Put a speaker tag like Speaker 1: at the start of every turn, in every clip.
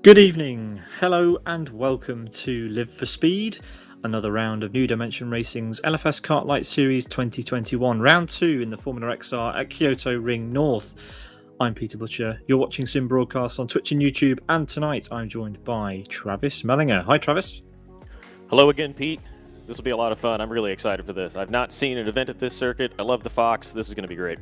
Speaker 1: Good evening, hello and welcome to Live for Speed, another round of New Dimension Racing's LFSCART Light Series 2021, round 2 in the Formula XR at Kyoto Ring North. I'm Peter Butcher, you're watching Sim Broadcasts on Twitch and YouTube, and tonight I'm joined by Travis Mehlinger. Hi Travis.
Speaker 2: Hello again, Pete. This will be a lot of fun. I'm really excited for this. I've not seen an event at this circuit. I love the Fox. This is going to be great.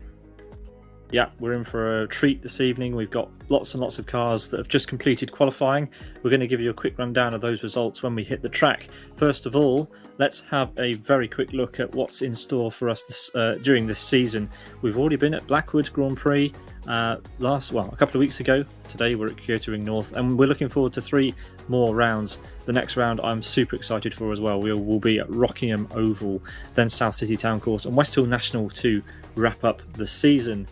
Speaker 1: Yeah, we're in for a treat this evening. We've got lots and lots of cars that have just completed qualifying. We're going to give you a quick rundown of those results when we hit the track. First of all, let's have a very quick look at what's in store for us during this season. We've already been at Blackwood Grand Prix a couple of weeks ago. Today we're at Kyoto Ring North, and we're looking forward to 3 more rounds. The next round I'm super excited for as well. We will be at Rockingham Oval, then South City Town Course and West Hill National to wrap up the season.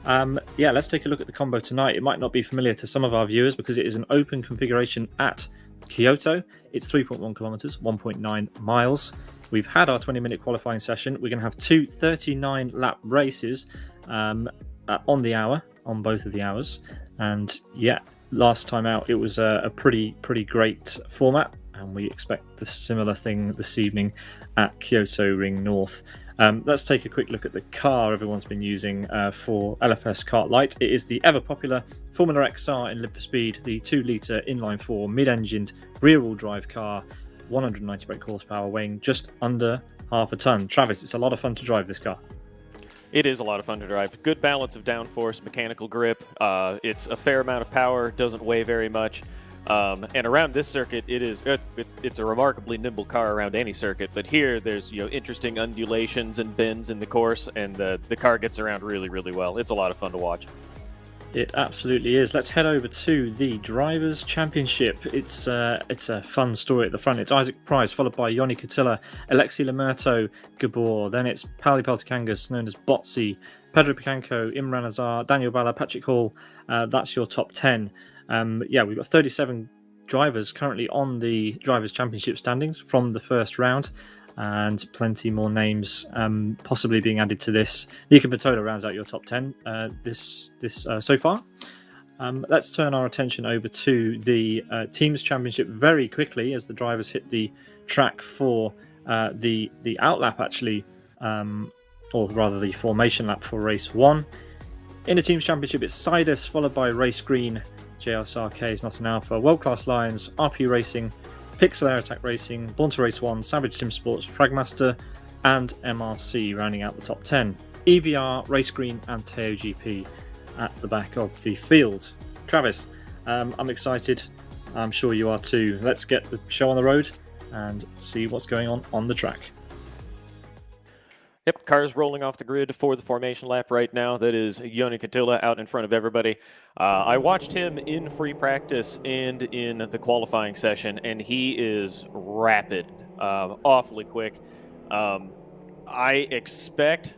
Speaker 1: Let's take a look at the combo tonight. It might not be familiar to some of our viewers because it is an open configuration at Kyoto. It's 3.1 kilometers, 1.9 miles. We've had our 20-minute qualifying session. We're going to have 2 39-lap races on the hour, on both of the hours. And last time out it was a pretty great format, and we expect the similar thing this evening at Kyoto Ring North. Let's take a quick look at the car everyone's been using for LFSCART Light. It is the ever-popular Formula XR in Live for Speed, the 2-litre inline-4 mid-engined rear-wheel drive car, 190 brake horsepower, weighing just under half a tonne. Travis, it's a lot of fun to drive this car.
Speaker 2: It is a lot of fun to drive. Good balance of downforce, mechanical grip. It's a fair amount of power, doesn't weigh very much. And around this circuit, it's a remarkably nimble car around any circuit. But here, there's interesting undulations and bends in the course, and the car gets around really well. It's a lot of fun to watch.
Speaker 1: It absolutely is. Let's head over to the Drivers' Championship. It's a fun story at the front. It's Isaac Price, followed by Yoni Cotilla, Alexi Lamerto, Gabor. Then it's Pali Peltikangas, known as Botsi, Pedro Picanco, Imran Azar, Daniel Balla, Patrick Hall. That's your top 10. We've got 37 drivers currently on the Drivers' Championship standings from the first round, and plenty more names possibly being added to this. Nika Matola rounds out your top 10 so far. Let's turn our attention over to the Teams' Championship very quickly as the drivers hit the track for the outlap, actually, or rather the formation lap for race 1. In the Teams' Championship, it's Sidus, followed by Race Green, JSRK is not an alpha, World Class Lions, RP Racing, Pixel Air Attack Racing, Born to Race 1, Savage Sim Sports, Fragmaster, and MRC rounding out the top 10. EVR, Race Green, and Teo GP at the back of the field. Travis, I'm excited. I'm sure you are too. Let's get the show on the road and see what's going on the track.
Speaker 2: Yep, cars rolling off the grid for the formation lap right now. That is Yoni Cotilla out in front of everybody. I watched him in free practice and in the qualifying session, and he is rapid, awfully quick. I expect,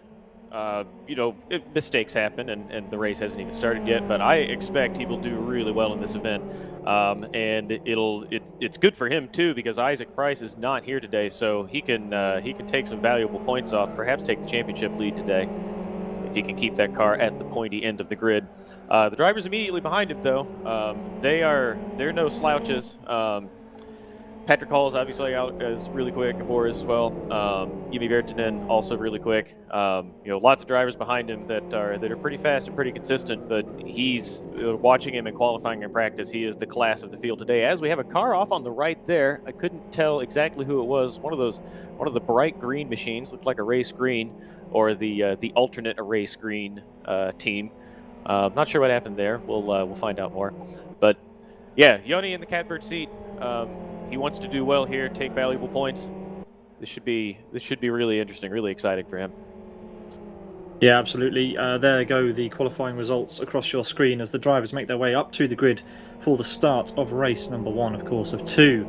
Speaker 2: mistakes happen, and the race hasn't even started yet, but I expect he will do really well in this event. And it's good for him too, because Isaac Price is not here today, so he can take some valuable points off, perhaps take the championship lead today if he can keep that car at the pointy end of the grid. The drivers immediately behind him, though, they're no slouches. Patrick Hall is obviously out as really quick. Gabor as well. Yimi Vertinen also really quick. Lots of drivers behind him that are pretty fast and pretty consistent. But he's watching him in qualifying and practice. He is the class of the field today. As we have a car off on the right there, I couldn't tell exactly who it was. One of the bright green machines, looked like a race green, or the alternate race green team. Not sure what happened there. We'll find out more. But yeah, Yoni in the catbird seat. He wants to do well here, take valuable points. This should be really interesting, really exciting for him.
Speaker 1: Yeah, absolutely. There go the qualifying results across your screen as the drivers make their way up to the grid for the start of race number 1, of course, of 2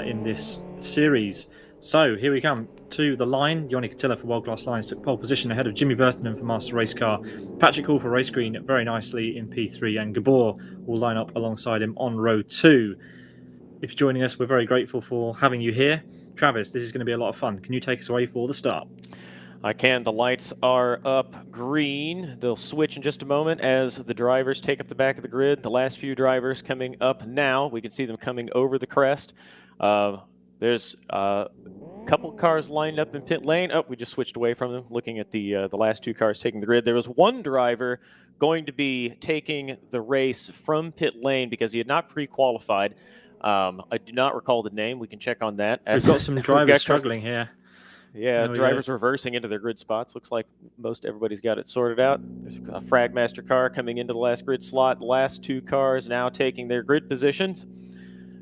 Speaker 1: in this series. So here we come to the line. Yoni Cotilla for World Class Lions took pole position ahead of Jimmy Vertinen for Master Race Car. Patrick Hall for Race Green very nicely in P3, and Gabor will line up alongside him on row 2. If you're joining us, we're very grateful for having you here. Travis, this is going to be a lot of fun. Can you take us away for the start?
Speaker 2: I can. The lights are up green. They'll switch in just a moment as the drivers take up the back of the grid. The last few drivers coming up now. We can see them coming over the crest. There's a couple cars lined up in pit lane. Oh, we just switched away from them, looking at the last two cars taking the grid. There was one driver going to be taking the race from pit lane because he had not pre-qualified. I do not recall the name. We can check on that.
Speaker 1: We've got some drivers struggling here.
Speaker 2: Yeah, drivers reversing into their grid spots. Looks like most everybody's got it sorted out. There's a Fragmaster car coming into the last grid slot. The last two cars now taking their grid positions.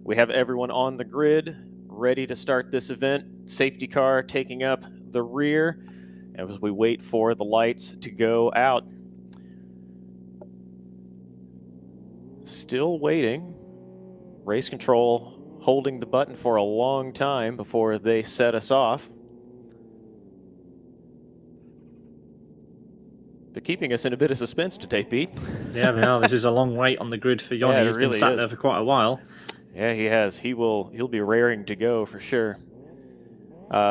Speaker 2: We have everyone on the grid ready to start this event. Safety car taking up the rear as we wait for the lights to go out. Still waiting. Race control holding the button for a long time before they set us off. They're keeping us in a bit of suspense today, Pete.
Speaker 1: Yeah, they are. This is a long wait on the grid for Yanni. He's been sat there for quite a while.
Speaker 2: Yeah, he has. He'll be raring to go for sure.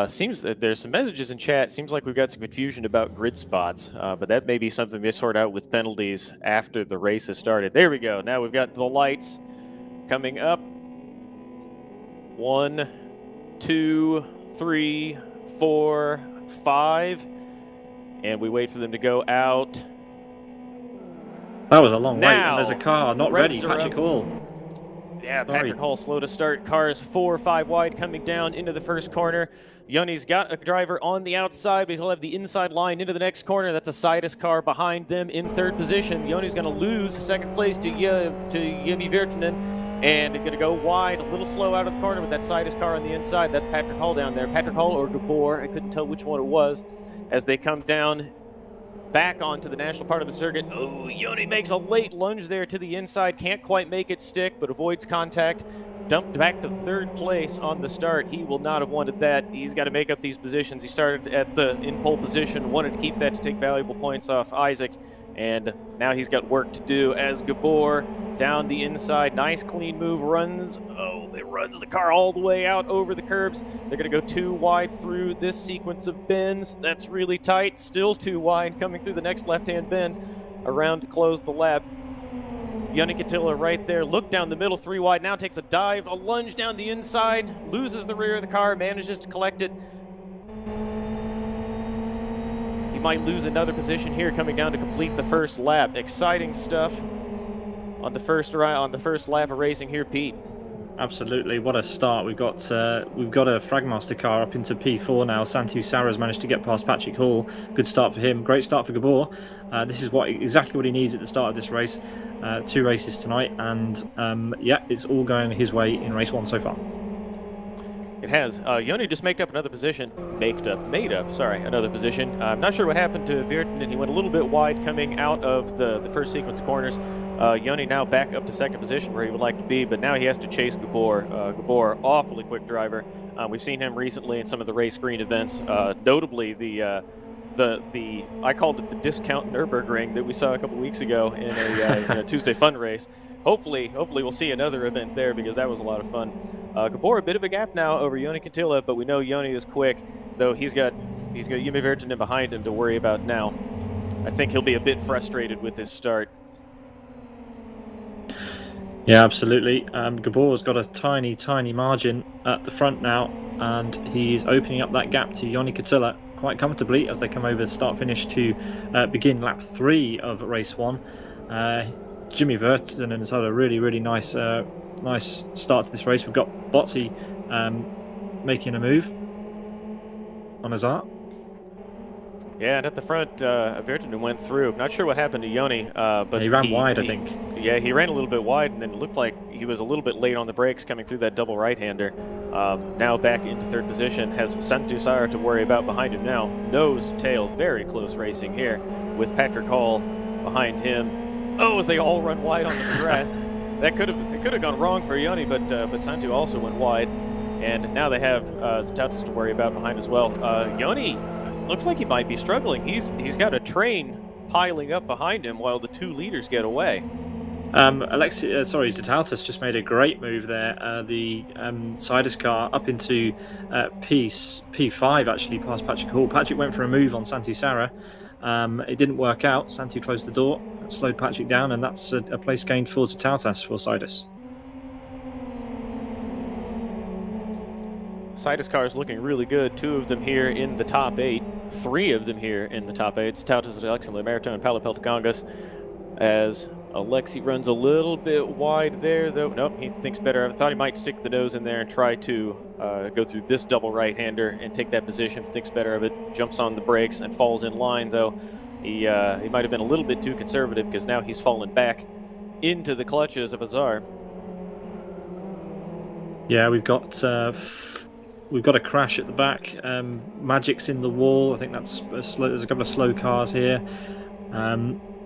Speaker 2: Seems that there's some messages in chat. Seems like we've got some confusion about grid spots, but that may be something they sort out with penalties after the race has started. There we go. Now we've got the lights coming up. 1, 2, 3, 4, 5. And we wait for them to go out.
Speaker 1: That was a long wait, and there's a car not ready.
Speaker 2: Revs are
Speaker 1: Patrick
Speaker 2: up.
Speaker 1: Hall.
Speaker 2: Yeah, Patrick Hall slow to start. Cars 4 or 5 wide coming down into the first corner. Yanni's got a driver on the outside, but he'll have the inside line into the next corner. That's a Sidus car behind them in third position. Yanni's going to lose second place to Yemi Virtanen, and going to go wide, a little slow out of the corner with that Sidus car on the inside. That's Patrick Hall down there. Patrick Hall or Gabor, I couldn't tell which one it was, as they come down back onto the national part of the circuit. Oh, Yoni makes a late lunge there to the inside. Can't quite make it stick, but avoids contact. Dumped back to third place on the start. He will not have wanted that. He's got to make up these positions. He started in pole position, wanted to keep that to take valuable points off Isaac, and now he's got work to do as Gabor down the inside. Nice clean move, runs the car all the way out over the curbs. They're going to go 2 wide through this sequence of bends. That's really tight. Still 2 wide coming through the next left-hand bend around to close the lap. Yanni Katila right there. Look down the middle, 3 wide. Now takes a dive, a lunge down the inside. Loses the rear of the car, manages to collect it. He might lose another position here coming down to complete the first lap. Exciting stuff on the first lap of racing here, Pete.
Speaker 1: Absolutely, what a start. We've got a Fragmaster car up into P4 now. Santu Sarah's managed to get past Patrick Hall. Good start for him. Great start for Gabor. This is exactly what he needs at the start of this race. 2 races tonight, and yeah, it's all going his way in race 1 so far.
Speaker 2: It has. Yoni just made up another position. Another position. I'm not sure what happened to Virtanen. He went a little bit wide coming out of the first sequence of corners. Yoni now back up to second position where he would like to be, but now he has to chase Gabor. Gabor, awfully quick driver. We've seen him recently in some of the race green events, notably the I called it the discount Nürburgring that we saw a couple weeks ago in a Tuesday fun race. Hopefully we'll see another event there because that was a lot of fun. Gabor a bit of a gap now over Yoni Katila, but we know Yoni is quick, though he's got Yumi Virtanen behind him to worry about now. I think he'll be a bit frustrated with his start.
Speaker 1: Yeah, absolutely. Gabor's got a tiny margin at the front now, and he's opening up that gap to Yoni Katila quite comfortably as they come over the start-finish to begin lap 3 of race 1. Jimmy Virtanen has had a really nice start to this race. We've got Botzi making a move on Azar.
Speaker 2: Yeah, and at the front, Virtanen went through. Not sure what happened to Yoni, but
Speaker 1: he ran wide, I think.
Speaker 2: Yeah, he ran a little bit wide, and then it looked like he was a little bit late on the brakes coming through that double right-hander. Now back into third position, has Santu Sire to worry about behind him now. Nose, tail, very close racing here with Patrick Hall behind him. Oh, as they all run wide on the grass. It could have gone wrong for Yoni, but Santu also went wide, and now they have Stoutus to worry about behind as well. Yoni looks like he might be struggling. He's got a train piling up behind him while the 2 leaders get away.
Speaker 1: Zitautas just made a great move there. The Sidus car up into P5 actually past Patrick Hall. Patrick went for a move on Santi Sarah. It didn't work out. Santi closed the door, slowed Patrick down, and that's a place gained for Zitautas for Sidus.
Speaker 2: Sidus cars looking really good. 2 of them here in the top 8. 3 of them here in the top 8. Zitautas, Alexi Lamerto, and Paulo Peltagongas. As Alexi runs a little bit wide there, though. Nope, he thinks better. I thought he might stick the nose in there and try to go through this double right-hander and take that position. Thinks better of it. Jumps on the brakes and falls in line, though. He might have been a little bit too conservative because now he's fallen back into the clutches of Azar.
Speaker 1: Yeah, we've got a crash at the back. Magic's in the wall. I think that's there's a couple of slow cars here.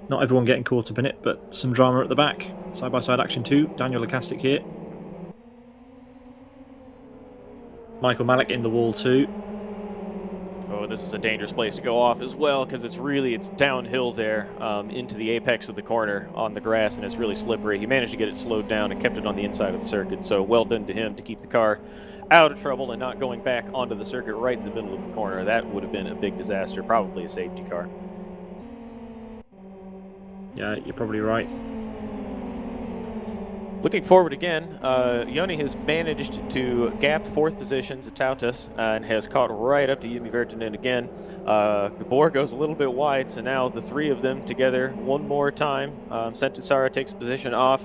Speaker 1: Not everyone getting caught up in it, but some drama at the back. Side-by-side action 2. Daniel Lacastic here. Michael Malik in the wall too.
Speaker 2: Oh, this is a dangerous place to go off as well because it's downhill there into the apex of the corner on the grass, and it's really slippery. He managed to get it slowed down and kept it on the inside of the circuit, so well done to him to keep the car out of trouble and not going back onto the circuit right in the middle of the corner. That would have been a big disaster, probably a safety car.
Speaker 1: Yeah, you're probably right.
Speaker 2: Looking forward again, Joni has managed to gap 4th position Zitautas and has caught right up to Yumi Vertinen again. Gabor goes a little bit wide, so now the 3 of them together one more time. Sentusara takes position off.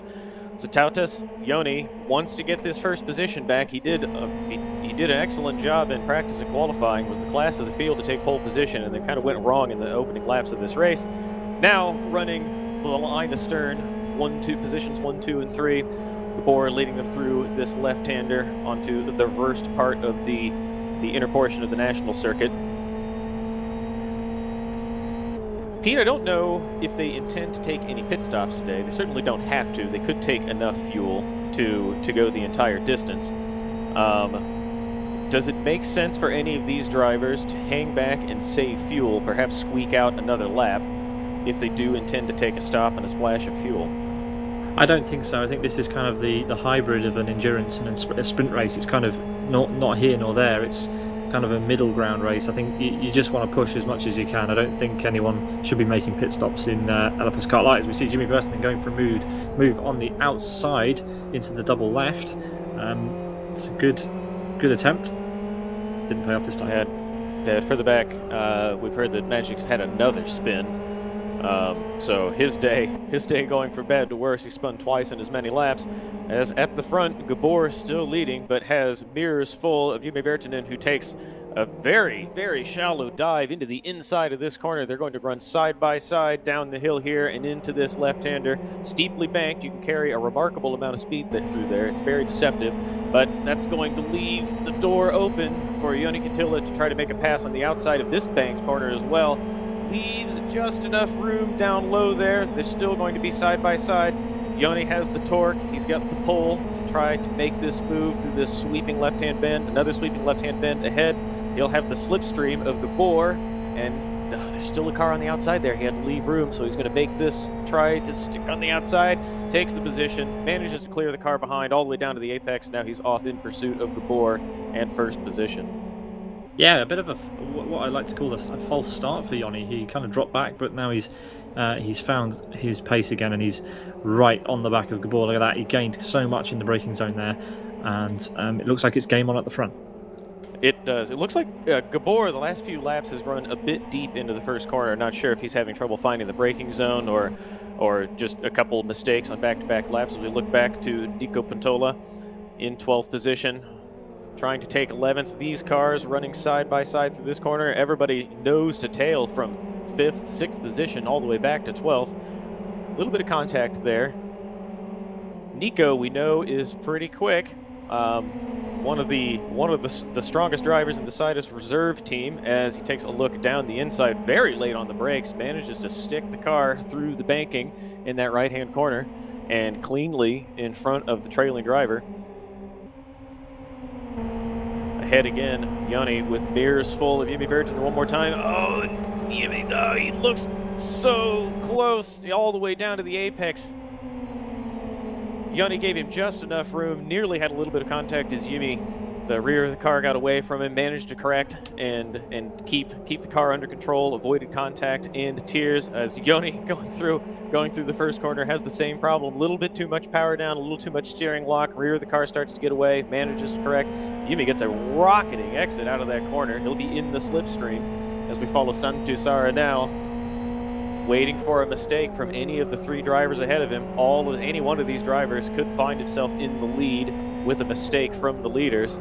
Speaker 2: Zitautas, Joni wants to get this first position back. He did an excellent job in practice and qualifying, was the class of the field to take pole position, and then kind of went wrong in the opening laps of this race. Now running the line astern, 1-2 positions, 1, 2, and 3. Gabor leading them through this left-hander onto the reversed part of the inner portion of the national circuit. Pete, I don't know if they intend to take any pit stops today. They certainly don't have to. They could take enough fuel to go the entire distance. Does it make sense for any of these drivers to hang back and save fuel, perhaps squeak out another lap, if they do intend to take a stop and a splash of fuel?
Speaker 1: I don't think so. I think this is kind of the hybrid of an endurance and a sprint race. It's kind of not here nor there. It's kind of a middle ground race. I think you just want to push as much as you can. I don't think anyone should be making pit stops in LFSCART Light. As we see Jimmy Vertinen going for a move on the outside into the double left. It's a good attempt. Didn't pay off this time.
Speaker 2: Yeah, further back, we've heard that Magic's had another spin. So his day going from bad to worse. He spun twice in as many laps. As at the front, Gabor still leading, but has mirrors full of Yumi Vertinen, who takes a very, very shallow dive into the inside of this corner. They're going to run side by side down the hill here and into this left-hander. Steeply banked. You can carry a remarkable amount of speed through there. It's very deceptive, but that's going to leave the door open for Joni Kantila to try to make a pass on the outside of this banked corner as well. Leaves just enough room down low there. They're still going to be side by side. Joni has the torque. He's got the pull to try to make this move through this sweeping left-hand bend. Another sweeping left-hand bend ahead. He'll have the slipstream of Gabor, and there's still a car on the outside there. He had to leave room, so he's going to make this try to stick on the outside. Takes the position, manages to clear the car behind all the way down to the apex. Now he's off in pursuit of Gabor and first position. Yeah,
Speaker 1: a bit of what I like to call a false start for Joni. He kind of dropped back, but now he's found his pace again, and he's right on the back of Gabor. Look at that. He gained so much in the braking zone there, and it looks like it's game on at the front.
Speaker 2: It does. It looks like Gabor, the last few laps, has run a bit deep into the first corner. Not sure if he's having trouble finding the braking zone or just a couple mistakes on back-to-back laps. As we look back to Nico Pantola in 12th position, trying to take 11th. These cars running side by side through this corner. Everybody nose to tail from 5th, 6th position all the way back to 12th. A little bit of contact there. Nico, we know, is pretty quick. One of the strongest drivers in the Sidus reserve team, as he takes a look down the inside very late on the brakes, manages to stick the car through the banking in that right-hand corner and cleanly in front of the trailing driver. Ahead again, Joni with mirrors full of Yumi Vertinen one more time. Oh, Yumi, he looks so close all the way down to the apex. Yoni gave him just enough room, nearly had a little bit of contact as Yumi, the rear of the car, got away from him, managed to correct and keep the car under control, avoided contact and tears as Yoni going through the first corner has the same problem. A little bit too much power down, a little too much steering lock, rear of the car starts to get away, manages to correct. Yumi gets a rocketing exit out of that corner. He'll be in the slipstream as we follow Santusara now, waiting for a mistake from any of the 3 drivers ahead of him. Any one of these drivers could find himself in the lead with a mistake from the leaders.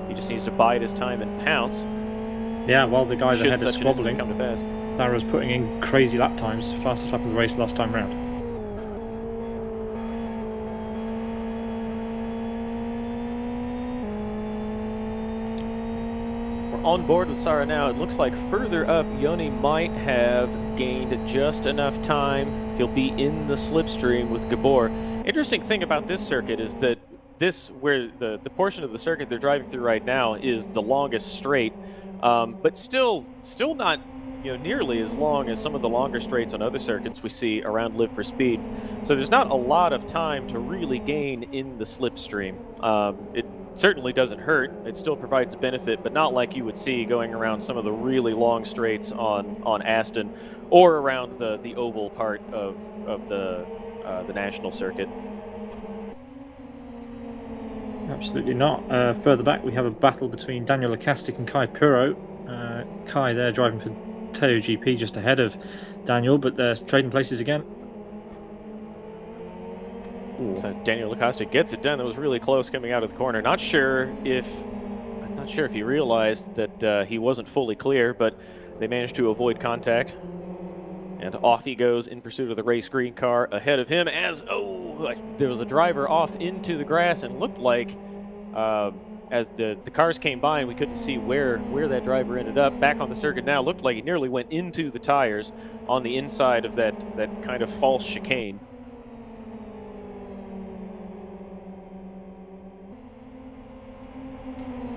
Speaker 2: He just needs to bide his time and pounce.
Speaker 1: Yeah, while the guys ahead are squabbling,
Speaker 2: come to pass.
Speaker 1: Sarah's putting in crazy lap times, fastest lap of the race last time round.
Speaker 2: On board with Sara now. It looks like further up, Yoni might have gained just enough time. He'll be in the slipstream with Gabor. Interesting thing about this circuit is that where the portion of the circuit they're driving through right now is the longest straight, but still not nearly as long as some of the longer straights on other circuits we see around Live for Speed. So there's not a lot of time to really gain in the slipstream. It certainly doesn't hurt. It still provides a benefit, but not like you would see going around some of the really long straights on Aston or around the oval part of the national circuit.
Speaker 1: Absolutely not. Further back, we have a battle between Daniel Lecastic and Kai Puro. Kai there driving for Teo GP just ahead of Daniel, but they're trading places again.
Speaker 2: So Daniel Lecastic gets it done. That was really close coming out of the corner. I'm not sure if he realized that he wasn't fully clear, but they managed to avoid contact. And off he goes in pursuit of the race green car ahead of him as, there was a driver off into the grass and looked like, as the cars came by and we couldn't see where that driver ended up. Back on the circuit now, looked like he nearly went into the tires on the inside of that kind of false chicane.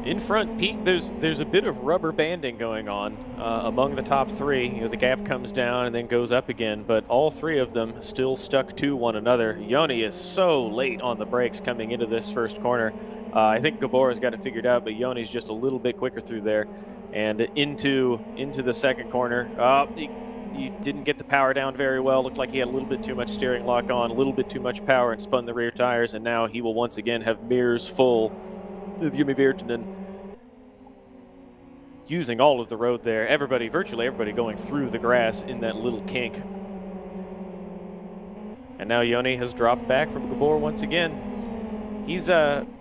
Speaker 2: In front, Pete, there's a bit of rubber banding going on among the top 3. The gap comes down and then goes up again, but all 3 of them still stuck to one another. Yoni is so late on the brakes coming into this first corner. I think Gabor has got it figured out, but Yoni's just a little bit quicker through there. And into the second corner. He didn't get the power down very well. Looked like he had a little bit too much steering lock on, a little bit too much power, and spun the rear tires, and now he will once again have mirrors full of Yumi Virtanen using all of the road there. Virtually everybody going through the grass in that little kink. And now Yoni has dropped back from Gabor once again. He's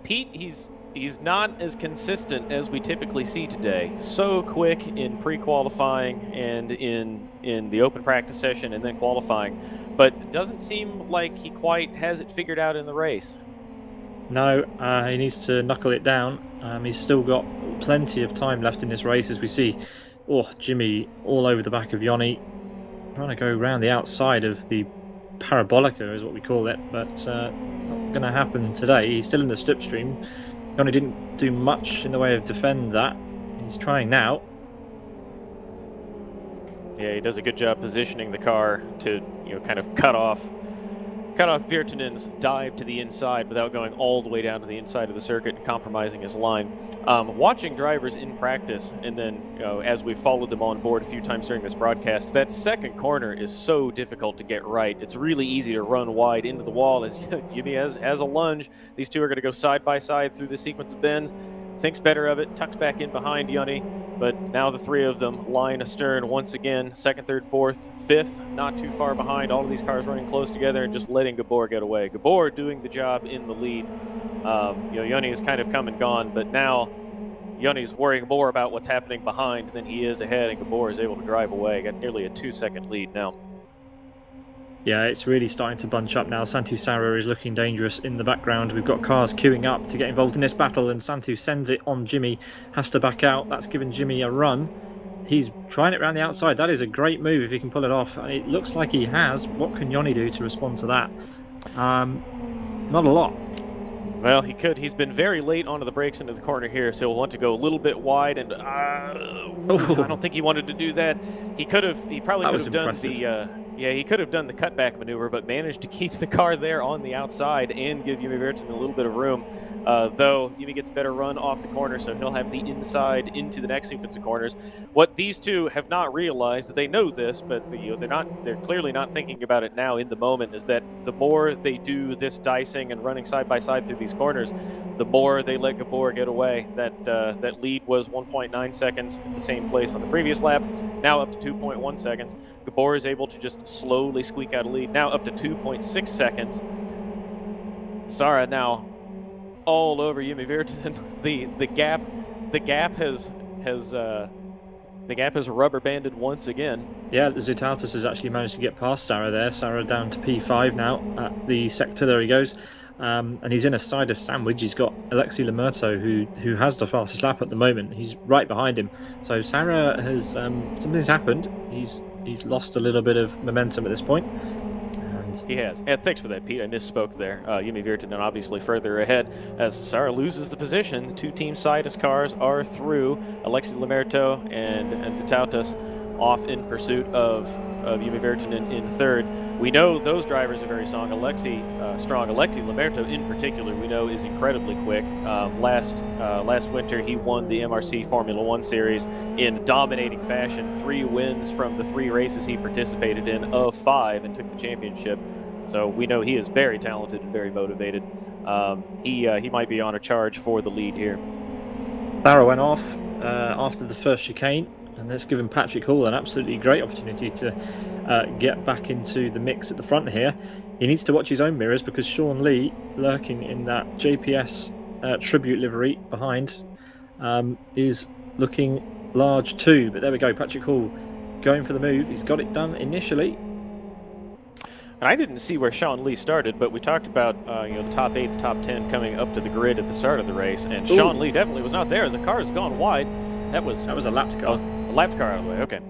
Speaker 2: Pete, he's not as consistent as we typically see today. So quick in pre-qualifying and in the open practice session and then qualifying, but it doesn't seem like he quite has it figured out in the race.
Speaker 1: No, he needs to knuckle it down. He's still got plenty of time left in this race as we see Jimmy all over the back of Yoni, trying to go around the outside of the parabolica is what we call it, but not going to happen today. He's still in the slipstream. Yoni didn't do much in the way of defend that. He's trying now.
Speaker 2: Yeah, he does a good job positioning the car to kind of cut off Virtanen's dive to the inside without going all the way down to the inside of the circuit and compromising his line. Watching drivers in practice, and then as we've followed them on board a few times during this broadcast, that second corner is so difficult to get right. It's really easy to run wide into the wall as Jimmy has a lunge. These two are going to go side by side through the sequence of bends. Thinks better of it, tucks back in behind Yoni, but now the 3 of them line astern once again, 2nd, 3rd, 4th, 5th, not too far behind. All of these cars running close together and just letting Gabor get away. Gabor doing the job in the lead. Yoni has kind of come and gone, but now Yoni's worrying more about what's happening behind than he is ahead, and Gabor is able to drive away. Got nearly a 2-second lead now.
Speaker 1: Yeah, it's really starting to bunch up now. Santu Sarah is looking dangerous in the background. We've got cars queuing up to get involved in this battle, and Santu sends it on Jimmy. Has to back out. That's given Jimmy a run. He's trying it around the outside. That is a great move if he can pull it off. It looks like he has. What can Yoni do to respond to that? Not a lot.
Speaker 2: Well, he could. He's been very late onto the brakes into the corner here, so he'll want to go a little bit wide. And I don't think he wanted to do that. He could have. He probably could have done Yeah, he could have done the cutback maneuver, but managed to keep the car there on the outside and give Yumi Virtanen a little bit of room. Though Yumi gets a better run off the corner, so he'll have the inside into the next sequence of corners. What these two have not realized, they know this, but they're clearly not thinking about it now in the moment, is that the more they do this dicing and running side by side through these corners, the more they let Gabor get away. That lead was 1.9 seconds at the same place on the previous lap, now up to 2.1 seconds. Gabor is able to just slowly squeak out a lead, now up to 2.6 seconds. Sara now all over Yumi Virtanen. The gap has rubber banded once again.
Speaker 1: Yeah, Zoutaltis has actually managed to get past Sara there. Sara down to P5 now at the sector. There he goes. And he's in a cider sandwich. He's got Alexei Lemerto, who has the fastest lap at the moment. He's right behind him. So Sara has something's happened. He's lost a little bit of momentum at this point. And
Speaker 2: he has. And thanks for that, Pete. I misspoke there. Yumi Virtanen obviously further ahead as Sara loses the position. The two team Sidus cars are through. Alexei Lemerto and Zoutaltis off in pursuit of Yumi Virtanen in third. We know those drivers are very strong. Alexei Lemerto in particular, we know is incredibly quick. Last winter, he won the MRC Formula One series in dominating fashion. 3 wins from the 3 races he participated in of 5 and took the championship. So we know he is very talented and very motivated. He might be on a charge for the lead here.
Speaker 1: Sara went off after the first chicane, and that's given Patrick Hall an absolutely great opportunity to get back into the mix at the front here. He needs to watch his own mirrors because Sean Lee, lurking in that JPS tribute livery behind, is looking large too. But there we go, Patrick Hall going for the move. He's got it done initially.
Speaker 2: And I didn't see where Sean Lee started, but we talked about the top 8, the top 10 coming up to the grid at the start of the race, and Sean Lee definitely was not there as the car has gone wide. That was
Speaker 1: a lapped car.
Speaker 2: A lapped car out of the way. Okay.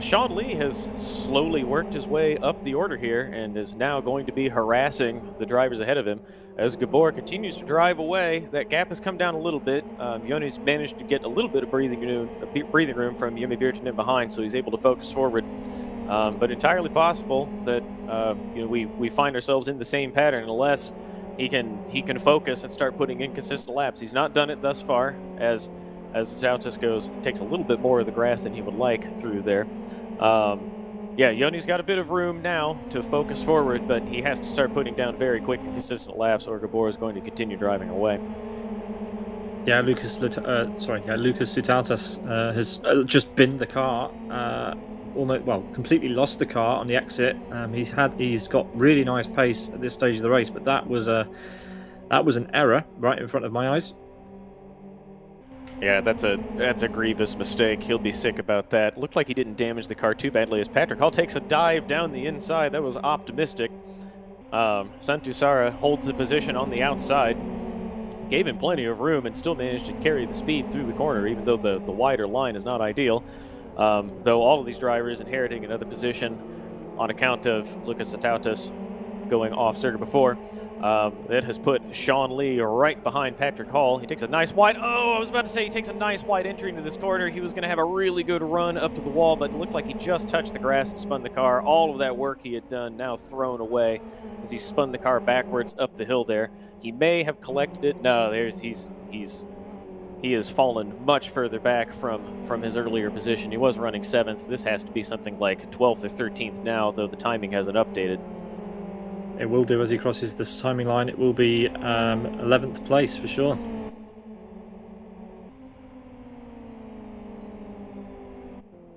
Speaker 2: Sean Lee has slowly worked his way up the order here and is now going to be harassing the drivers ahead of him. As Gabor continues to drive away, that gap has come down a little bit. Yoni's managed to get a little bit of breathing room from Yumi Virtanen behind, so he's able to focus forward. But entirely possible that we find ourselves in the same pattern unless he can focus and start putting inconsistent laps. He's not done it thus far, as Zoutaltis takes a little bit more of the grass than he would like through there. Yoni's got a bit of room now to focus forward, but he has to start putting down very quick and consistent laps, or Gabor is going to continue driving away.
Speaker 1: Yeah, Lucas Zoutaltis has just binned the car. Completely lost the car on the exit. He's got really nice pace at this stage of the race, but that was an error right in front of my eyes.
Speaker 2: Yeah, that's a grievous mistake. He'll be sick about that. Looked like he didn't damage the car too badly as Patrick Hall takes a dive down the inside. That was optimistic. Santu Sara holds the position on the outside. Gave him plenty of room and still managed to carry the speed through the corner, even though the wider line is not ideal. Though all of these drivers inheriting another position on account of Lucas Zoutaltis going off circuit before. That has put Sean Lee right behind Patrick Hall. He takes a nice wide... I was about to say he takes a nice wide entry into this corner. He was going to have a really good run up to the wall, but it looked like he just touched the grass and spun the car. All of that work he had done now thrown away as he spun the car backwards up the hill there. He may have collected it. No, he has fallen much further back from his earlier position. He was running 7th. This has to be something like 12th or 13th now, though the timing hasn't updated.
Speaker 1: It will do as he crosses this timing line. It will be 11th place for sure.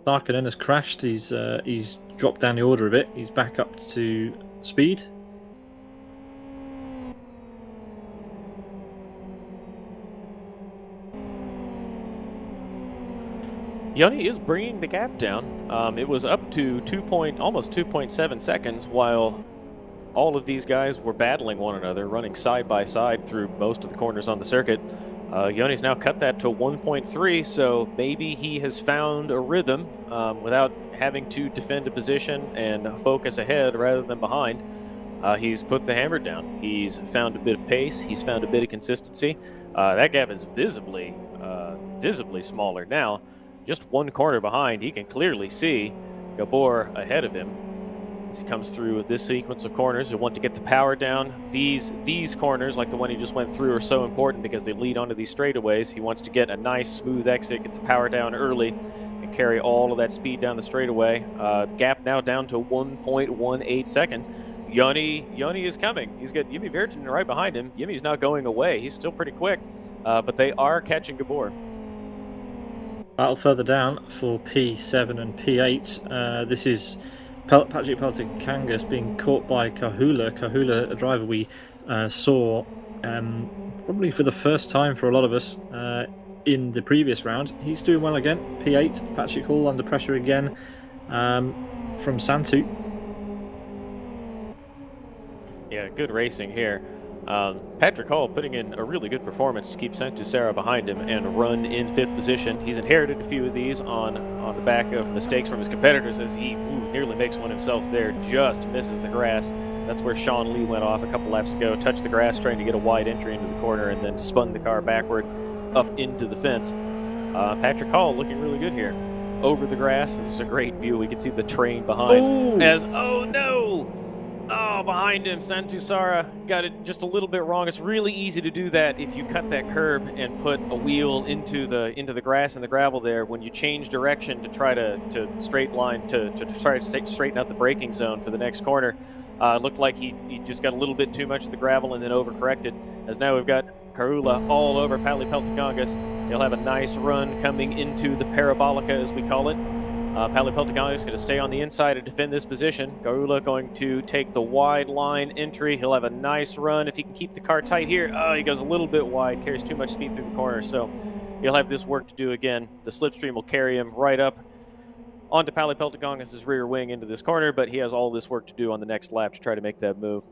Speaker 1: Sarkkinen has crashed. He's dropped down the order a bit. He's back up to speed.
Speaker 2: Yoni is bringing the gap down. It was up to almost 2.7 seconds, while all of these guys were battling one another, running side by side through most of the corners on the circuit. Yoni's now cut that to 1.3, so maybe he has found a rhythm without having to defend a position and focus ahead rather than behind. He's put the hammer down. He's found a bit of pace. He's found a bit of consistency. That gap is visibly smaller now. Just one corner behind, he can clearly see Gabor ahead of him. As he comes through this sequence of corners, he'll want to get the power down. These corners, like the one he just went through, are so important because they lead onto these straightaways. He wants to get a nice smooth exit, get the power down early, and carry all of that speed down the straightaway. Gap now down to 1.18 seconds. Yoni is coming. He's got Yimi Virgin right behind him. Yimi's not going away. He's still pretty quick, but they are catching Gabor.
Speaker 1: Battle further down for P7 and P8. This is Patrick Peltikangas being caught by Kahula. Kahula, a driver we saw probably for the first time for a lot of us in the previous round. He's doing well again. P8, Patrick Hall under pressure again from Santu.
Speaker 2: Yeah, good racing here. Patrick Hall putting in a really good performance to keep Santu Sarah behind him and run in 5th position. He's inherited a few of these on the back of mistakes from his competitors as he nearly makes one himself there, just misses the grass. That's where Sean Lee went off a couple laps ago, touched the grass trying to get a wide entry into the corner and then spun the car backward up into the fence. Patrick Hall looking really good here. Over the grass, this is a great view. We can see the train behind oh no! Oh, behind him, Santusara got it just a little bit wrong. It's really easy to do that if you cut that curb and put a wheel into the grass and the gravel there. When you change direction to try to straight line to try to straighten out the braking zone for the next corner, it looked like he just got a little bit too much of the gravel and then overcorrected. As now we've got Karula all over Pali Peltikangas. He'll have a nice run coming into the Parabolica, as we call it. Pali Peltikangas is going to stay on the inside to defend this position. Garula going to take the wide line entry. He'll have a nice run if he can keep the car tight here. Oh, he goes a little bit wide, carries too much speed through the corner, so he'll have this work to do again. The slipstream will carry him right up onto Pali Peltikangas' rear wing into this corner, but he has all this work to do on the next lap to try to make that move.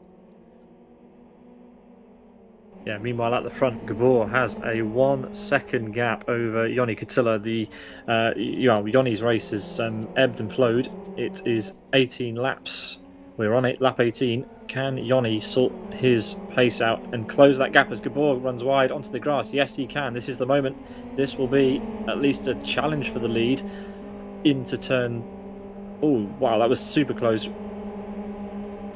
Speaker 1: Yeah, meanwhile at the front, Gabor has a 1 second gap over Yoni Katila. Yoni's race has ebbed and flowed. It is 18 laps. We're on it, lap 18. Can Yoni sort his pace out and close that gap as Gabor runs wide onto the grass? Yes, he can. This is the moment. This will be at least a challenge for the lead into turn. Oh, wow, that was super close.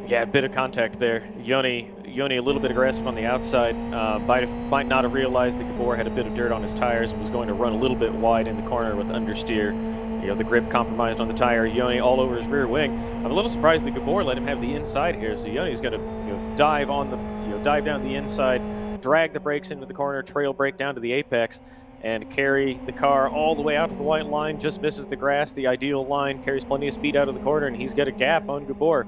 Speaker 2: Yeah, a bit of contact there. Yoni a little bit aggressive on the outside. Might not have realized that Gabor had a bit of dirt on his tires and was going to run a little bit wide in the corner with understeer. The grip compromised on the tire. Yoni all over his rear wing. I'm a little surprised that Gabor let him have the inside here. So Yoni's going to dive down the inside, drag the brakes into the corner, trail brake down to the apex, and carry the car all the way out to the white line. Just misses the grass, the ideal line. Carries plenty of speed out of the corner, and he's got a gap on Gabor.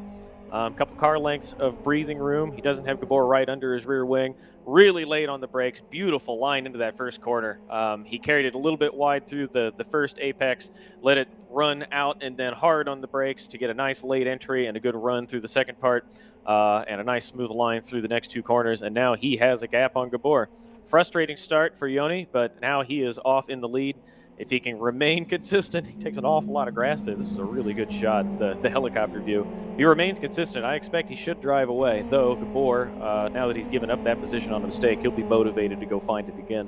Speaker 2: Couple car lengths of breathing room. He doesn't have Gabor right under his rear wing. Really late on the brakes. Beautiful line into that first corner. He carried it a little bit wide through the first apex, let it run out, and then hard on the brakes to get a nice late entry and a good run through the second part, and a nice smooth line through the next 2 corners. And now he has a gap on Gabor. Frustrating start for Yoni, but now he is off in the lead. If he can remain consistent, he takes an awful lot of grass there. This is a really good shot, the helicopter view. If he remains consistent, I expect he should drive away. Though Gabor, now that he's given up that position on a mistake, he'll be motivated to go find it again.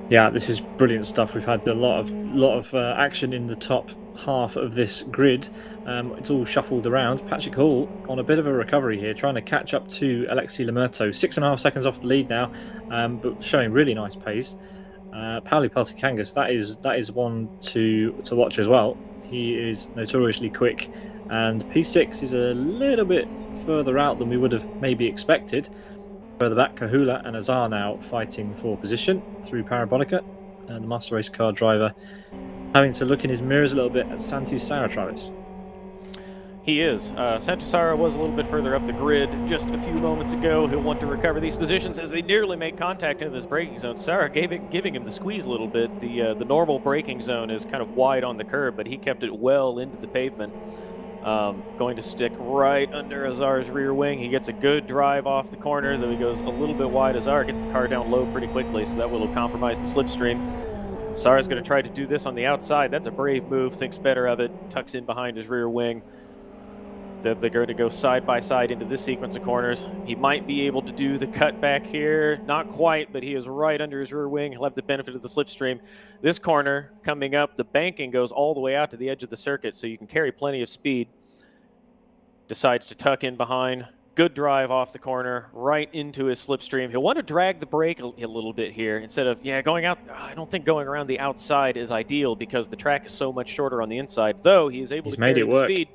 Speaker 1: Yeah, this is brilliant stuff. We've had a lot of action in the top half of this grid. It's all shuffled around. Patrick Hall on a bit of a recovery here, trying to catch up to Alexei Lemurto. 6.5 seconds off the lead now, but showing really nice pace. Pali Peltikangas, that is one to watch as well. He is notoriously quick, and P6 is a little bit further out than we would have maybe expected. Further back, Kahula and Azar now fighting for position through Parabolica, and the Master Race Car driver having to look in his mirrors a little bit at Santu Sarah, Travis.
Speaker 2: He is. Santusara was a little bit further up the grid just a few moments ago. He'll want to recover these positions as they nearly make contact into this braking zone. Sarah giving him the squeeze a little bit. The normal braking zone is kind of wide on the curb, but he kept it well into the pavement. Going to stick right under Azar's rear wing. He gets a good drive off the corner, though he goes a little bit wide. Azar gets the car down low pretty quickly, so that will compromise the slipstream. Sarah's going to try to do this on the outside. That's a brave move, thinks better of it, tucks in behind his rear wing. They're going to go side by side into this sequence of corners. He might be able to do the cut back here. Not quite, but he is right under his rear wing. He'll have the benefit of the slipstream. This corner coming up, the banking goes all the way out to the edge of the circuit, so you can carry plenty of speed. decides to tuck in behind. Good drive off the corner, right into his slipstream. He'll want to drag the brake a little bit here instead of, going out. I don't think going around the outside is ideal because the track is so much shorter on the inside, though he is able to carry the speed.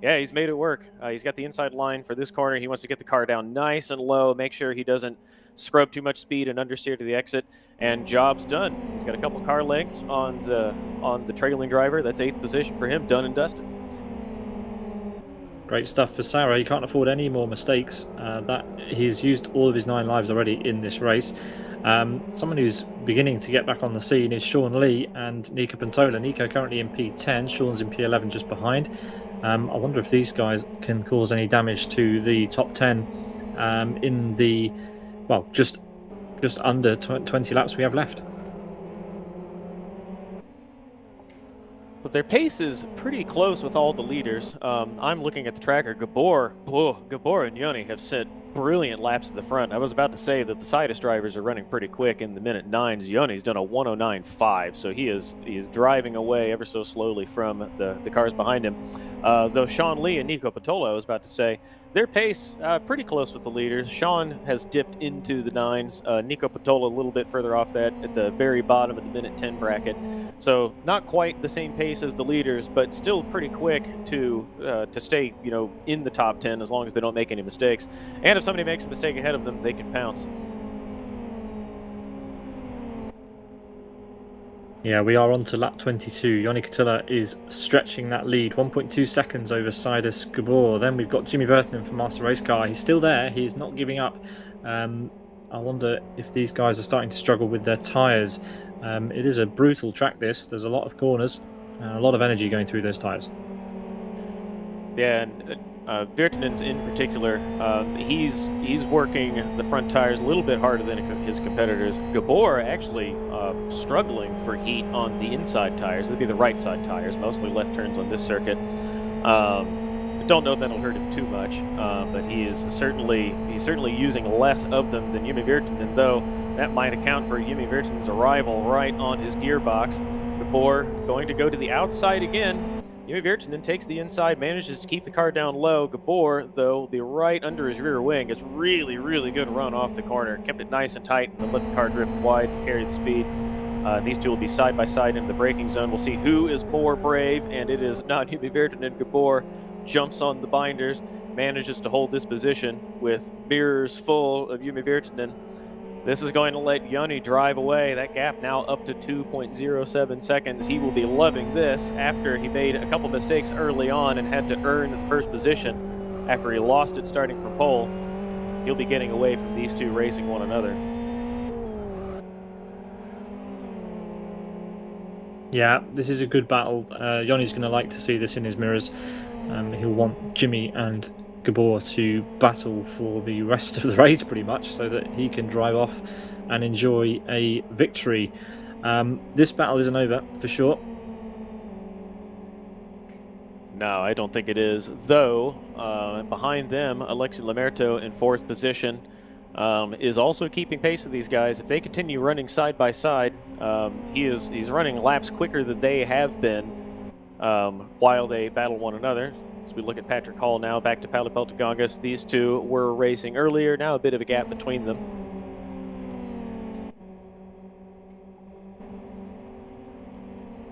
Speaker 2: Yeah, he's made it work. He's got the inside line for this corner. He wants to get the car down nice and low, make sure he doesn't scrub too much speed and understeer to the exit, and job's done. He's got a couple car lengths on the trailing driver. That's 8th position for him, done and dusted.
Speaker 1: Great stuff for Sarah. He can't afford any more mistakes. That he's used all of his 9 lives already in this race. Someone who's beginning to get back on the scene is Sean Lee and Nico Pantola. Nico currently in P10, Sean's in P11 just behind. I wonder if these guys can cause any damage to the top 10 in the, well, just under 20 laps we have left.
Speaker 2: But their pace is pretty close with all the leaders. I'm looking at the tracker. Gabor and Yoni have sent brilliant laps to the front. I was about to say that the Sidus drivers are running pretty quick in the minute 9s. Yoni's done a 109.5, so he is driving away ever so slowly from the cars behind him. Though Sean Lee and Nico Patola, I was about to say, their pace pretty close with the leaders. Sean has dipped into the 9s. Nico Patola a little bit further off that at the very bottom of the minute 10 bracket. So not quite the same pace as the leaders, but still pretty quick to stay, in the top 10 as long as they don't make any mistakes. And if somebody makes a mistake ahead of them, they can pounce.
Speaker 1: Yeah, we are on to lap 22. Yoni Katila is stretching that lead, 1.2 seconds over Sidus Gabor. Then we've got Jimmy Vertinen from Master Race Car. He's still there. He's not giving up. I wonder if these guys are starting to struggle with their tyres. It is a brutal track, this. There's a lot of corners, a lot of energy going through those tyres.
Speaker 2: Yeah, and Vertinen's in particular, he's working the front tires a little bit harder than his competitors. Gabor actually struggling for heat on the inside tires. That'd be the right side tires, mostly left turns on this circuit. I don't know if that'll hurt him too much, but he's certainly using less of them than Jimmy Vertinen, though that might account for Jimmy Vertinen's arrival right on his gearbox. Gabor going to go to the outside again. Jimmy Vertinen takes the inside, manages to keep the car down low. Gabor, though, will be right under his rear wing. It's really, really good run off the corner. Kept it nice and tight and let the car drift wide to carry the speed. These two will be side by side in the braking zone. We'll see who is more brave, and it is not Jimmy Vertinen. Gabor jumps on the binders, manages to hold this position with mirrors full of Jimmy Vertinen. This is going to let Yoni drive away. That gap now up to 2.07 seconds. He will be loving this after he made a couple mistakes early on and had to earn the first position after he lost it starting from pole. He'll be getting away from these two racing one another.
Speaker 1: Yeah, this is a good battle. Yoni's going to like to see this in his mirrors. He'll want Jimmy and Gabor to battle for the rest of the race pretty much so that he can drive off and enjoy a victory. This battle isn't over for sure.
Speaker 2: No, I don't think it is, though. Behind them, Alexi Lamerto in 4th position is also keeping pace with these guys. If they continue running side by side, he's running laps quicker than they have been while they battle one another. As we look at Patrick Hall now, back to Paolo Peltagongas. These two were racing earlier, now a bit of a gap between them.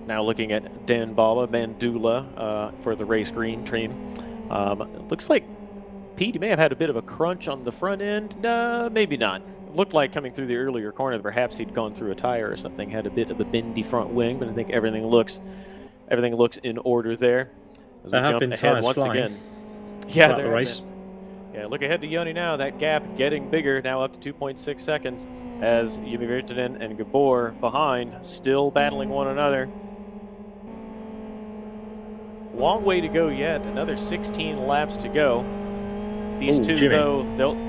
Speaker 2: Now looking at Dan Bala, Mandula for the race green team. Looks like Pete may have had a bit of a crunch on the front end. Maybe not. It looked like coming through the earlier corner, perhaps he'd gone through a tire or something, had a bit of a bendy front wing, but I think everything looks in order there. As
Speaker 1: there have been tires once flying again.
Speaker 2: Yeah,
Speaker 1: the race.
Speaker 2: Yeah, look ahead to Yoni now. That gap getting bigger, now up to 2.6 seconds, as Jimmy Vertinen and Gabor behind, still battling one another. Long way to go yet. Another 16 laps to go. These two,
Speaker 1: Jimmy,
Speaker 2: though,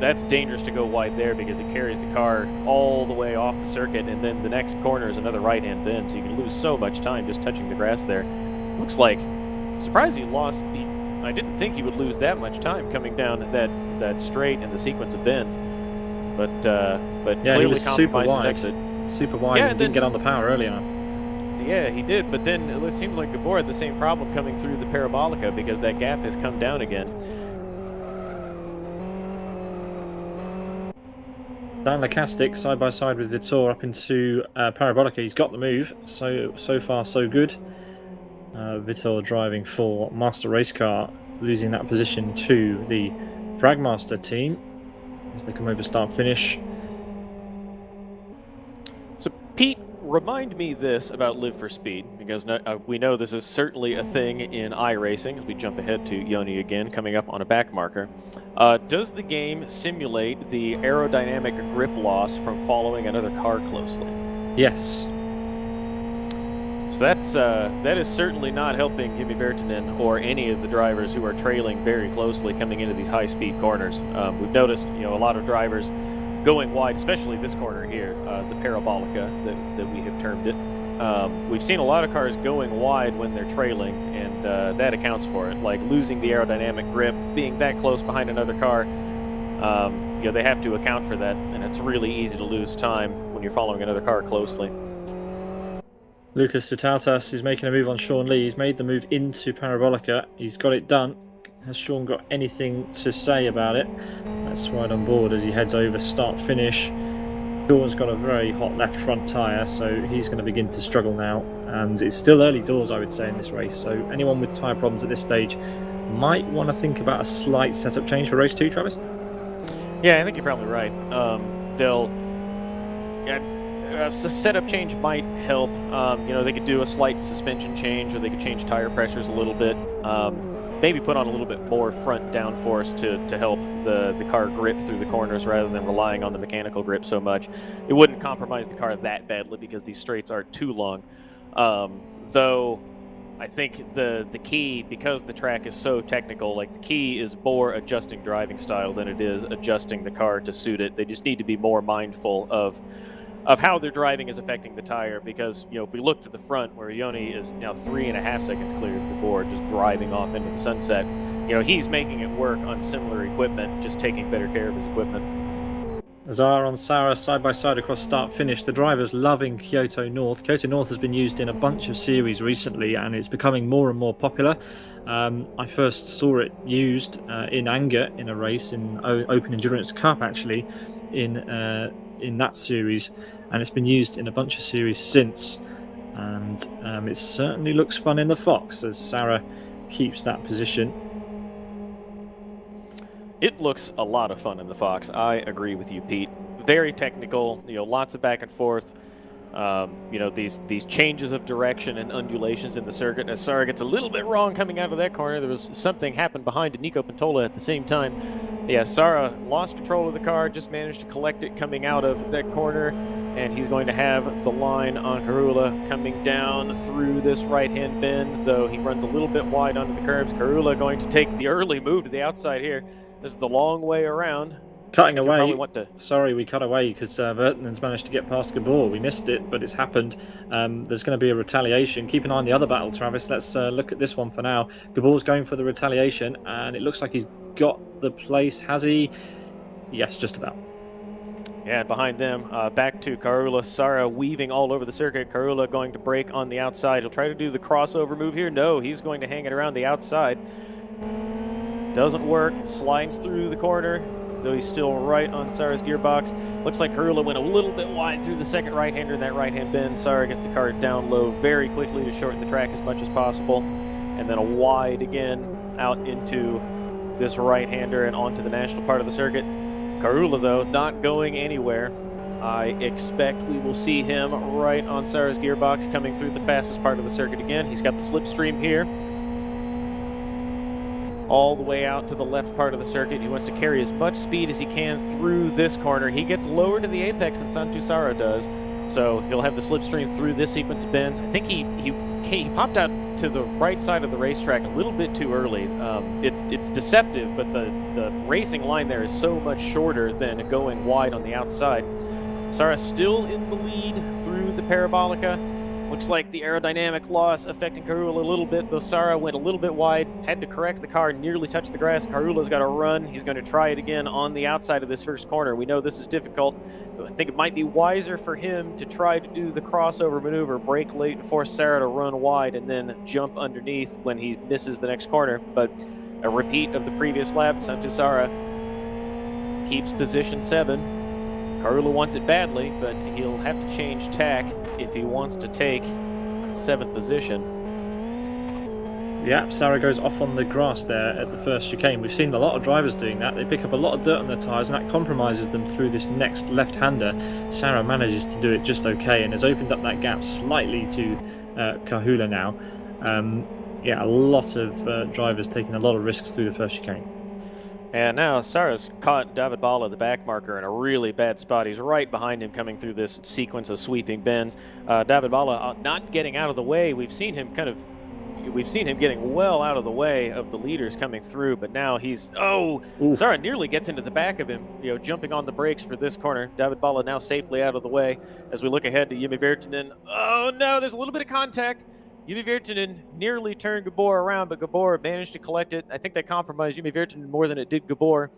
Speaker 2: that's dangerous to go wide there because it carries the car all the way off the circuit, and then the next corner is another right-hand bend, so you can lose so much time just touching the grass there. Looks like, surprised he lost. I didn't think he would lose that much time coming down that straight and the sequence of bends, but
Speaker 1: yeah,
Speaker 2: clearly
Speaker 1: he was
Speaker 2: compromised his exit.
Speaker 1: Super wide, and didn't get on the power early enough.
Speaker 2: Yeah, he did, but then it seems like Gabor had the same problem coming through the Parabolica because that gap has come down again.
Speaker 1: Dan Lacastic side by side with Vitor up into Parabolica. He's got the move, so far so good. Vitor driving for Master Race Car, losing that position to the Fragmaster team as they come over start finish.
Speaker 2: So Pete, remind me this about Live for Speed, because we know this is certainly a thing in iRacing as we jump ahead to Yoni again, coming up on a back marker. Does the game simulate the aerodynamic grip loss from following another car closely?
Speaker 1: Yes.
Speaker 2: So that is certainly not helping Jimmy Vertinen or any of the drivers who are trailing very closely coming into these high-speed corners. We've noticed, a lot of drivers going wide, especially this corner here, the Parabolica that we have termed it. We've seen a lot of cars going wide when they're trailing, and that accounts for it. Like losing the aerodynamic grip, being that close behind another car, they have to account for that, and it's really easy to lose time when you're following another car closely.
Speaker 1: Lucas Sitautas is making a move on Sean Lee. He's made the move into Parabolica. He's got it done. Has Sean got anything to say about it? Let's ride on board as he heads over start-finish. Sean's got a very hot left front tyre, so he's going to begin to struggle now. And it's still early doors, I would say, in this race. So anyone with tyre problems at this stage might want to think about a slight setup change for race 2, Travis?
Speaker 2: Yeah, I think you're probably right. A setup change might help. They could do a slight suspension change, or they could change tire pressures a little bit. Maybe put on a little bit more front downforce to help the car grip through the corners rather than relying on the mechanical grip so much. It wouldn't compromise the car that badly because these straights are too long. Though I think the key, because the track is so technical, like the key is more adjusting driving style than it is adjusting the car to suit it. They just need to be more mindful of how their driving is affecting the tire, because if we look to the front where Yoni is now 3.5 seconds clear of the board, just driving off into the sunset, he's making it work on similar equipment, just taking better care of his equipment.
Speaker 1: Zara and Sarah side by side across start finish. The drivers loving Kyoto North. Kyoto North has been used in a bunch of series recently, and it's becoming more and more popular. I first saw it used in Anger in a race in Open Endurance Cup, actually, in that series, and it's been used in a bunch of series since, and it certainly looks fun in the Fox as Sarah keeps that position.
Speaker 2: It looks a lot of fun in the Fox. I agree with you, Pete. Very technical, lots of back and forth. These changes of direction and undulations in the circuit. As Sarah gets a little bit wrong coming out of that corner, there was something happened behind Nico Pantola at the same time. Yeah, Sarah lost control of the car, just managed to collect it coming out of that corner, and he's going to have the line on Karula coming down through this right-hand bend, though he runs a little bit wide onto the curbs. Karula going to take the early move to the outside here. This is the long way around.
Speaker 1: Cutting away. Sorry, we cut away because Vertinen's managed to get past Gabor. We missed it, but it's happened. There's going to be a retaliation. Keep an eye on the other battle, Travis. Let's look at this one for now. Gabor's going for the retaliation, and it looks like he's got the place. Has he? Yes, just about.
Speaker 2: Yeah, and behind them, back to Karula. Sarah weaving all over the circuit. Karula going to break on the outside. He'll try to do the crossover move here. No, he's going to hang it around the outside. Doesn't work. Slides through the corner, though he's still right on Sarah's gearbox. Looks like Karula went a little bit wide through the second right-hander in that right-hand bend. Sarah gets the car down low very quickly to shorten the track as much as possible. And then a wide again out into this right-hander and onto the national part of the circuit. Karula, though, not going anywhere. I expect we will see him right on Sarah's gearbox coming through the fastest part of the circuit again. He's got the slipstream here, all the way out to the left part of the circuit. He wants to carry as much speed as he can through this corner. He gets lower to the apex than Santusara does, so he'll have the slipstream through this sequence of bends. I think he popped out to the right side of the racetrack a little bit too early. It's deceptive, but the racing line there is so much shorter than going wide on the outside. Sarah still in the lead through the Parabolica. Looks like the aerodynamic loss affecting Karula a little bit, though Sara went a little bit wide, had to correct the car, nearly touched the grass. Karula's got to run. He's going to try it again on the outside of this first corner. We know this is difficult. I think it might be wiser for him to try to do the crossover maneuver, brake late and force Sara to run wide and then jump underneath when he misses the next corner. But a repeat of the previous lap, Santu Sara keeps position 7. Karula wants it badly, but he'll have to change tack if he wants to take 7th position.
Speaker 1: Yeah, Sara goes off on the grass there at the first chicane. We've seen a lot of drivers doing that. They pick up a lot of dirt on their tyres, and that compromises them through this next left-hander. Sara manages to do it just okay and has opened up that gap slightly to Kahula now. Yeah, a lot of drivers taking a lot of risks through the first chicane.
Speaker 2: And now Sara's caught David Bala, the back marker, in a really bad spot. He's right behind him coming through this sequence of sweeping bends. David Bala not getting out of the way. We've seen him getting well out of the way of the leaders coming through, but now he's, Sara nearly gets into the back of him, jumping on the brakes for this corner. David Bala now safely out of the way as we look ahead to Jimi Virtanen. Oh no, there's a little bit of contact. Jimi Virtanen nearly turned Gabor around, but Gabor managed to collect it. I think that compromised Jimi Virtanen more than it did Gabor.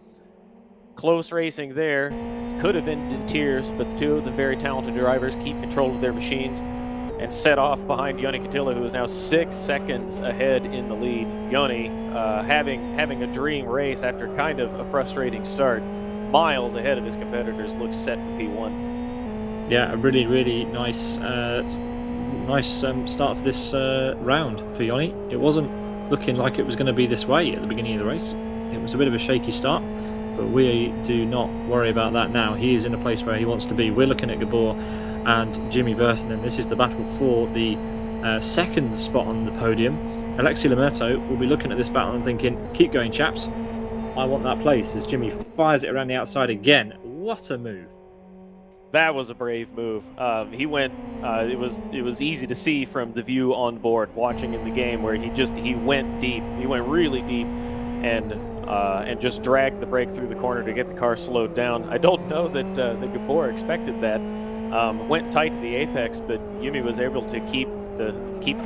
Speaker 2: Close racing there. Could have ended in tears, but the two of them very talented drivers keep control of their machines and set off behind Joni Katila, who is now 6 seconds ahead in the lead. Joni having a dream race after kind of a frustrating start. Miles ahead of his competitors, looks set for P1.
Speaker 1: Yeah, a really, really nice start to this round for Joni. It wasn't looking like it was going to be this way at the beginning of the race. It was a bit of a shaky start, but we do not worry about that now. He is in a place where he wants to be. We're looking at Gabor and Jimi Virtanen. This is the battle for the second spot on the podium. Alexi Lamurto will be looking at this battle and thinking, keep going, chaps. I want that place, as Jimi fires it around the outside again. What a move.
Speaker 2: That was a brave move. He went. It was easy to see from the view on board, watching in the game, where he went deep. He went really deep, and just dragged the brake through the corner to get the car slowed down. I don't know that Gabor expected that. Went tight to the apex, but Jimi was able to keep the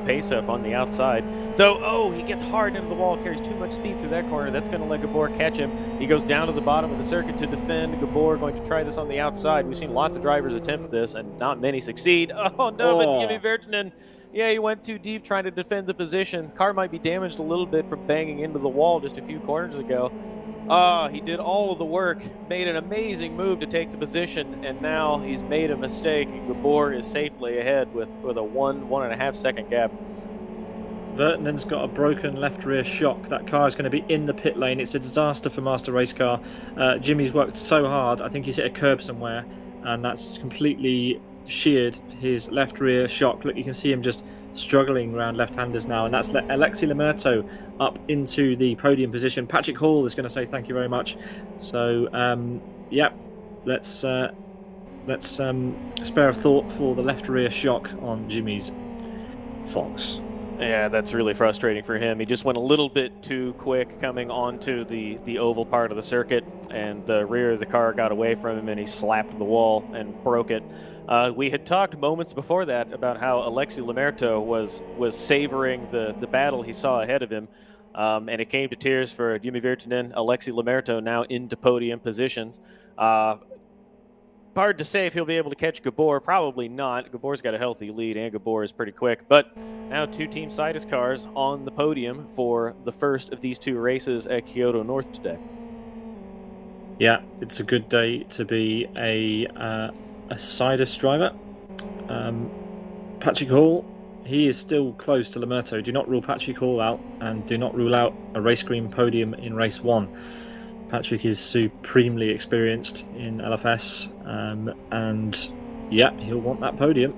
Speaker 2: pace up on the outside. Though, he gets hard into the wall, carries too much speed through that corner. That's going to let Gabor catch him. He goes down to the bottom of the circuit to defend. Gabor going to try this on the outside. We've seen lots of drivers attempt this, and not many succeed. Oh, no, but Jimi Virtanen, he went too deep trying to defend the position. Car might be damaged a little bit from banging into the wall just a few corners ago. He did all of the work, made an amazing move to take the position, and now he's made a mistake, and Gabor is safely ahead with a 1.5 second gap.
Speaker 1: Virtanen's got a broken left rear shock. That car is going to be in the pit lane. It's a disaster for Master Race Car. Jimmy's worked so hard. I think he's hit a curb somewhere, and that's completely sheared his left rear shock. Look, you can see him just struggling around left-handers now, and that's Alexi Lamurto up into the podium position. Patrick Hall is going to say thank you very much. So, let's spare a thought for the left rear shock on Jimmy's Fox.
Speaker 2: Yeah, that's really frustrating for him. He just went a little bit too quick coming onto the oval part of the circuit, and the rear of the car got away from him, and he slapped the wall and broke it. We had talked moments before that about how Alexi Lamurto was savoring the battle he saw ahead of him, and it came to tears for Jimi Virtanen. Alexi Lamurto now into podium positions. Hard to say if he'll be able to catch Gabor. Probably not. Gabor's got a healthy lead, and Gabor is pretty quick. But now two Team Sidus cars on the podium for the first of these two races at Kyoto North today.
Speaker 1: Yeah, it's a good day to be a Sidus driver. Patrick Hall, he is still close to Lamurto. Do not rule Patrick Hall out, and do not rule out a race green podium in race 1. Patrick is supremely experienced in LFS, and yeah, he'll want that podium.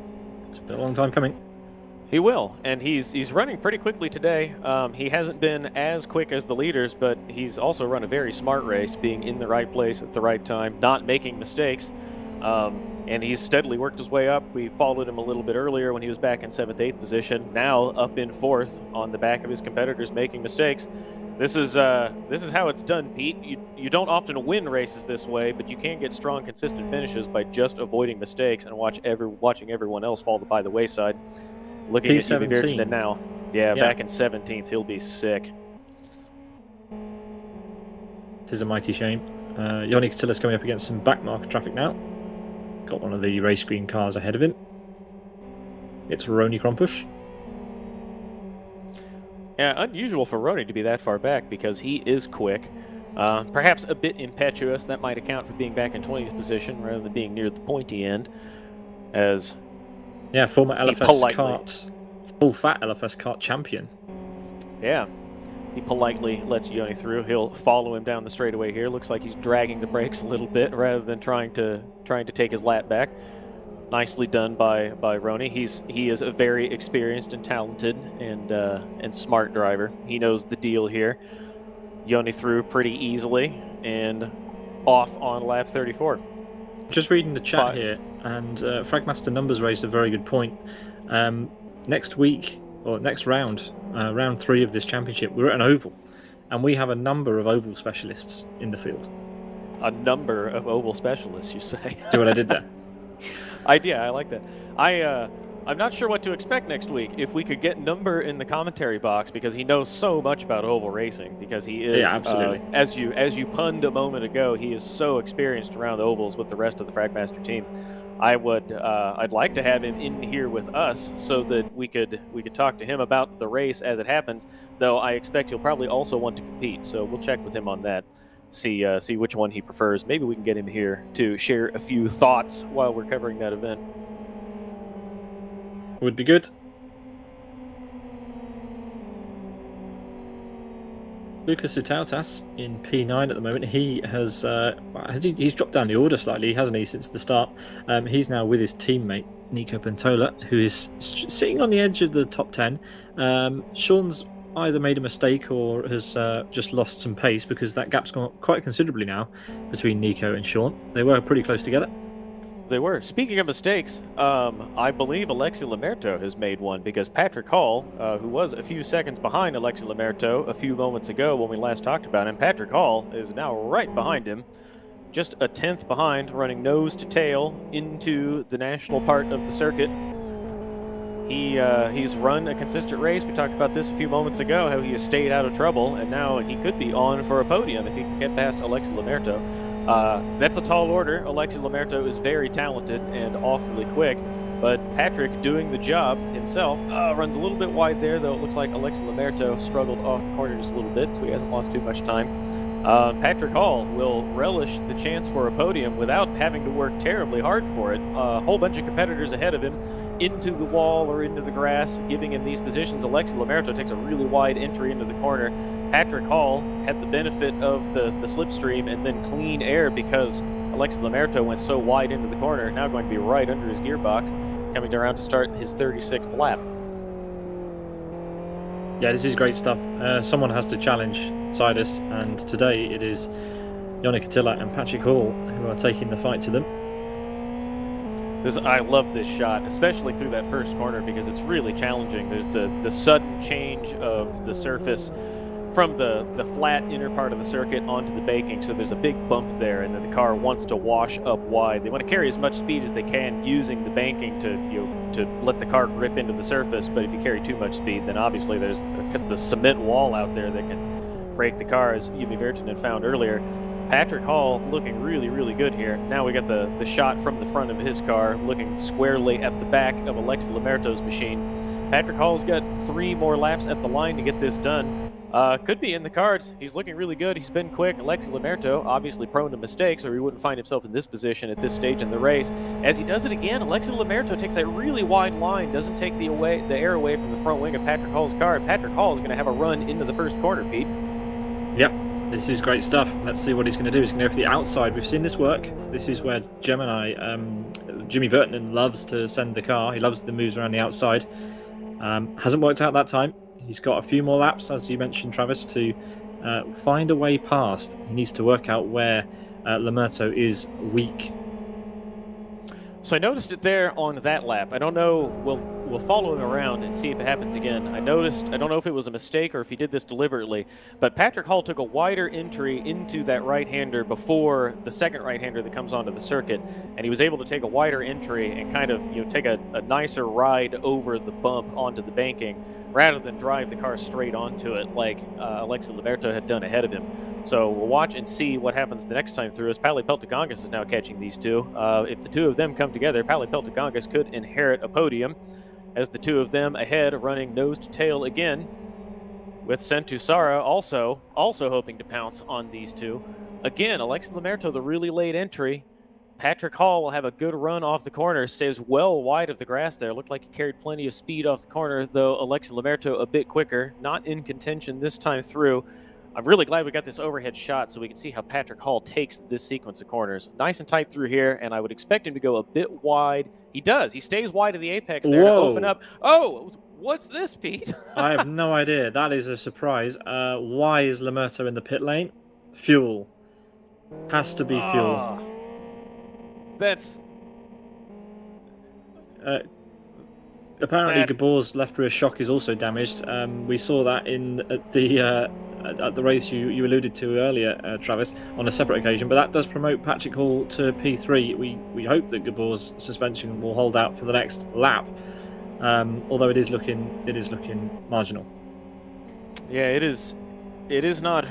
Speaker 1: It's been a long time coming.
Speaker 2: He will, and he's running pretty quickly today. He hasn't been as quick as the leaders, but he's also run a very smart race, being in the right place at the right time, not making mistakes. And he's steadily worked his way up. We followed him a little bit earlier when he was back in 7th, 8th position. Now up in 4th on the back of his competitors making mistakes. This is how it's done, Pete. You don't often win races this way, but you can get strong, consistent finishes by just avoiding mistakes and watching everyone else fall by the wayside. Looking at Jimmy
Speaker 1: P17.
Speaker 2: Virtanen now. Yeah,
Speaker 1: Yeah.
Speaker 2: back in 17th. He'll be sick.
Speaker 1: It is a mighty shame. Yoni Catilla's coming up against some backmarker traffic now. Got one of the race green cars ahead of him. It's Roni Krompush.
Speaker 2: Yeah, unusual for Roni to be that far back because he is quick. Perhaps a bit impetuous. That might account for being back in 20th position rather than being near the pointy end. As
Speaker 1: yeah, former LFSCART, full fat LFSCART champion.
Speaker 2: Yeah, he politely lets Yoni through. He'll follow him down the straightaway here. Looks like he's dragging the brakes a little bit rather than trying to take his lap back. Nicely done by Roni. He is a very experienced and talented and smart driver. He knows the deal here. Yoni through pretty easily and off on lap 34.
Speaker 1: Just reading the chat here, and Fragmaster Numbers raised a very good point. Next week, or next round, round 3 of this championship, we're at an oval, and we have a number of oval specialists in the field.
Speaker 2: A number of oval specialists, you say?
Speaker 1: Do what I did there?
Speaker 2: Yeah, I like that. I'm not sure what to expect next week. If we could get Number in the commentary box, because he knows so much about oval racing, because he is,
Speaker 1: absolutely.
Speaker 2: As you punned a moment ago, he is so experienced around ovals with the rest of the Fragmaster team. I'd like to have him in here with us so that we could talk to him about the race as it happens. Though I expect he'll probably also want to compete, so we'll check with him on that. See which one he prefers. Maybe we can get him here to share a few thoughts while we're covering that event.
Speaker 1: Would be good. Lucas Zitautas in P9 at the moment. He has he's dropped down the order slightly, hasn't he, since the start? He's now with his teammate Nico Pantola, who is sitting on the edge of the top 10. Sean's either made a mistake or has just lost some pace, because that gap's gone quite considerably now between Nico and Sean. They were pretty close together.
Speaker 2: They were. Speaking of mistakes, I believe Alexi Lamerto has made one, because Patrick Hall, who was a few seconds behind Alexi Lamerto a few moments ago when we last talked about him, Patrick Hall is now right behind him, just a 10th behind, running nose to tail into the national part of the circuit. He's run a consistent race. We talked about this a few moments ago, how he has stayed out of trouble, and now he could be on for a podium if he can get past Alexi Lamerto. That's a tall order. Alexi Lamerto is very talented and awfully quick, but Patrick doing the job himself runs a little bit wide there, though it looks like Alexi Lamerto struggled off the corner just a little bit, so he hasn't lost too much time. Patrick Hall will relish the chance for a podium without having to work terribly hard for it. A whole bunch of competitors ahead of him into the wall or into the grass, giving him these positions. Alexi Lamerto takes a really wide entry into the corner. Patrick Hall had the benefit of the slipstream and then clean air, because Alexi Lamerto went so wide into the corner, now going to be right under his gearbox, coming around to start his 36th lap.
Speaker 1: Yeah, this is great stuff. Someone has to challenge Sidus, and today it is Yoni Catilla and Patrick Hall who are taking the fight to them.
Speaker 2: I love this shot, especially through that first corner, because it's really challenging. There's the sudden change of the surface from the flat inner part of the circuit onto the banking, so there's a big bump there, and then the car wants to wash up wide. They want to carry as much speed as they can using the banking to let the car grip into the surface, but if you carry too much speed, then obviously there's the cement wall out there that can break the car, as Jimmy Virtanen found earlier. Patrick Hall looking really, really good here. Now we got the shot from the front of his car, looking squarely at the back of Alexi Lamerto's machine. Patrick Hall's got 3 more laps at the line to get this done. Could be in the cards. He's looking really good. He's been quick. Alexi Lamerto, obviously prone to mistakes, or he wouldn't find himself in this position at this stage in the race. As he does it again, Alexi Lamerto takes that really wide line, doesn't take the air away from the front wing of Patrick Hall's car. And Patrick Hall is going to have a run into the first corner, Pete.
Speaker 1: Yep. This is great stuff. Let's see what he's going to do. He's going to go for the outside. We've seen this work. This is where Jimmy Virtanen loves to send the car. He loves the moves around the outside. Hasn't worked out that time. He's got a few more laps, as you mentioned, Travis, to find a way past. He needs to work out where Lamerto is weak.
Speaker 2: So I noticed it there on that lap. I don't know, we'll follow him around and see if it happens again. I noticed, I don't know if it was a mistake or if he did this deliberately, but Patrick Hall took a wider entry into that right-hander before the second right-hander that comes onto the circuit, and he was able to take a wider entry and kind of take a nicer ride over the bump onto the banking rather than drive the car straight onto it like Alexis Liberto had done ahead of him. So we'll watch and see what happens the next time through, as Pally Peltagongas is now catching these two. If the two of them come together, Pally Peltagongas could inherit a podium, as the two of them ahead running nose to tail again, with Sentusara also hoping to pounce on these two. Again, Alexis Liberto, the really late entry. Patrick Hall will have a good run off the corner, stays well wide of the grass there. Looked like he carried plenty of speed off the corner, though Alexis Liberto a bit quicker, not in contention this time through. I'm really glad we got this overhead shot so we can see how Patrick Hall takes this sequence of corners. Nice and tight through here, and I would expect him to go a bit wide. He does. He stays wide of the apex there to open up. Oh, what's this, Pete?
Speaker 1: I have no idea. That is a surprise. Why is Liberto in the pit lane? Fuel. Has to be fuel.
Speaker 2: That's...
Speaker 1: apparently, Gabor's left rear shock is also damaged. We saw that at the race you alluded to earlier, Travis, on a separate occasion. But that does promote Patrick Hall to P3. We hope that Gabor's suspension will hold out for the next lap, although it is looking marginal.
Speaker 2: Yeah, it is. It is not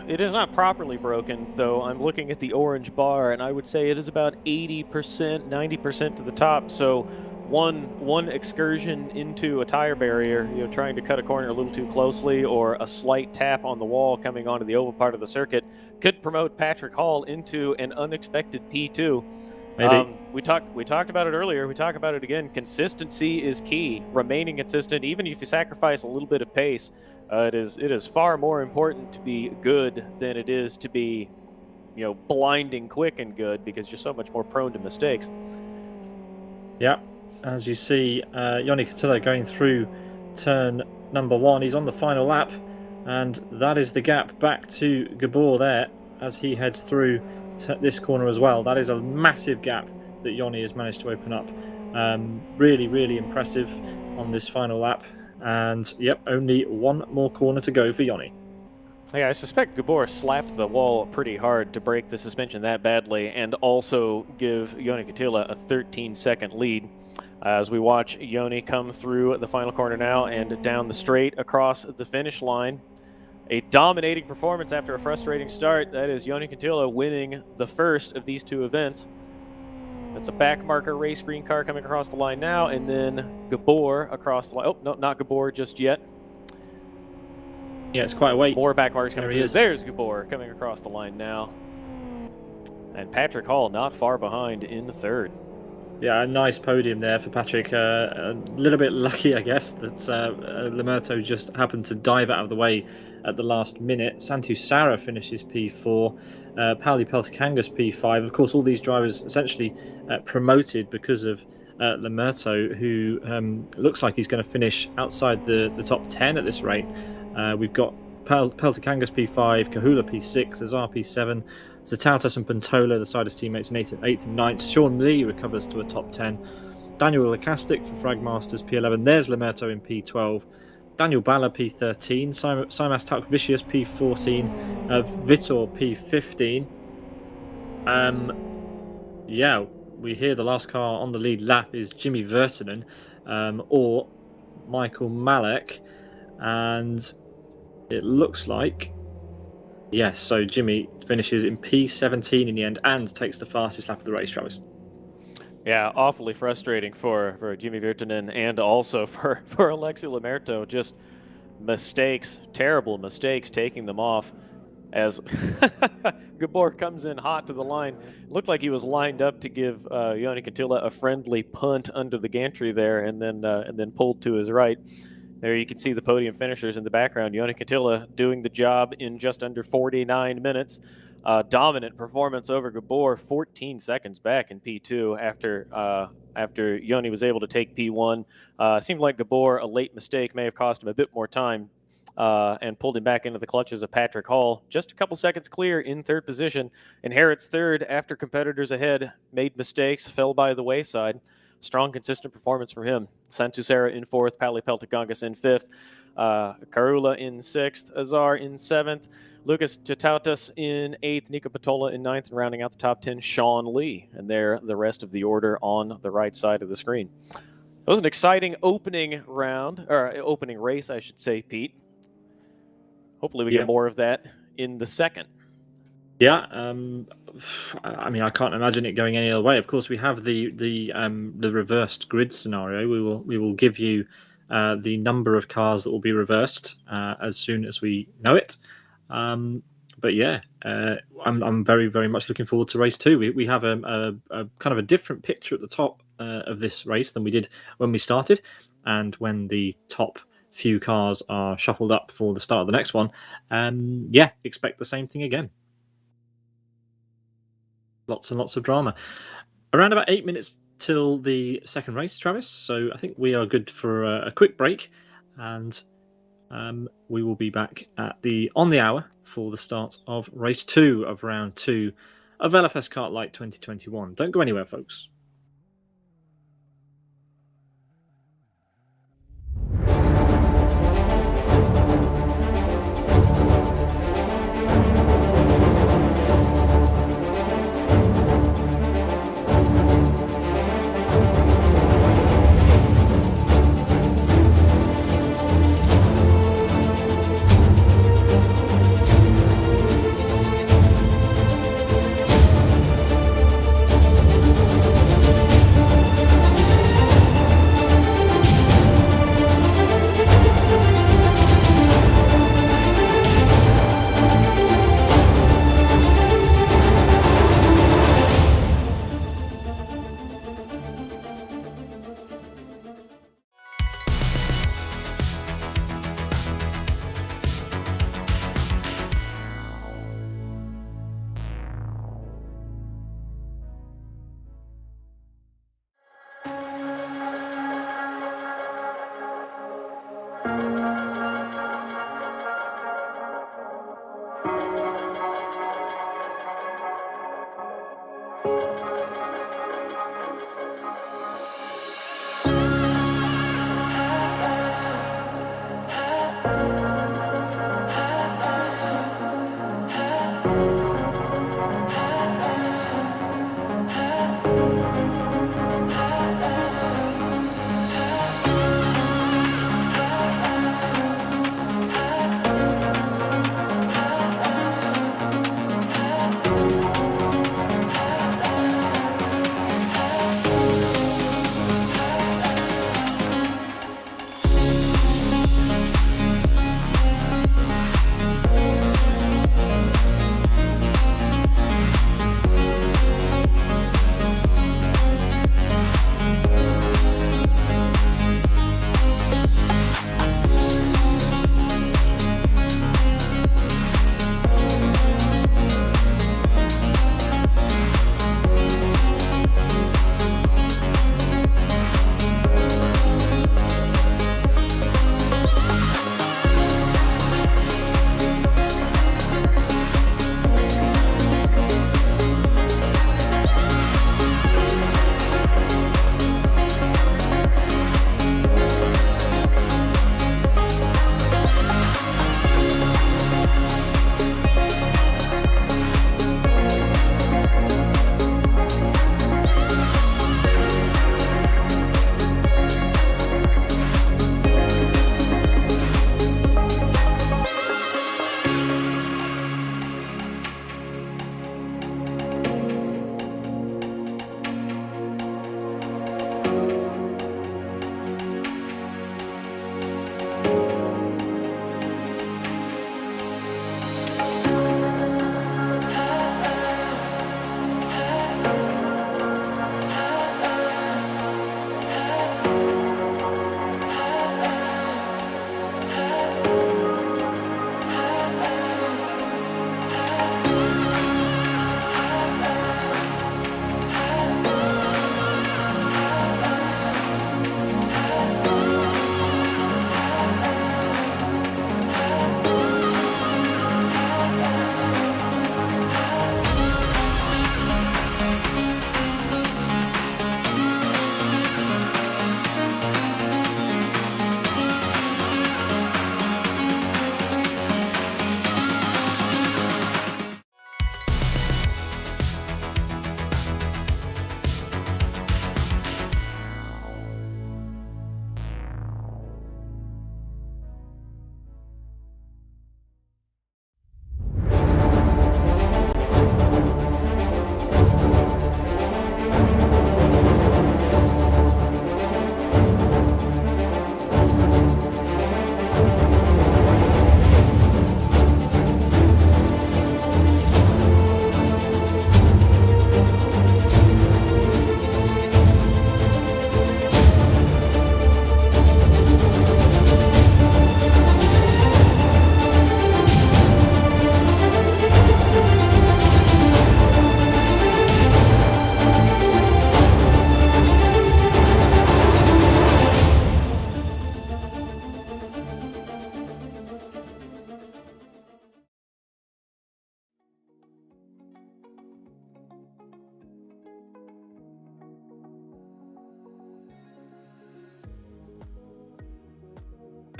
Speaker 2: properly broken, though. I'm looking at the orange bar, and I would say it is about 80%, 90% to the top. So one excursion into a tire barrier, trying to cut a corner a little too closely, or a slight tap on the wall coming onto the oval part of the circuit could promote Patrick Hall into an unexpected P2.
Speaker 1: Maybe.
Speaker 2: We talked about it earlier. We talk about it again. Consistency is key. Remaining consistent, even if you sacrifice a little bit of pace. It is far more important to be good than it is to be, blinding quick and good, because you're so much more prone to mistakes.
Speaker 1: Yeah, as you see, Yoni Cotillo going through turn number 1. He's on the final lap, and that is the gap back to Gabor there as he heads through this corner as well. That is a massive gap that Yoni has managed to open up. Really, really impressive on this final lap. And, yep, only one more corner to go for Yoni.
Speaker 2: Yeah, I suspect Gabor slapped the wall pretty hard to break the suspension that badly and also give Yoni Cotillo a 13-second lead. As we watch Yoni come through the final corner now and down the straight across the finish line. A dominating performance after a frustrating start. That is Yoni Cotillo winning the first of these two events. That's a back marker race green car coming across the line now, and then Gabor across the line. Oh, no, not Gabor just yet.
Speaker 1: Yeah, it's quite a wait.
Speaker 2: More back markers coming through. There's Gabor coming across the line now. And Patrick Hall not far behind in the third.
Speaker 1: Yeah, a nice podium there for Patrick. A little bit lucky, I guess, that Liberto just happened to dive out of the way at the last minute. Sentusara finishes P4. Pally Peltagongas P5. Of course, all these drivers essentially promoted because of Liberto, who looks like he's going to finish outside the top 10 at this rate. We've got Peltagongas P5, Kahula P6, Azar P7, Zatautas and Pantola, the Sidus teammates, in 8th and 9th. Sean Lee recovers to a top 10. Daniel Lacastic for Fragmasters P11. There's Liberto in P12. Daniel Balla P13. Simas Talkvicius P14. Vitor P15. Yeah, we hear the last car on the lead lap is Jimmy Vertinen or Michael Malek. And it looks like, yes, so Jimmy finishes in P17 in the end and takes the fastest lap of the race, Travis.
Speaker 2: Yeah, awfully frustrating for Jimmy Virtanen and also for Alexis Liberto. Just mistakes, terrible mistakes, taking them off as Gabor comes in hot to the line. Looked like he was lined up to give Yoni Cotillo a friendly punt under the gantry there, and then pulled to his right. There you can see the podium finishers in the background. Yoni Cotillo doing the job in just under 49 minutes. Dominant performance over Gabor, 14 seconds back in P2 after Yoni was able to take P1. Seemed like Gabor, a late mistake, may have cost him a bit more time and pulled him back into the clutches of Patrick Hall. Just a couple seconds clear in third position. Inherits third after competitors ahead made mistakes, fell by the wayside. strong, consistent performance from him. Santusera in 4th, Pali Peltagongas in 5th, Karula in 6th, Azar in 7th, Lucas Tatautas in 8th, Nico Patola in 9th, and rounding out the top 10, Sean Lee. And they're the rest of the order on the right side of the screen. It was an exciting opening round, or opening race, I should say, Pete. Hopefully we get more of that in the second.
Speaker 1: Yeah, I mean, I can't imagine it going any other way. Of course, we have the reversed grid scenario. We will give you the number of cars that will be reversed as soon as we know it. But yeah, I'm very, very much looking forward to race 2. We have a kind of a different picture at the top of this race than we did when we started, and when the top few cars are shuffled up for the start of the next one. Yeah, expect the same thing again. Lots and lots of drama. Around about 8 minutes till the second race, Travis. So I think we are good for a quick break, and we will be back on the hour for the start of race 2 of round 2 of LFSCART Light 2021. Don't go anywhere, folks.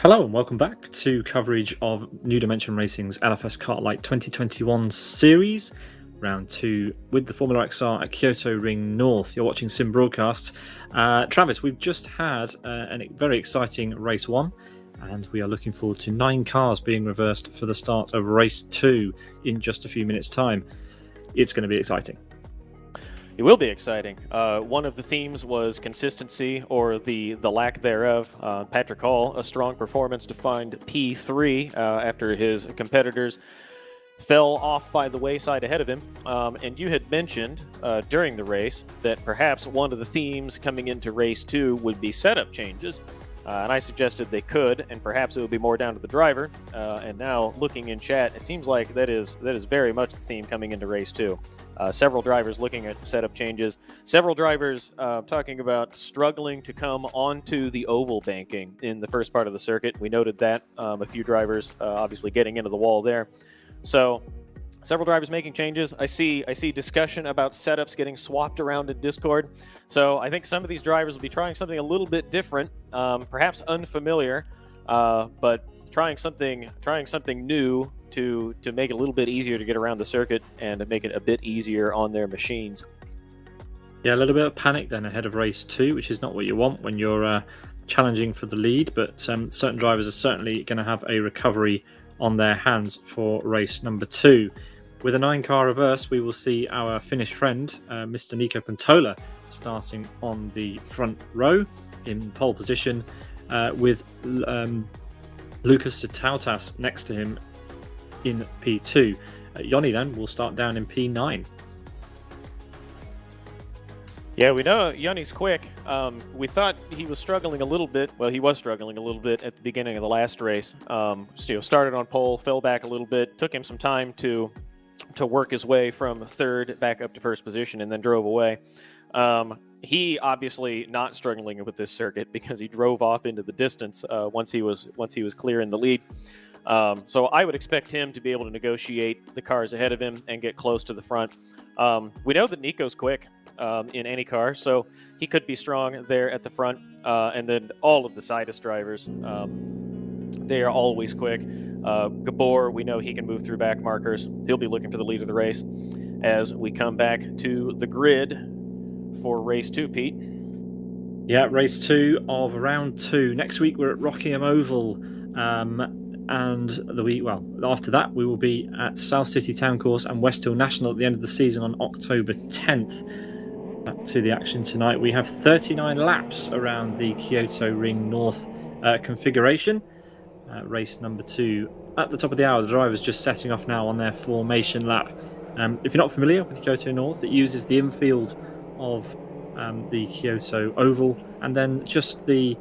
Speaker 1: Hello and welcome back to coverage of New Dimension Racing's LFSCART Light 2021 series, round 2 with the Formula XR at Kyoto Ring North. You're watching Sim Broadcasts. Travis, we've just had a very exciting race 1, and we are looking forward to 9 cars being reversed for the start of race 2 in just a few minutes' time. It's going to be exciting.
Speaker 2: It will be exciting. One of the themes was consistency, or the lack thereof. Patrick Hall, a strong performance to find P3 after his competitors fell off by the wayside ahead of him. And you had mentioned during the race that perhaps one of the themes coming into race 2 would be setup changes. And I suggested they could, and perhaps it would be more down to the driver. And now, looking in chat, it seems like that is very much the theme coming into race 2. Several drivers looking at setup changes. Several drivers talking about struggling to come onto the oval banking in the first part of the circuit. We noted that. A few drivers obviously getting into the wall there. So several drivers making changes. I see discussion about setups getting swapped around in Discord. So I think some of these drivers will be trying something a little bit different, perhaps unfamiliar, but trying something new to make it a little bit easier to get around the circuit and to make it a bit easier on their machines.
Speaker 1: Yeah, a little bit of panic then ahead of race 2, which is not what you want when you're challenging for the lead, but certain drivers are certainly going to have a recovery on their hands for race number 2. With a 9-car reverse, we will see our Finnish friend, Mr. Nico Pantola, starting on the front row in pole position, with Lucas Tautas next to him in P2. Yoni then will start down in P9.
Speaker 2: Yeah, we know Yoni's quick. We thought he was struggling a little bit. Well, he was struggling a little bit at the beginning of the last race. Started on pole, fell back a little bit, took him some time to work his way from third back up to first position, and then drove away. He obviously not struggling with this circuit because he drove off into the distance once he was clear in the lead. So I would expect him to be able to negotiate the cars ahead of him and get close to the front. We know that Nico's quick in any car, so he could be strong there at the front. And then all of the Sidus drivers, they are always quick. Gabor, we know he can move through back markers. He'll be looking for the lead of the race as we come back to the grid for race 2, Pete.
Speaker 1: Yeah, race 2 of round 2. Next week we're at Rockingham Oval. And the week, after that, we will be at South City Town Course and West Hill National at the end of the season on October 10th. Back to the action tonight. We have 39 laps around the Kyoto Ring North configuration. Race number 2 at the top of the hour. The drivers just setting off now on their formation lap. If you're not familiar with Kyoto North, it uses the infield of the Kyoto Oval and then just the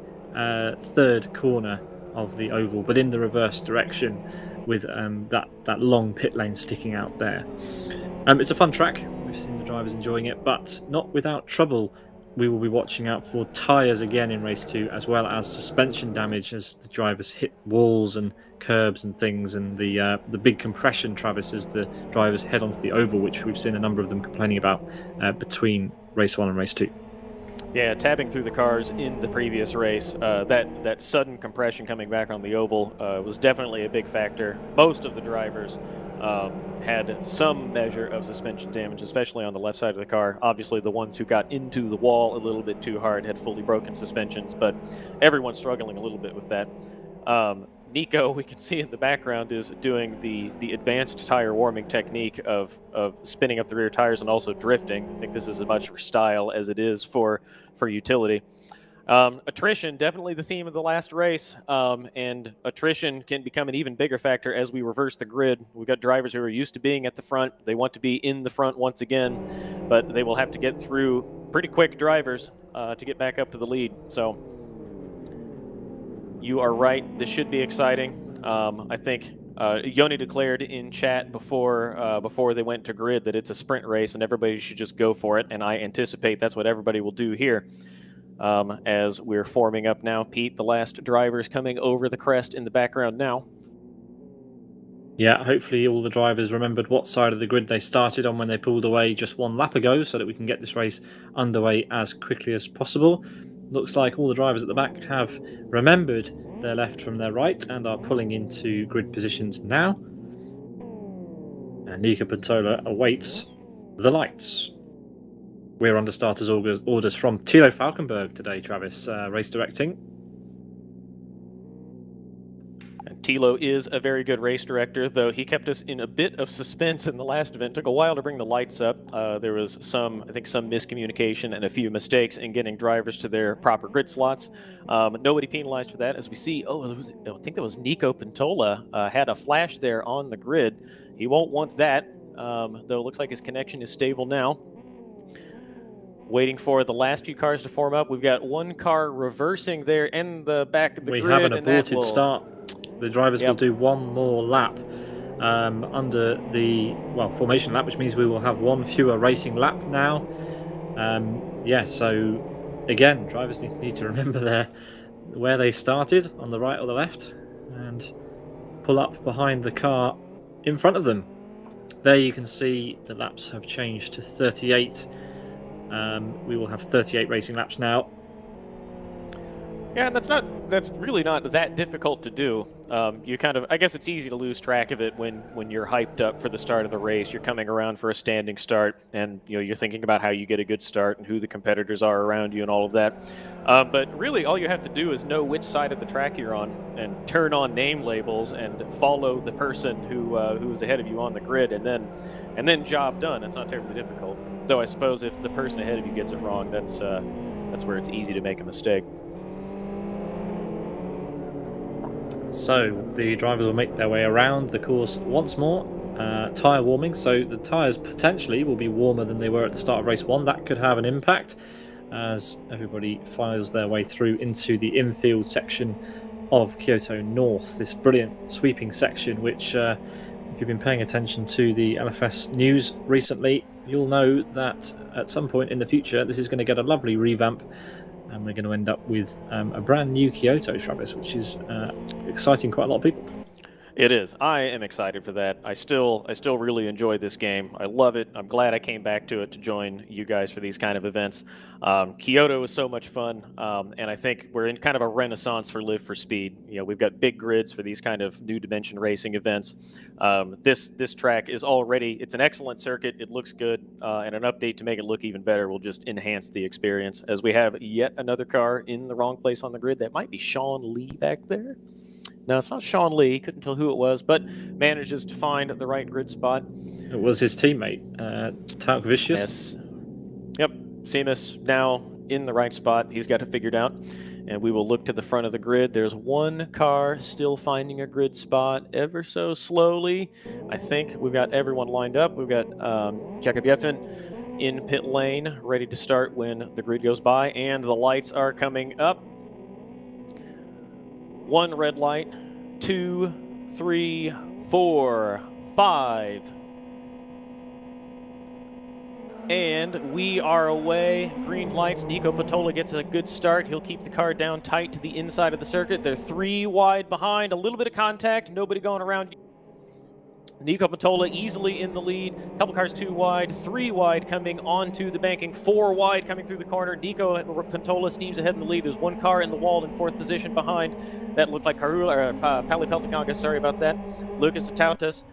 Speaker 1: third corner of the oval, but in the reverse direction, with that long pit lane sticking out there. It's a fun track. We've seen the drivers enjoying it, but not without trouble. We will be watching out for tyres again in race 2, as well as suspension damage as the drivers hit walls and curbs and things, and the big compression, Travis, as the drivers head onto the oval, which we've seen a number of them complaining about between race 1 and race 2.
Speaker 2: Yeah, tapping through the cars in the previous race, that sudden compression coming back on the oval was definitely a big factor. Most of the drivers had some measure of suspension damage, especially on the left side of the car. Obviously, the ones who got into the wall a little bit too hard had fully broken suspensions, but everyone's struggling a little bit with that. Nico, we can see in the background, is doing the advanced tire warming technique of spinning up the rear tires and also drifting. I think this is as much for style as it is for utility. Attrition, definitely the theme of the last race, and attrition can become an even bigger factor as we reverse the grid. We've got drivers who are used to being at the front. They want to be in the front once again, but they will have to get through pretty quick drivers to get back up to the lead. So you are right. This should be exciting. I think Yoni declared in chat before they went to grid that it's a sprint race and everybody should just go for it, and I anticipate that's what everybody will do here. As we're forming up now, Pete, the last drivers coming over the crest in the background now.
Speaker 1: Yeah, hopefully all the drivers remembered what side of the grid they started on when they pulled away just one lap ago, so that we can get this race underway as quickly as possible. looks like all the drivers at the back have remembered their left from their right and are pulling into grid positions now. And Nico Pantola awaits the lights. We're under starters orders from Thilo Falkenberg today, Travis, race directing.
Speaker 2: And Thilo is a very good race director, though he kept us in a bit of suspense in the last event. It took a while to bring the lights up. There was some miscommunication and a few mistakes in getting drivers to their proper grid slots. Nobody penalized for that, as we see. I think that was Nico Pantola had a flash there on the grid. He won't want that, though it looks like his connection is stable now. Waiting for the last few cars to form up. We've got one car reversing there in the back of the grid.
Speaker 1: We have an aborted start. The drivers will do one more lap under the formation lap, which means we will have one fewer racing lap now. So again, drivers need to remember where they started, on the right or the left, and pull up behind the car in front of them. There you can see the laps have changed to 38. We will have 38 racing laps now.
Speaker 2: Yeah, and that's really not that difficult to do. I guess it's easy to lose track of it when you're hyped up for the start of the race. You're coming around for a standing start, and you're thinking about how you get a good start and who the competitors are around you and all of that. But really, all you have to do is know which side of the track you're on and turn on name labels and follow the person who's ahead of you on the grid, and then job done. It's not terribly difficult. Though I suppose if the person ahead of you gets it wrong, that's where it's easy to make a mistake.
Speaker 1: So the drivers will make their way around the course once more. Tyre warming, so the tyres potentially will be warmer than they were at the start of race 1. That could have an impact as everybody files their way through into the infield section of Kyoto North, this brilliant sweeping section which if you've been paying attention to the LFS news recently, you'll know that at some point in the future this is going to get a lovely revamp, and we're going to end up with a brand new Kyoto, Travis, which is exciting quite a lot of people.
Speaker 2: It is. I am excited for that. I still really enjoy this game. I love it. I'm glad I came back to it to join you guys for these kind of events. Kyoto is so much fun, and I think we're in kind of a renaissance for Live for Speed. We've got big grids for these kind of new dimension racing events. This track is it's an excellent circuit. It looks good, and an update to make it look even better will just enhance the experience, as we have yet another car in the wrong place on the grid. That might be Sean Lee back there. No, it's not Sean Lee. Couldn't tell who it was, but manages to find the right grid spot.
Speaker 1: It was his teammate, Tauk Vicious.
Speaker 2: Yes. Yep. Seamus now in the right spot. He's got it figured out. And we will look to the front of the grid. There's one car still finding a grid spot ever so slowly. I think we've got everyone lined up. We've got Jakob Jeffen in pit lane, ready to start when the grid goes by. And the lights are coming up. 1 red light, 2, 3, 4, 5. And we are away. Green lights. Nico Pantola gets a good start. He'll keep the car down tight to the inside of the circuit. They're 3 wide behind. A little bit of contact. Nobody going around. Nico Pantola easily in the lead. A couple cars 2 wide, 3 wide coming onto the banking, 4 wide coming through the corner. Nico Pantola steams ahead in the lead. There's 1 car in the wall in 4th position behind. That looked like Pali Peltikangas, sorry about that. Lucas Tautas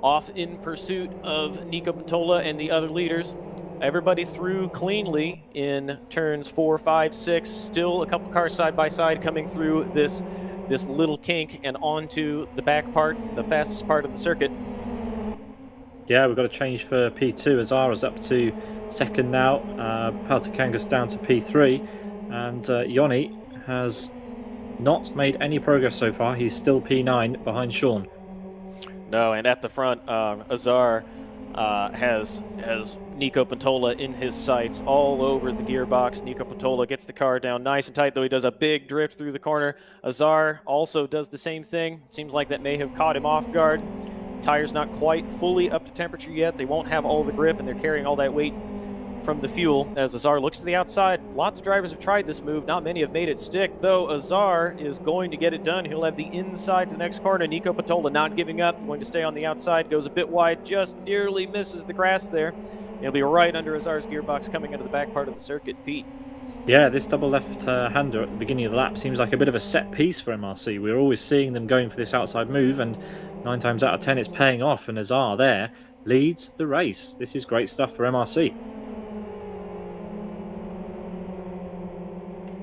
Speaker 2: off in pursuit of Nico Pantola and the other leaders. Everybody through cleanly in turns 4, 5, 6. Still a couple cars side by side coming through this little kink and onto the back part, the fastest part of the circuit.
Speaker 1: Yeah, we've got a change for P2. Azara's up to 2nd now. Peltikangas down to P3. And Yoni has not made any progress so far. He's still P9 behind Sean.
Speaker 2: No, and at the front, Azar has Nico Pantola in his sights all over the gearbox. Nico Pantola gets the car down nice and tight, though he does a big drift through the corner. Azar also does the same thing. Seems like that may have caught him off guard. Tires not quite fully up to temperature yet. They won't have all the grip, and they're carrying all that weight from the fuel as Azar looks to the outside. Lots of drivers have tried this move. Not many have made it stick, though Azar is going to get it done. He'll have the inside to the next corner. Nico Pantola not giving up, going to stay on the outside, goes a bit wide, just nearly misses the grass there. He'll be right under Azar's gearbox coming into the back part of the circuit. Pete.
Speaker 1: Yeah, this double left-hander at the beginning of the lap seems like a bit of a set piece for MRC. We're always seeing them going for this outside move, and 9 times out of 10 it's paying off, and Azar there leads the race. This is great stuff for MRC.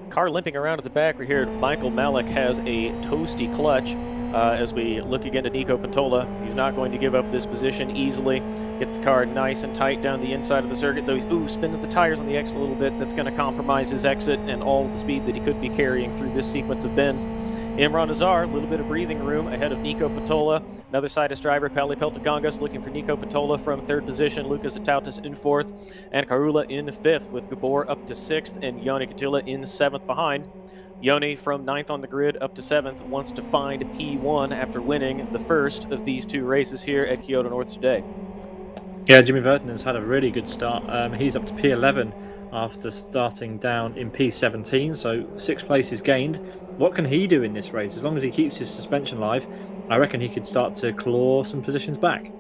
Speaker 2: Car limping around at the back. We hear Michael Malik has a toasty clutch. As we look again to Nico Pantola, he's not going to give up this position easily. Gets the car nice and tight down the inside of the circuit, though he spins the tires on the exit a little bit. That's going to compromise his exit and all the speed that he could be carrying through this sequence of bends. Imran Azar, a little bit of breathing room ahead of Nico Pantola. Another Sidus driver, Pali Peltagongas, looking for Nico Pantola from third position. Lucas Atautas in fourth, and Karula in fifth, with Gabor up to sixth and Yoni Katila in seventh behind. Yoni from ninth on the grid up to seventh wants to find P1 after winning the first of these two races here at Kyoto North today.
Speaker 1: Yeah, Jimmy Verton has had a really good start. He's up to P11 after starting down in P17, so 6 places gained. What can he do in this race? As long as he keeps his suspension live, I reckon he could start to claw some positions back.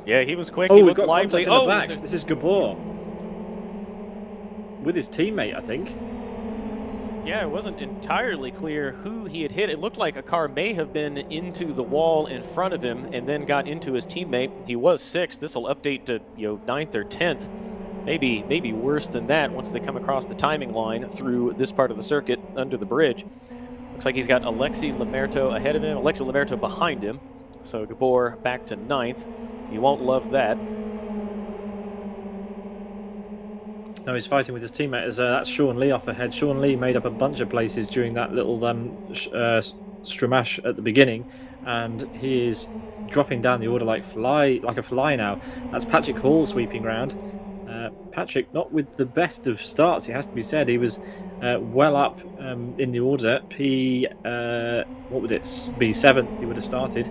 Speaker 2: Yeah, he was quick.
Speaker 1: Oh,
Speaker 2: he
Speaker 1: we've
Speaker 2: looked
Speaker 1: got
Speaker 2: lively.
Speaker 1: contact in the back. This is Gabor with his teammate, I think.
Speaker 2: Yeah, it wasn't entirely clear who he had hit. It looked like a car may have been into the wall in front of him and then got into his teammate. He was sixth. This will update to 9th or 10th. Maybe worse than that once they come across the timing line through this part of the circuit under the bridge. Looks like he's got Alexi Lamerto ahead of him, Alexi Lamerto behind him. So Gabor back to 9th. You won't love that.
Speaker 1: No, he's fighting with his teammate. That's Sean Lee off ahead. Sean Lee made up a bunch of places during that little stramash at the beginning, and he is dropping down the order like a fly now. That's Patrick Hall sweeping round. Patrick not with the best of starts, it has to be said. He was well up in the order. What would it be? 7th he would have started.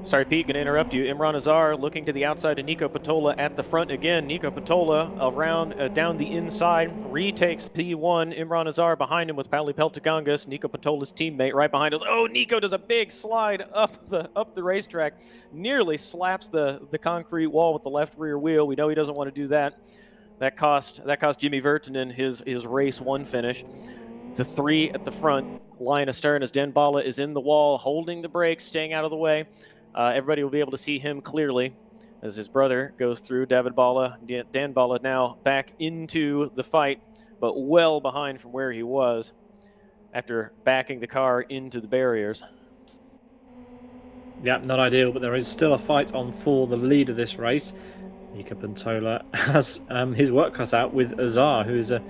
Speaker 2: Sorry, Pete, going to interrupt you. Imran Azar looking to the outside of Nico Pantola at the front again. Nico Pantola around down the inside, retakes P1. Imran Azar behind him with Pali Peltagongas, Nico Pantola's teammate right behind us. Oh, Nico does a big slide up the racetrack, nearly slaps the concrete wall with the left rear wheel. We know he doesn't want to do that. That cost Jimmy Vertonen his race 1 finish. The 3 at the front, line astern as Dan Bala is in the wall, holding the brakes, staying out of the way. Everybody will be able to see him clearly as his brother goes through. David Bala, Dan Bala now back into the fight, but well behind from where he was after backing the car into the barriers.
Speaker 1: Yeah, not ideal, but there is still a fight on for the lead of this race. Nico Pantola has his work cut out with Azar, who is a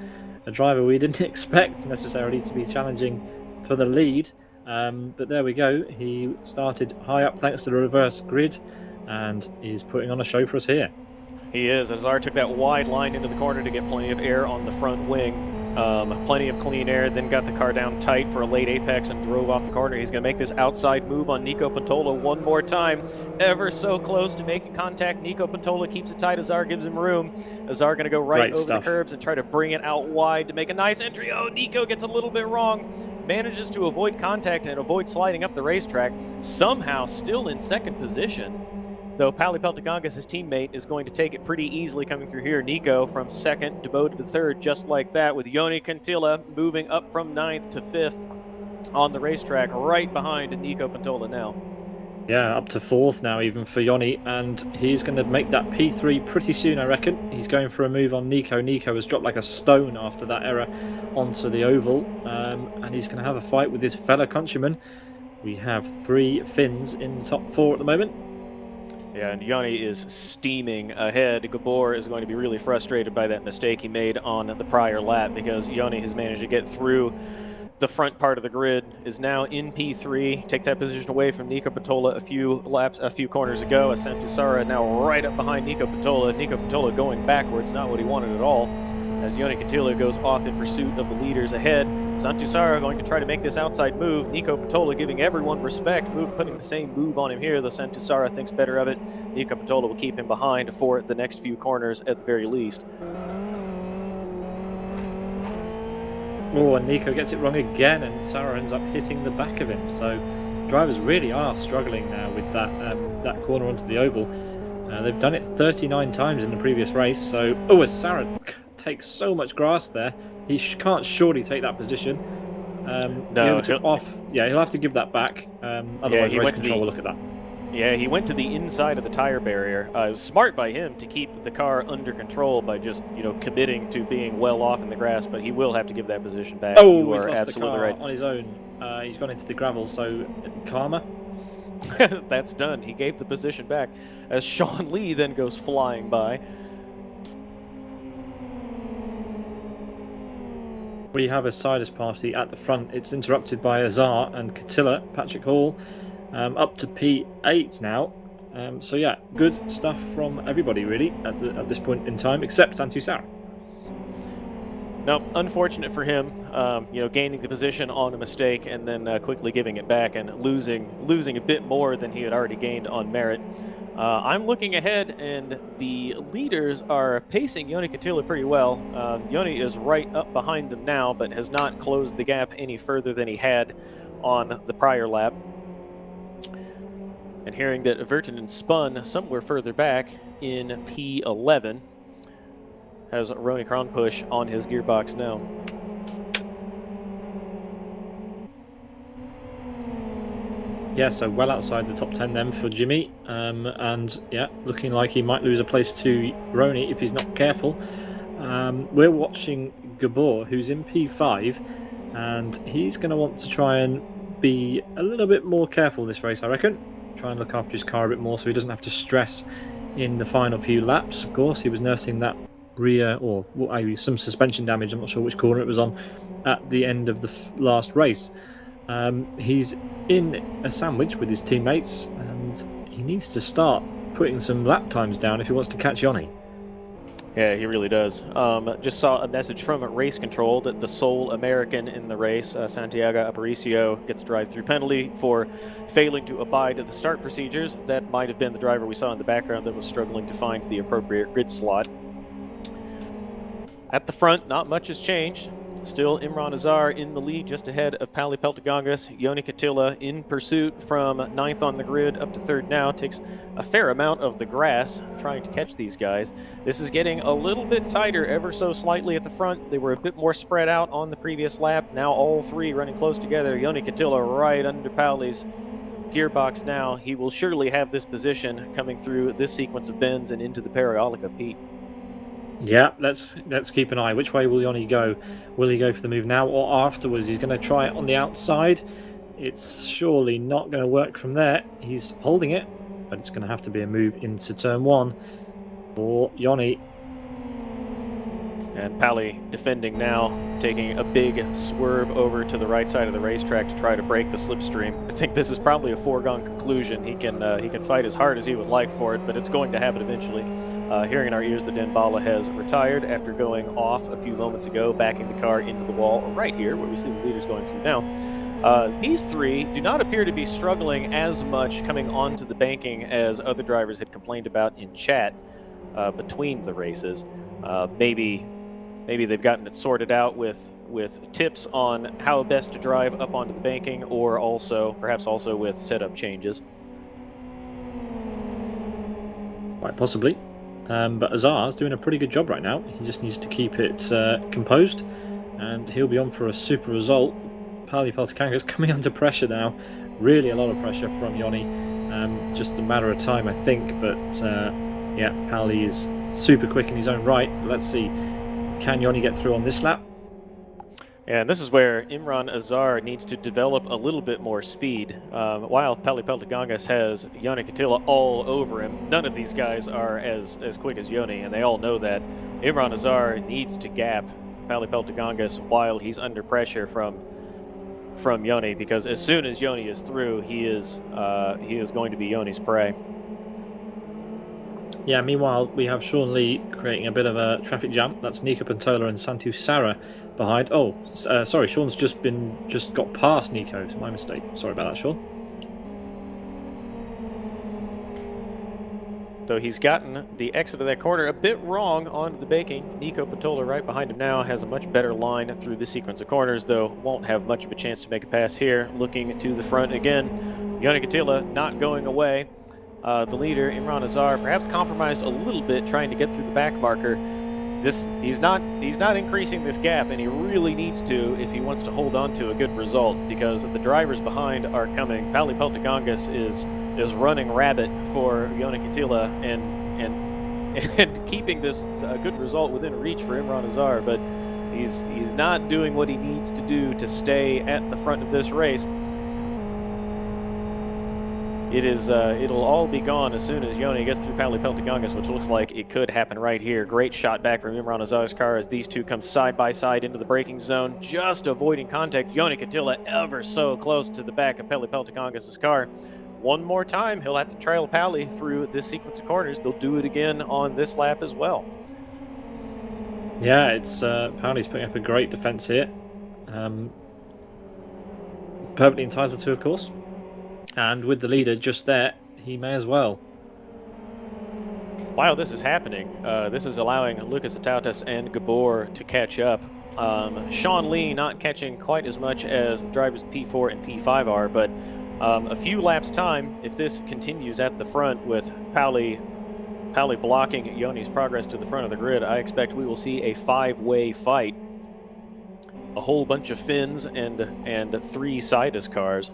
Speaker 1: driver we didn't expect necessarily to be challenging for the lead. But there we go. He started high up thanks to the reverse grid and is putting on a show for us here.
Speaker 2: He is. Azar took that wide line into the corner to get plenty of air on the front wing. Plenty of clean air, then got the car down tight for a late apex and drove off the corner. He's going to make this outside move on Nico Pantola one more time. Ever so close to making contact. Nico Pantola keeps it tight. Azar gives him room. Azar going to go right over the curbs and try to bring it out wide to make a nice entry. Oh, Nico gets a little bit wrong. Manages to avoid contact and avoid sliding up the racetrack. Somehow still in second position. Though Pali Peltagongas, his teammate, is going to take it pretty easily coming through here. Nico from second, demoted to third, just like that, with Yoni Cantilla moving up from 9th to 5th on the racetrack, right behind Nico Pantola now.
Speaker 1: Yeah, up to 4th now even for Yoni, and he's going to make that P3 pretty soon, I reckon. He's going for a move on Nico. Nico has dropped like a stone after that error onto the oval, and he's going to have a fight with his fellow countryman. We have 3 Finns in the top 4 at the moment.
Speaker 2: Yeah, and Yoni is steaming ahead. Gabor is going to be really frustrated by that mistake he made on the prior lap, because Yoni has managed to get through the front part of the grid, is now in P3, take that position away from Nico Pantola a few corners ago. Asantu Sara now right up behind Nico Pantola. Nico Pantola going backwards, not what he wanted at all, as Yoni Cantilla goes off in pursuit of the leaders ahead. Santu Sara going to try to make this outside move. Nico Pantola giving everyone respect, putting the same move on him here, though Santu Sara thinks better of it. Nico Pantola will keep him behind for the next few corners at the very least.
Speaker 1: Oh, and Nico gets it wrong again, and Sara ends up hitting the back of him. So drivers really are struggling now with that corner onto the oval. They've done it 39 times in the previous race. So, as Sara takes so much grass there. He can't surely take that position. He
Speaker 2: No,
Speaker 1: overtook off. Yeah, he'll have to give that back. Otherwise,
Speaker 2: he
Speaker 1: race
Speaker 2: went to
Speaker 1: control
Speaker 2: the
Speaker 1: will look at that.
Speaker 2: Yeah, he went to the inside of the tire barrier. It was smart by him to keep the car under control by just, committing to being well off in the grass, but he will have to give that position back.
Speaker 1: Oh,
Speaker 2: You
Speaker 1: he's
Speaker 2: are
Speaker 1: lost
Speaker 2: absolutely
Speaker 1: the car
Speaker 2: right.
Speaker 1: on his own. He's gone into the gravel, so karma.
Speaker 2: That's done. He gave the position back as Sean Lee then goes flying by.
Speaker 1: We have a Sidus party at the front. It's interrupted by Azar and Catilla, Patrick Hall, up to P8 now. So yeah, good stuff from everybody really at this point in time, except Santu Sarah.
Speaker 2: No, unfortunate for him, gaining the position on a mistake and then quickly giving it back and losing a bit more than he had already gained on merit. I'm looking ahead, and the leaders are pacing Yoni Catilla pretty well. Yoni is right up behind them now, but has not closed the gap any further than he had on the prior lap. And hearing that Vertinen spun somewhere further back in P11, has Ronnie Kronpush on his gearbox now.
Speaker 1: Yeah, so well outside the top 10 then for Jimmy. And yeah, looking like he might lose a place to Ronnie if he's not careful. We're watching Gabor, who's in P5, and he's going to want to try and be a little bit more careful this race, I reckon. Try and look after his car a bit more so he doesn't have to stress in the final few laps. Of course, he was nursing that rear or some suspension damage, I'm not sure which corner it was on, at the end of the last race. He's in a sandwich with his teammates, and he needs to start putting some lap times down if he wants to catch Yoni.
Speaker 2: Yeah, he really does. Just saw a message from Race Control that the sole American in the race, Santiago Aparicio, gets a drive-through penalty for failing to abide to the start procedures. That might have been the driver we saw in the background that was struggling to find the appropriate grid slot. At the front, not much has changed. Still Imran Azar in the lead, just ahead of Pali Peltagongas. Yoni Catilla in pursuit from 9th on the grid up to 3rd now. Takes a fair amount of the grass trying to catch these guys. This is getting a little bit tighter, ever so slightly at the front. They were a bit more spread out on the previous lap. Now all three running close together. Yoni Catilla right under Pali's gearbox now. He will surely have this position coming through this sequence of bends and into the Paraiolica, Pete.
Speaker 1: Yeah, let's keep an eye. Which way will Yoni go? Will he go for the move now or afterwards? He's going to try it on the outside. It's surely not going to work from there. He's holding it, but it's going to have to be a move into turn 1 for Yoni.
Speaker 2: And Pali defending now, taking a big swerve over to the right side of the racetrack to try to break the slipstream. I think this is probably a foregone conclusion. He can fight as hard as he would like for it, but it's going to happen eventually. Hearing in our ears that Dembala has retired after going off a few moments ago, backing the car into the wall right here, where we see the leaders going through now. These three do not appear to be struggling as much coming onto the banking as other drivers had complained about in chat between the races. Maybe they've gotten it sorted out with tips on how best to drive up onto the banking, or perhaps also with setup changes.
Speaker 1: Quite possibly. But Azar's doing a pretty good job right now. He just needs to keep it composed, and he'll be on for a super result. Pali Peltagongas coming under pressure now. Really a lot of pressure from Yoni. Just a matter of time, I think. But yeah, Pali is super quick in his own right. Let's see. Can Yoni get through on this lap?
Speaker 2: And this is where Imran Azar needs to develop a little bit more speed. While Pali Peltagongas has Yoni Catilla all over him, none of these guys are as quick as Yoni, and they all know that. Imran Azar needs to gap Pali Peltagongas while he's under pressure from Yoni, because as soon as Yoni is through, he is going to be Yoni's prey.
Speaker 1: Yeah, meanwhile, we have Sean Lee creating a bit of a traffic jam. That's Nico Pantola and Santu Sarah behind. Oh, sorry, Sean's just got past Nico. It's my mistake. Sorry about that, Sean.
Speaker 2: Though he's gotten the exit of that corner a bit wrong onto the baking. Nico Pantola right behind him now has a much better line through this sequence of corners, though won't have much of a chance to make a pass here. Looking to the front again. Yoni Catilla not going away. The leader, Imran Azar, perhaps compromised a little bit trying to get through the back marker. he's not increasing this gap, and he really needs to if he wants to hold on to a good result, because the drivers behind are coming. Pauli Peltogengas is running rabbit for Joni Katila and keeping this a good result within reach for Imran Azar, but he's not doing what he needs to do to stay at the front of this race. It'll all be gone as soon as Joni gets through Pauli Peltogengas, which looks like it could happen right here. Great shot back from Imran Azar's car as these two come side by side into the braking zone, just avoiding contact. Joni Katila ever so close to the back of Pauli Peltogengas' car. One more time, he'll have to trail Pauli through this sequence of corners. They'll do it again on this lap as well.
Speaker 1: Yeah, it's Pauli's putting up a great defense here. Perfectly entitled to, of course. And with the leader just there, he may as well.
Speaker 2: While this is happening, this is allowing Lucas Atautas and Gabor to catch up. Sean Lee not catching quite as much as the drivers P4 and P5 are, but a few laps time, if this continues at the front with Pauli blocking Joni's progress to the front of the grid, I expect we will see a five-way fight. A whole bunch of Finns and three Sidus cars.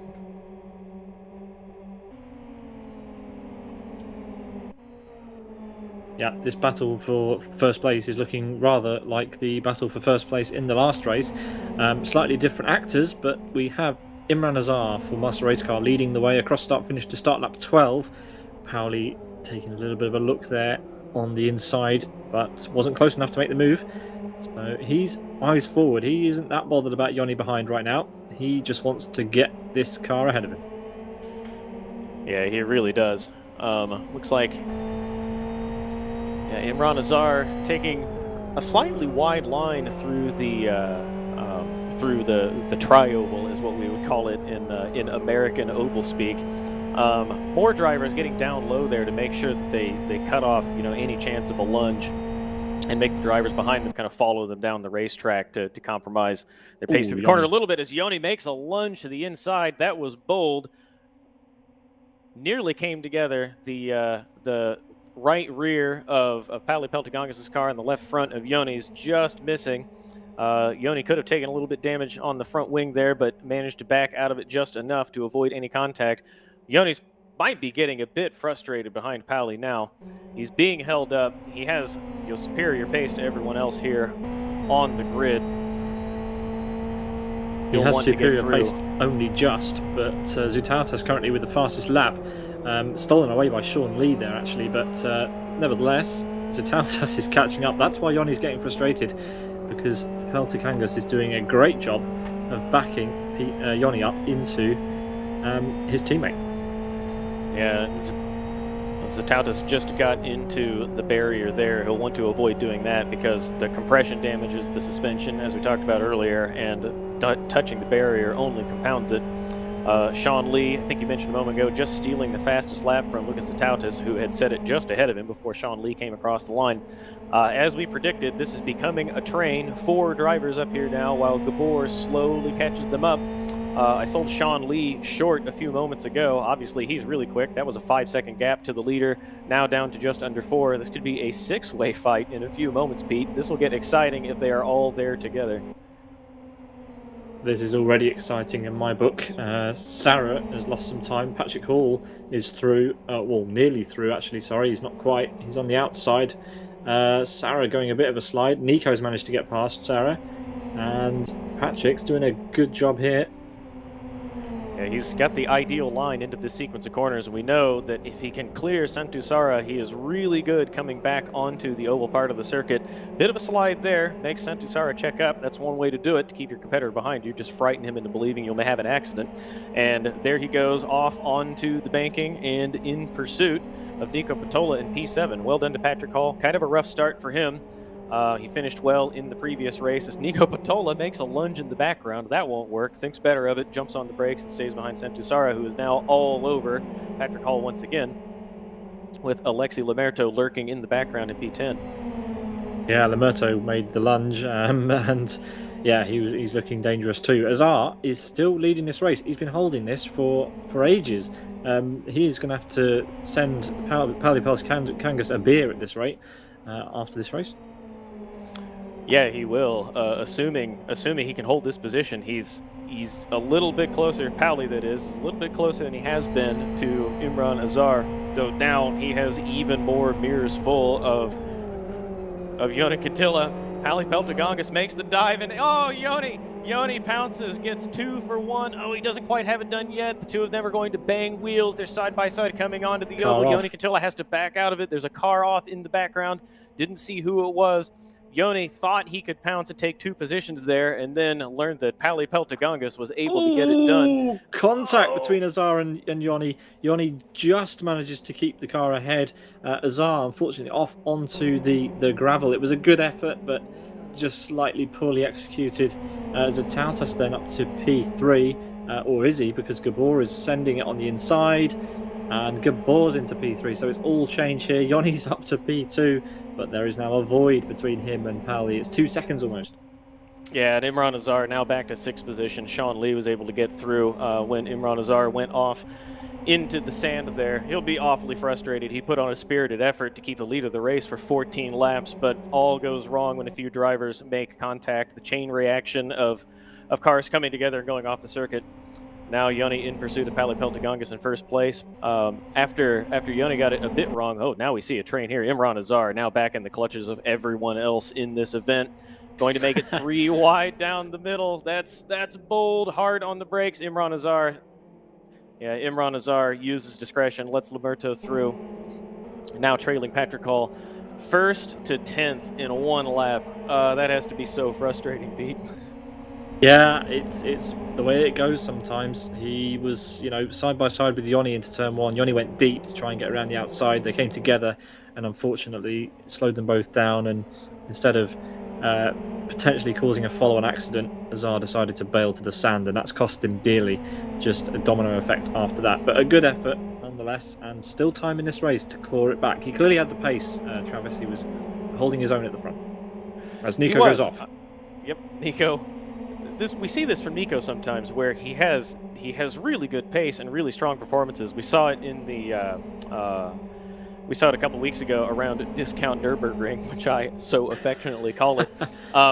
Speaker 1: Yeah, this battle for first place is looking rather like the battle for first place in the last race. Slightly different actors, but we have Imran Azar for Master Race Car leading the way across start finish to start lap 12. Pauli taking a little bit of a look there on the inside, but wasn't close enough to make the move. So he's eyes forward. He isn't that bothered about Joni behind right now. He just wants to get this car ahead of him.
Speaker 2: Yeah, he really does. Looks like Imran Azar taking a slightly wide line through the tri-oval is what we would call it in American oval speak. More drivers getting down low there to make sure that they cut off any chance of a lunge and make the drivers behind them kind of follow them down the racetrack to compromise their pace through the corner a little bit as Joni makes a lunge to the inside. That was bold. Nearly came together. The right rear of Pauli Peltogengas' car and the left front of Joni's just missing. Joni could have taken a little bit damage on the front wing there, but managed to back out of it just enough to avoid any contact. Joni's might be getting a bit frustrated behind Pauli now. He's being held up. He has superior pace to everyone else here on the grid.
Speaker 1: He has superior pace only just, but Zutautas currently with the fastest lap. Stolen away by Sean Lee there, actually, but nevertheless, Zutautas is catching up. That's why Joni's getting frustrated, because Peltogengas is doing a great job of backing Joni up into his teammate.
Speaker 2: Yeah, Zutautas just got into the barrier there. He'll want to avoid doing that because the compression damages the suspension, as we talked about earlier, and touching the barrier only compounds it. Sean Lee, I think you mentioned a moment ago, just stealing the fastest lap from Lucas Atautas, who had set it just ahead of him before Sean Lee came across the line. As we predicted, this is becoming a train. 4 drivers up here now, while Gabor slowly catches them up. I sold Sean Lee short a few moments ago. Obviously, he's really quick. That was a 5-second gap to the leader, now down to just under 4. This could be a 6-way fight in a few moments, Pete. This will get exciting if they are all there together.
Speaker 1: This is already exciting in my book. Sarah has lost some time. Patrick Hall is through. Well, nearly through, actually. Sorry, he's not quite. He's on the outside. Sarah going a bit of a slide. Nico's managed to get past Sarah. And Patrick's doing a good job here.
Speaker 2: Yeah, he's got the ideal line into this sequence of corners, and we know that if he can clear Santusara, he is really good coming back onto the oval part of the circuit. Bit of a slide there, makes Santusara check up. That's one way to do it, to keep your competitor behind you. Just frighten him into believing you'll have an accident. And there he goes off onto the banking and in pursuit of Nico Patola in P7. Well done to Patrick Hall. Kind of a rough start for him. He finished well in the previous race as Nico Patola makes a lunge in the background. That won't work. Thinks better of it, jumps on the brakes, and stays behind Santusara, who is now all over Patrick Hall once again, with Alexi Lamerto lurking in the background in P10.
Speaker 1: Yeah, Lamerto made the lunge, and yeah, he's looking dangerous too. Azar is still leading this race. He's been holding this for ages. He is going to have to send Pauli Peltogengas a beer at this rate after this race.
Speaker 2: Yeah, he will. Assuming he can hold this position, he's a little bit closer. Pauli, that is a little bit closer than he has been to Imran Azar. Though now he has even more mirrors full of Yoni Katila. Pauli Peltagongas makes the dive, and oh, Yoni pounces, gets 2 for 1. Oh, he doesn't quite have it done yet. The two of them are going to bang wheels. They're side by side coming onto the
Speaker 1: Car
Speaker 2: oval.
Speaker 1: off.
Speaker 2: Yoni Katila has to back out of it. There's a car off in the background. Didn't see who it was. Yoni thought he could pounce and take 2 positions there, and then learned that Pauli Peltagongas was able to get it done.
Speaker 1: Contact between Azar and Yoni. Yoni just manages to keep the car ahead. Azar, unfortunately, off onto the gravel. It was a good effort, but just slightly poorly executed. Zatautas then up to P3, or is he? Because Gabor is sending it on the inside, and Gabor's into P3, so it's all change here. Yoni's up to P2, but there is now a void between him and Pauli. It's 2 seconds almost.
Speaker 2: Yeah, and Imran Azar now back to 6th position. Sean Lee was able to get through when Imran Azar went off into the sand there. He'll be awfully frustrated. He put on a spirited effort to keep the lead of the race for 14 laps, but all goes wrong when a few drivers make contact. The chain reaction of cars coming together and going off the circuit. Now Yoni in pursuit of Pauli Peltagongas in first place. After Yoni got it a bit wrong, oh, now we see a train here. Imran Azar now back in the clutches of everyone else in this event. Going to make it 3 wide down the middle. That's bold, hard on the brakes. Imran Azar uses discretion, lets Lamberto through. Now trailing Patrick Hall. 1st to 10th in 1 lap. That has to be so frustrating, Pete.
Speaker 1: Yeah, it's the way it goes sometimes. He was, side by side with Yoni into turn 1. Yoni went deep to try and get around the outside. They came together, and unfortunately slowed them both down. And instead of potentially causing a follow-on accident, Azar decided to bail to the sand, and that's cost him dearly. Just a domino effect after that. But a good effort nonetheless, and still time in this race to claw it back. He clearly had the pace, Travis. He was holding his own at the front. As Nico goes off.
Speaker 2: Yep, Nico. We see this from Nico sometimes, where he has really good pace and really strong performances. We saw it in the we saw it a couple weeks ago around Discount Nürburgring, which I so affectionately call it,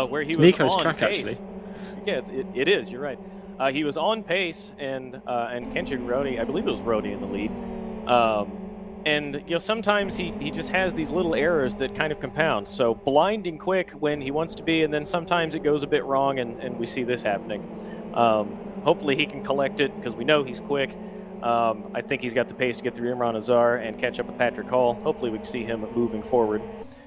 Speaker 2: where he was
Speaker 1: Nico's
Speaker 2: on
Speaker 1: track
Speaker 2: pace.
Speaker 1: actually.
Speaker 2: Yeah, it is. You're right. He was on pace, and Kenji Rodi, I believe it was Rodi in the lead. And sometimes he just has these little errors that kind of compound. So blinding quick when he wants to be, and then sometimes it goes a bit wrong, and we see this happening. Hopefully he can collect it, because we know he's quick. I think he's got the pace to get through Imran Azar and catch up with Patrick Hall. Hopefully we can see him moving forward.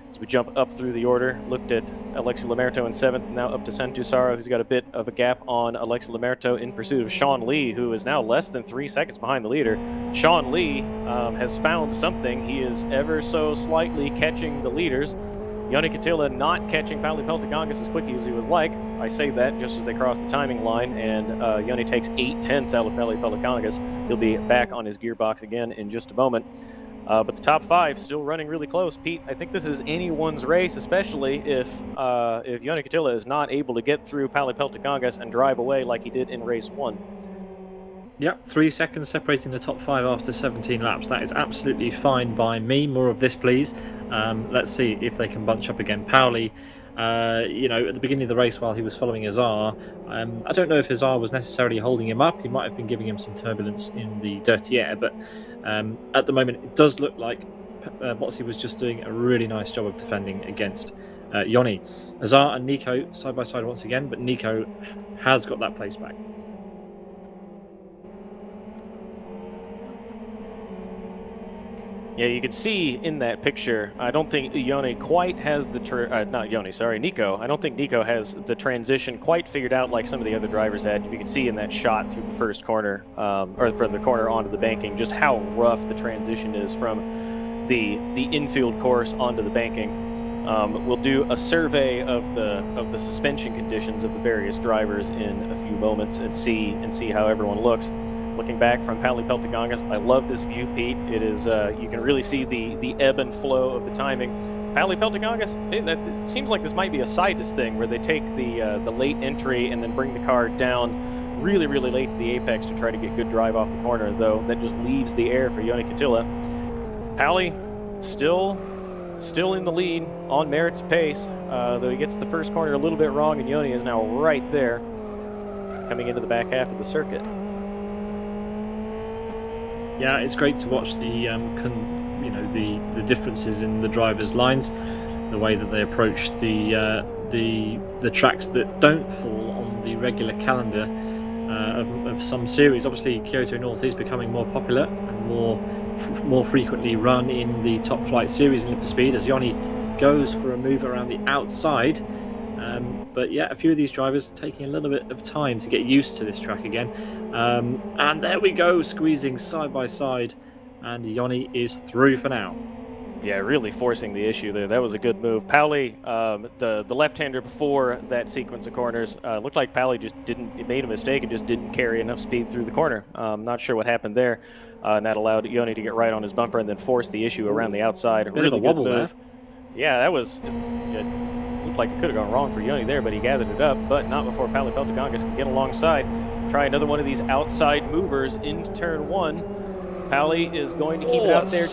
Speaker 2: As we jump up through the order, looked at Alexi Lamerto in 7th, now up to Santu Sara, who's got a bit of a gap on Alexi Lamerto in pursuit of Sean Lee, who is now less than 3 seconds behind the leader. Sean Lee has found something. He is ever so slightly catching the leaders. Yoni Katila not catching Pauli Peltagongas as quickly as he was like. I say that just as they cross the timing line, and Yoni takes 8/10 out of Pauli Peltagongas. He'll be back on his gearbox again in just a moment. But the top 5 still running really close. Pete, I think this is anyone's race, especially if Yoni Katila is not able to get through Pauli Peltagongas and drive away like he did in race 1.
Speaker 1: Yep, 3 seconds separating the top 5 after 17 laps. That is absolutely fine by me. More of this, please. Let's see if they can bunch up again. Pauli, at the beginning of the race while he was following Azar, I don't know if Azar was necessarily holding him up. He might have been giving him some turbulence in the dirty air, but at the moment it does look like Botsi was just doing a really nice job of defending against Yoni. Azar and Nico side by side once again, but Nico has got that place back.
Speaker 2: Yeah, you can see in that picture, I don't think Yoni quite has the... Nico. I don't think Nico has the transition quite figured out like some of the other drivers had. You can see in that shot through the first corner, or from the corner onto the banking, just how rough the transition is from the infield course onto the banking. We'll do a survey of the suspension conditions of the various drivers in a few moments and see how everyone looks. Looking back from Pauli Peltagongas, I love this view, Pete. It is you can really see the ebb and flow of the timing. Pauli Peltagongas, it seems like this might be a Sidus thing where they take the late entry and then bring the car down really, really late to the apex to try to get good drive off the corner, though that just leaves the air for Yoni Katila. Pauli still still in the lead on Merritt's pace, though he gets the first corner a little bit wrong, and Yoni is now right there, coming into the back half of the circuit.
Speaker 1: Yeah, it's great to watch the the differences in the drivers' lines, the way that they approach the tracks that don't fall on the regular calendar of some series. Obviously, Kyoto North is becoming more popular and more frequently run in the top flight series in Live for Speed as Yoni goes for a move around the outside. But yeah, a few of these drivers taking a little bit of time to get used to this track again. And there we go, squeezing side by side, and Yoni is through for now.
Speaker 2: Yeah, really forcing the issue there. That was a good move. Pauli, the left-hander before that sequence of corners, looked like Pauli just made a mistake and just didn't carry enough speed through the corner. Not sure what happened there, and that allowed Yoni to get right on his bumper and then force the issue around the outside.
Speaker 1: Bit
Speaker 2: really
Speaker 1: of a
Speaker 2: good
Speaker 1: wobble
Speaker 2: move.
Speaker 1: there.
Speaker 2: Yeah, that was. It looked like it could have gone wrong for Yoni there, but he gathered it up. But not before Pauli Peltogangas can get alongside. Try another one of these outside movers into turn one. Pauli is going to keep it out there.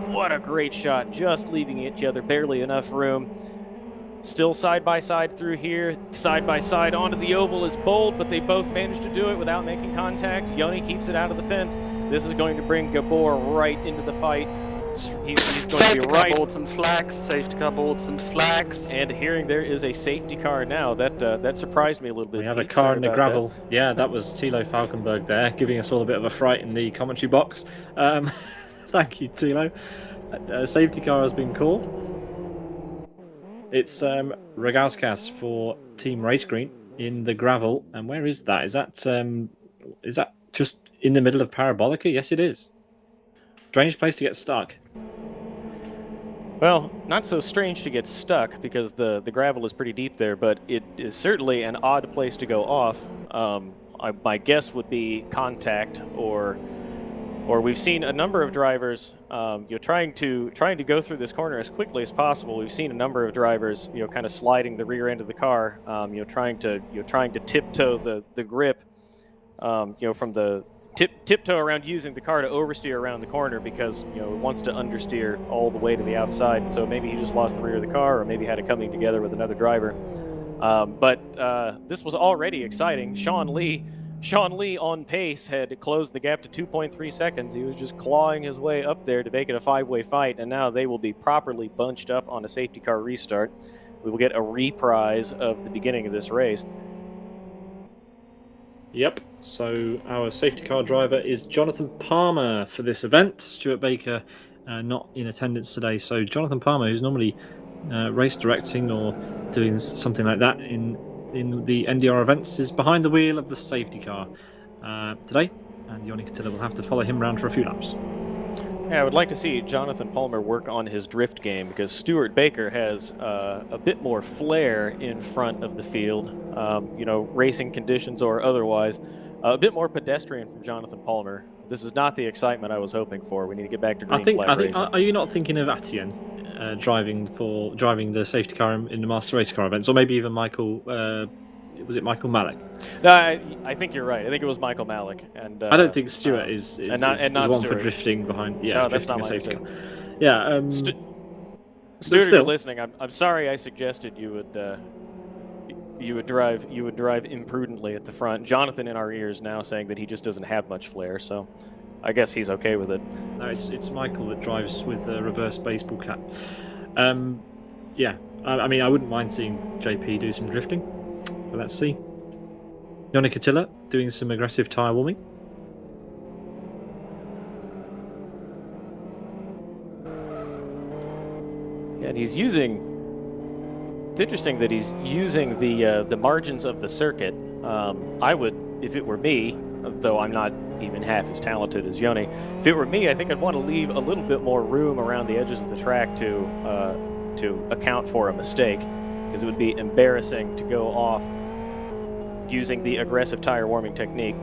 Speaker 2: What a great shot, just leaving each other barely enough room. Still side by side through here, side by side onto the oval is Bold, but they both managed to do it without making contact. Yoni keeps it out of the fence. This is going to bring Gabor right into the fight. He's going to be right.
Speaker 3: Boards and flags, safety car boards and flags.
Speaker 2: And hearing there is a safety car now, that surprised me a little bit.
Speaker 1: We have a car in the gravel. That. Yeah, that was Thilo Falkenberg there, giving us all a bit of a fright in the commentary box. Thank you, Thilo. Safety car has been called. It's Ragauskas for Team Race Green in the gravel. And where is that? Is that just in the middle of Parabolica? Yes, it is. Strange place to get stuck.
Speaker 2: Well, not so strange to get stuck because the gravel is pretty deep there, but it is certainly an odd place to go off. My guess would be contact or we've seen a number of drivers trying to go through this corner as quickly as possible. We've seen a number of drivers kind of sliding the rear end of the car, trying to tiptoe the grip, from the tiptoe around, using the car to oversteer around the corner because it wants to understeer all the way to the outside. So maybe he just lost the rear of the car, or maybe had it coming together with another driver. But this was already exciting. Sean Lee on pace had closed the gap to 2.3 seconds. He was just clawing his way up there to make it a five-way fight, and now they will be properly bunched up on a safety car restart. We will get a reprise of the beginning of this race.
Speaker 1: Yep, so our safety car driver is Jonathan Palmer for this event. Stuart Baker not in attendance today, so Jonathan Palmer, who's normally race directing or doing something like that in the NDR events, is behind the wheel of the safety car today, and Yoni Katila will have to follow him around for a few laps.
Speaker 2: Yeah, I would like to see Jonathan Palmer work on his drift game because Stuart Baker has a bit more flair in front of the field, racing conditions or otherwise. A bit more pedestrian from Jonathan Palmer. This is not the excitement I was hoping for. We need to get back to green flag racing.
Speaker 1: Are you not thinking of Atienne driving the safety car in the Master Race Car events, or maybe even Michael? Was it Michael Malik?
Speaker 2: No, I think you're right. I think it was Michael Malik, and
Speaker 1: I don't think Stuart is
Speaker 2: not
Speaker 1: one
Speaker 2: Stuart.
Speaker 1: For drifting behind. Yeah,
Speaker 2: no, that's not my
Speaker 1: safety
Speaker 2: car.
Speaker 1: Yeah,
Speaker 2: Stuart, if you're listening, I'm sorry I suggested you would drive imprudently at the front. Jonathan in our ears now saying that he just doesn't have much flair, so I guess he's okay with it.
Speaker 1: No, it's Michael that drives with a reverse baseball cap. Yeah, I mean, I wouldn't mind seeing JP do some drifting, but let's see. Yoni Katila doing some aggressive tyre warming.
Speaker 2: Yeah, and he's using. It's interesting that he's using the margins of the circuit. I would, if it were me, though I'm not even half as talented as Yoni, if it were me, I think I'd want to leave a little bit more room around the edges of the track to account for a mistake, because it would be embarrassing to go off using the aggressive tire warming technique.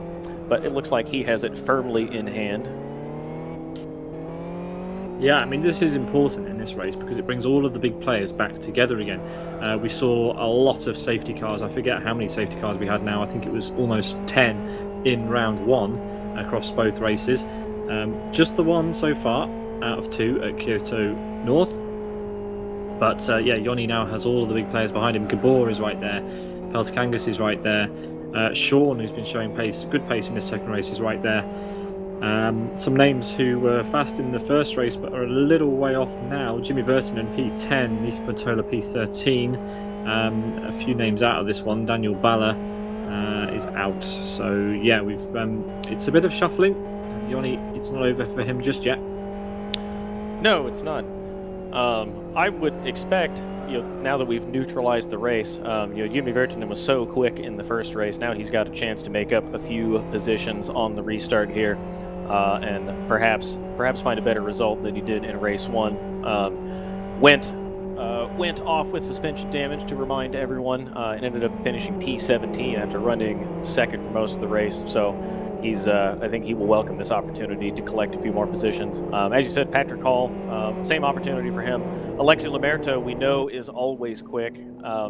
Speaker 2: But it looks like he has it firmly in hand.
Speaker 1: Yeah, I mean, this is important in this race because it brings all of the big players back together again. We saw a lot of safety cars. I forget how many safety cars we had now. I think it was almost 10 in round one across both races. Just the one so far out of 2 at Kyoto North. But yeah, Yoni now has all of the big players behind him. Gabor is right there. Peltkangas is right there. Sean, who's been showing good pace in this second race, is right there. Some names who were fast in the first race but are a little way off now. Jimmy Vertinen P10, Nico Pantola P13. A few names out of this one. Daniel Balla is out. So yeah, it's a bit of shuffling. And Yoni, it's not over for him just yet.
Speaker 2: No, it's not. I would expect, now that we've neutralized the race, Jimmy Vertinen was so quick in the first race. Now he's got a chance to make up a few positions on the restart here, and perhaps find a better result than he did in race 1. Went off with suspension damage, to remind everyone, and ended up finishing P17 after running second for most of the race. So I think he will welcome this opportunity to collect a few more positions. As you said, Patrick Hall, same opportunity for him. Alexi Lamerto, we know, is always quick. I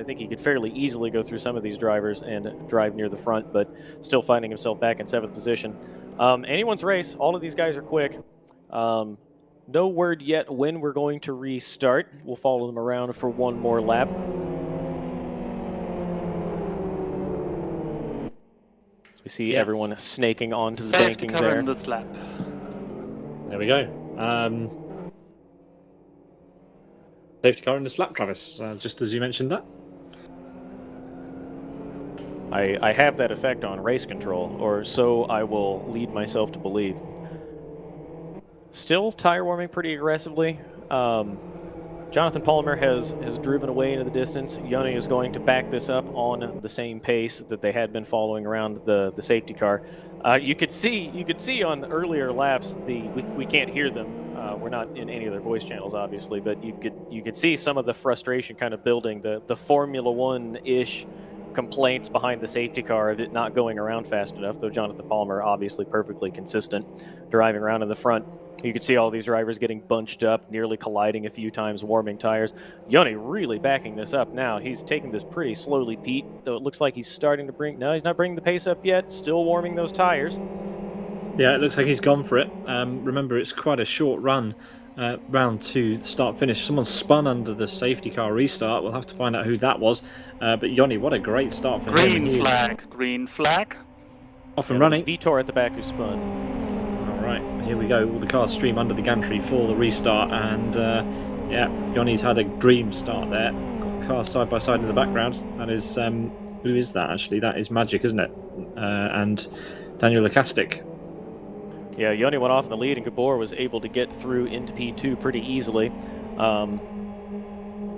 Speaker 2: think he could fairly easily go through some of these drivers and drive near the front, but still finding himself back in 7th position. Anyone's race. All of these guys are quick. No word yet when we're going to restart. We'll follow them around for one more lap. So we see everyone snaking onto the banking there.
Speaker 3: In this lap.
Speaker 1: There we go. Safety car in the lap, Travis, just as you mentioned that.
Speaker 2: I have that effect on race control, or so I will lead myself to believe. Still tire warming pretty aggressively. Jonathan Palmer has driven away into the distance. Yoni is going to back this up on the same pace that they had been following around the safety car. You could see on the earlier laps, we can't hear them. We're not in any of their voice channels, obviously, but you could see some of the frustration kind of building, the Formula One-ish complaints behind the safety car of it not going around fast enough, though Jonathan Palmer obviously perfectly consistent driving around in the front. You can see all these drivers getting bunched up, nearly colliding a few times, warming tires. Yoni really backing this up now. He's taking this pretty slowly, Pete, though it looks like he's starting to no, he's not bringing the pace up yet, still warming those tires.
Speaker 1: Yeah, it looks like he's gone for it. Remember, it's quite a short run, round 2 start-finish. Someone spun under the safety car restart. We'll have to find out who that was. But Yoni, what a great start for him.
Speaker 3: Green flag.
Speaker 1: Off and running.
Speaker 2: Vitor at the back who spun.
Speaker 1: All right, here we go. All the cars stream under the gantry for the restart. And yeah, Yoni's had a dream start there. Got cars side by side in the background. That is, who is that actually? That is Magic, isn't it? And Daniel Lacastic.
Speaker 2: Yeah, Yoni went off in the lead, and Gabor was able to get through into P2 pretty easily.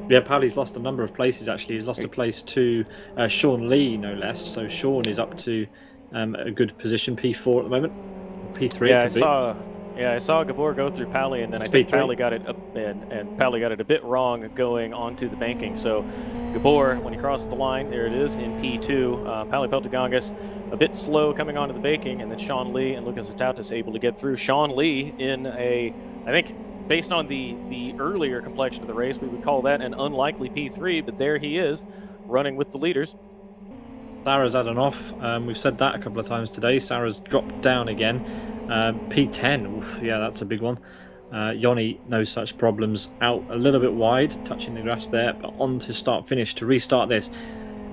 Speaker 1: Yeah, Pally's lost a number of places, actually. He's lost a place to Sean Lee, no less. So Sean is up to a good position, P4 at the moment. P3.
Speaker 2: Yeah, I saw Gabor go through Pally, and then I think Pally got it up, and Pally got it a bit wrong going onto the banking. So Gabor, when he crosses the line, there it is in P2. Pally Peltagongas a bit slow coming onto the banking, and then Sean Lee and Lucas Atautis able to get through. Sean Lee in I think based on the earlier complexion of the race, we would call that an unlikely P3, but there he is, running with the leaders.
Speaker 1: Sarah's had an off. We've said that a couple of times today. Sarah's dropped down again. P10, oof, yeah, that's a big one. Yoni, no such problems. Out a little bit wide, touching the grass there, but on to start-finish to restart this.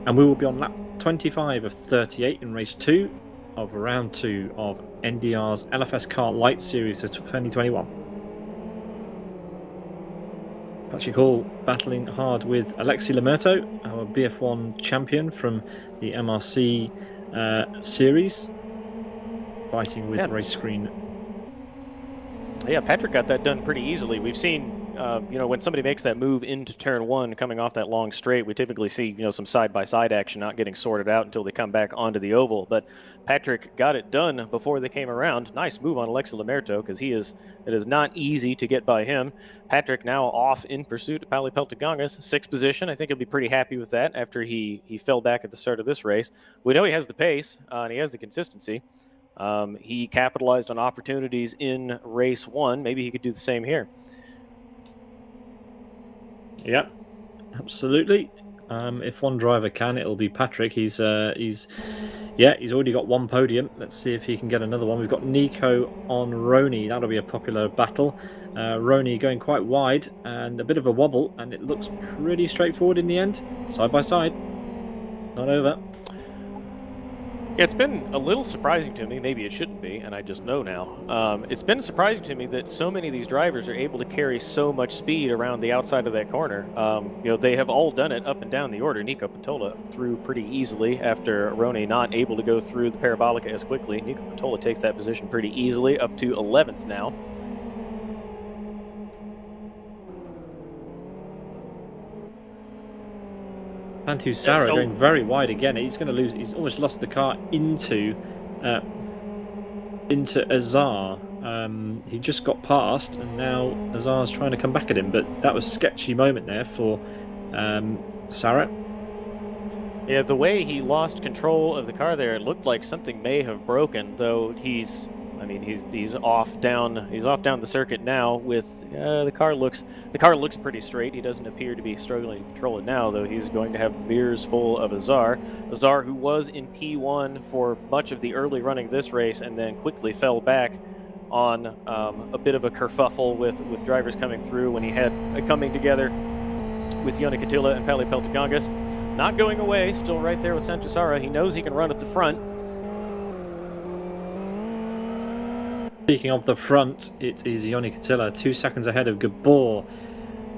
Speaker 1: And we will be on lap 25 of 38 in race 2 of round 2 of NDR's LFSCART Light Series of 2021. Patrick Hall battling hard with Alexi Lamerto, our BF1 champion from the MRC series, fighting with race screen.
Speaker 2: Yeah, Patrick got that done pretty easily. We've seen, when somebody makes that move into turn 1 coming off that long straight, we typically see, some side-by-side action not getting sorted out until they come back onto the oval. But Patrick got it done before they came around. Nice move on Alexi Lamerto, because it is not easy to get by him. Patrick now off in pursuit of Pally Peltagongas, 6th position. I think he'll be pretty happy with that after he fell back at the start of this race. We know he has the pace, and he has the consistency. He capitalized on opportunities in race 1. Maybe he could do the same here.
Speaker 1: Yeah, absolutely. If one driver can, it'll be Patrick. He's Yeah, he's already got one podium. Let's see if he can get another one. We've got Nico on Roni. That'll be a popular battle. Roni going quite wide and a bit of a wobble, and it looks pretty straightforward in the end. Side by side. Not over.
Speaker 2: Yeah, it's been a little surprising to me. Maybe it shouldn't be, and I just know now. It's been surprising to me that so many of these drivers are able to carry so much speed around the outside of that corner. They have all done it up and down the order. Nico Patola through pretty easily after Roni not able to go through the Parabolica as quickly. Nico Patola takes that position pretty easily, up to 11th now.
Speaker 1: Santu Sarah going very wide again. He's going to lose. He's almost lost the car into Azar. He just got past, and now Azar's trying to come back at him. But that was a sketchy moment there for Sarah.
Speaker 2: Yeah, the way he lost control of the car there, it looked like something may have broken. Though he's off down the circuit now. With the car looks pretty straight. He doesn't appear to be struggling to control it now, though. He's going to have mirrors full of Azar, who was in P1 for much of the early running of this race, and then quickly fell back on a bit of a kerfuffle with drivers coming through when he had a coming together with Yoni Katila and Pali Peltagangas. Not going away, still right there with Santu Sarah. He knows he can run at the front.
Speaker 1: Speaking of the front, it is Yoni Katila 2 seconds ahead of Gabor,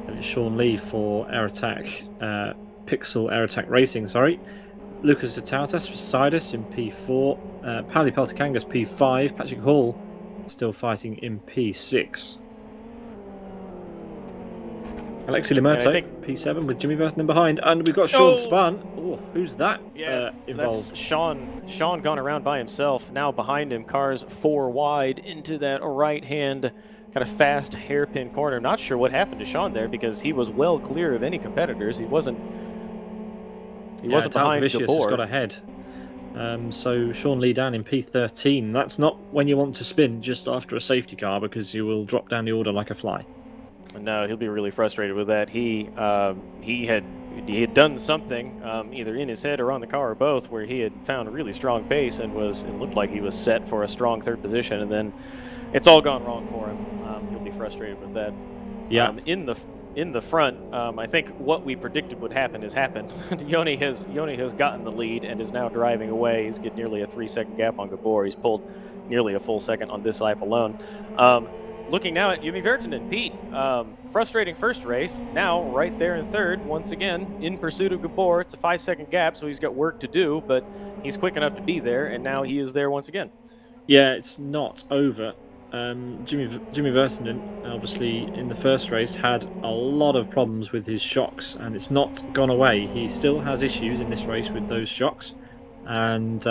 Speaker 1: and it's Sean Lee for Pixel Air Attack Racing. Sorry, Lucas Zatautas for Sidus in P4, Pali Peltakangas P5, Patrick Hall still fighting in P6. Alexi Limerto, P7 with Jimmy Burton in behind, and we've got Sean Spahn. Oh, who's that involved?
Speaker 2: That's Sean gone around by himself. Now behind him, cars 4 wide into that right-hand kind of fast hairpin corner. Not sure what happened to Sean there because he was well clear of any competitors. He wasn't behind
Speaker 1: Vicious
Speaker 2: Gabor.
Speaker 1: Has got ahead. So Sean Lee down in P13. That's not when you want to spin just after a safety car because you will drop down the order like a fly.
Speaker 2: No, he'll be really frustrated with that. He had done something either in his head or on the car or both, where he had found a really strong pace and it looked like he was set for a strong third position, and then it's all gone wrong for him. He'll be frustrated with that.
Speaker 1: Yeah.
Speaker 2: In the front, I think what we predicted would happen has happened. Yoni has gotten the lead and is now driving away. He's got nearly a 3-second gap on Gabor. He's pulled nearly a full second on this lap alone. Looking now at Jimmy Vertinen, Pete, frustrating first race, now right there in third, once again, in pursuit of Gabor. It's a 5-second gap, so he's got work to do, but he's quick enough to be there, and now he is there once again.
Speaker 1: Yeah, it's not over. Jimmy Vertinen, obviously, in the first race, had a lot of problems with his shocks, and it's not gone away. He still has issues in this race with those shocks. And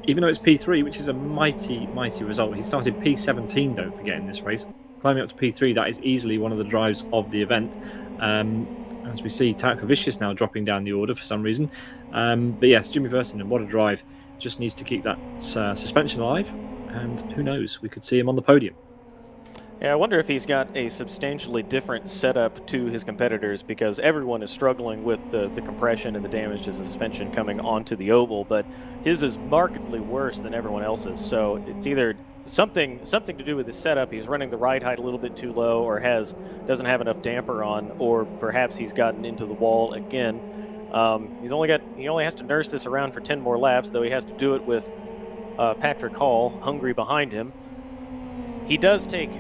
Speaker 1: even though it's P3, which is a mighty result, he started P17, don't forget, in this race. Climbing up to P3, that is easily one of the drives of the event. As we see, Taco Vicious now dropping down the order for some reason. But yes, Jimmy Vertinen, what a drive. Just needs to keep that suspension alive. And who knows, we could see him on the podium.
Speaker 2: Yeah, I wonder if he's got a substantially different setup to his competitors, because everyone is struggling with the compression and the damage to the suspension coming onto the oval, but his is markedly worse than everyone else's. So it's either something to do with his setup. He's running the ride height a little bit too low, or doesn't have enough damper on, or perhaps he's gotten into the wall again. He only has to nurse this around for 10 more laps, though he has to do it with Patrick Hall hungry behind him. He does take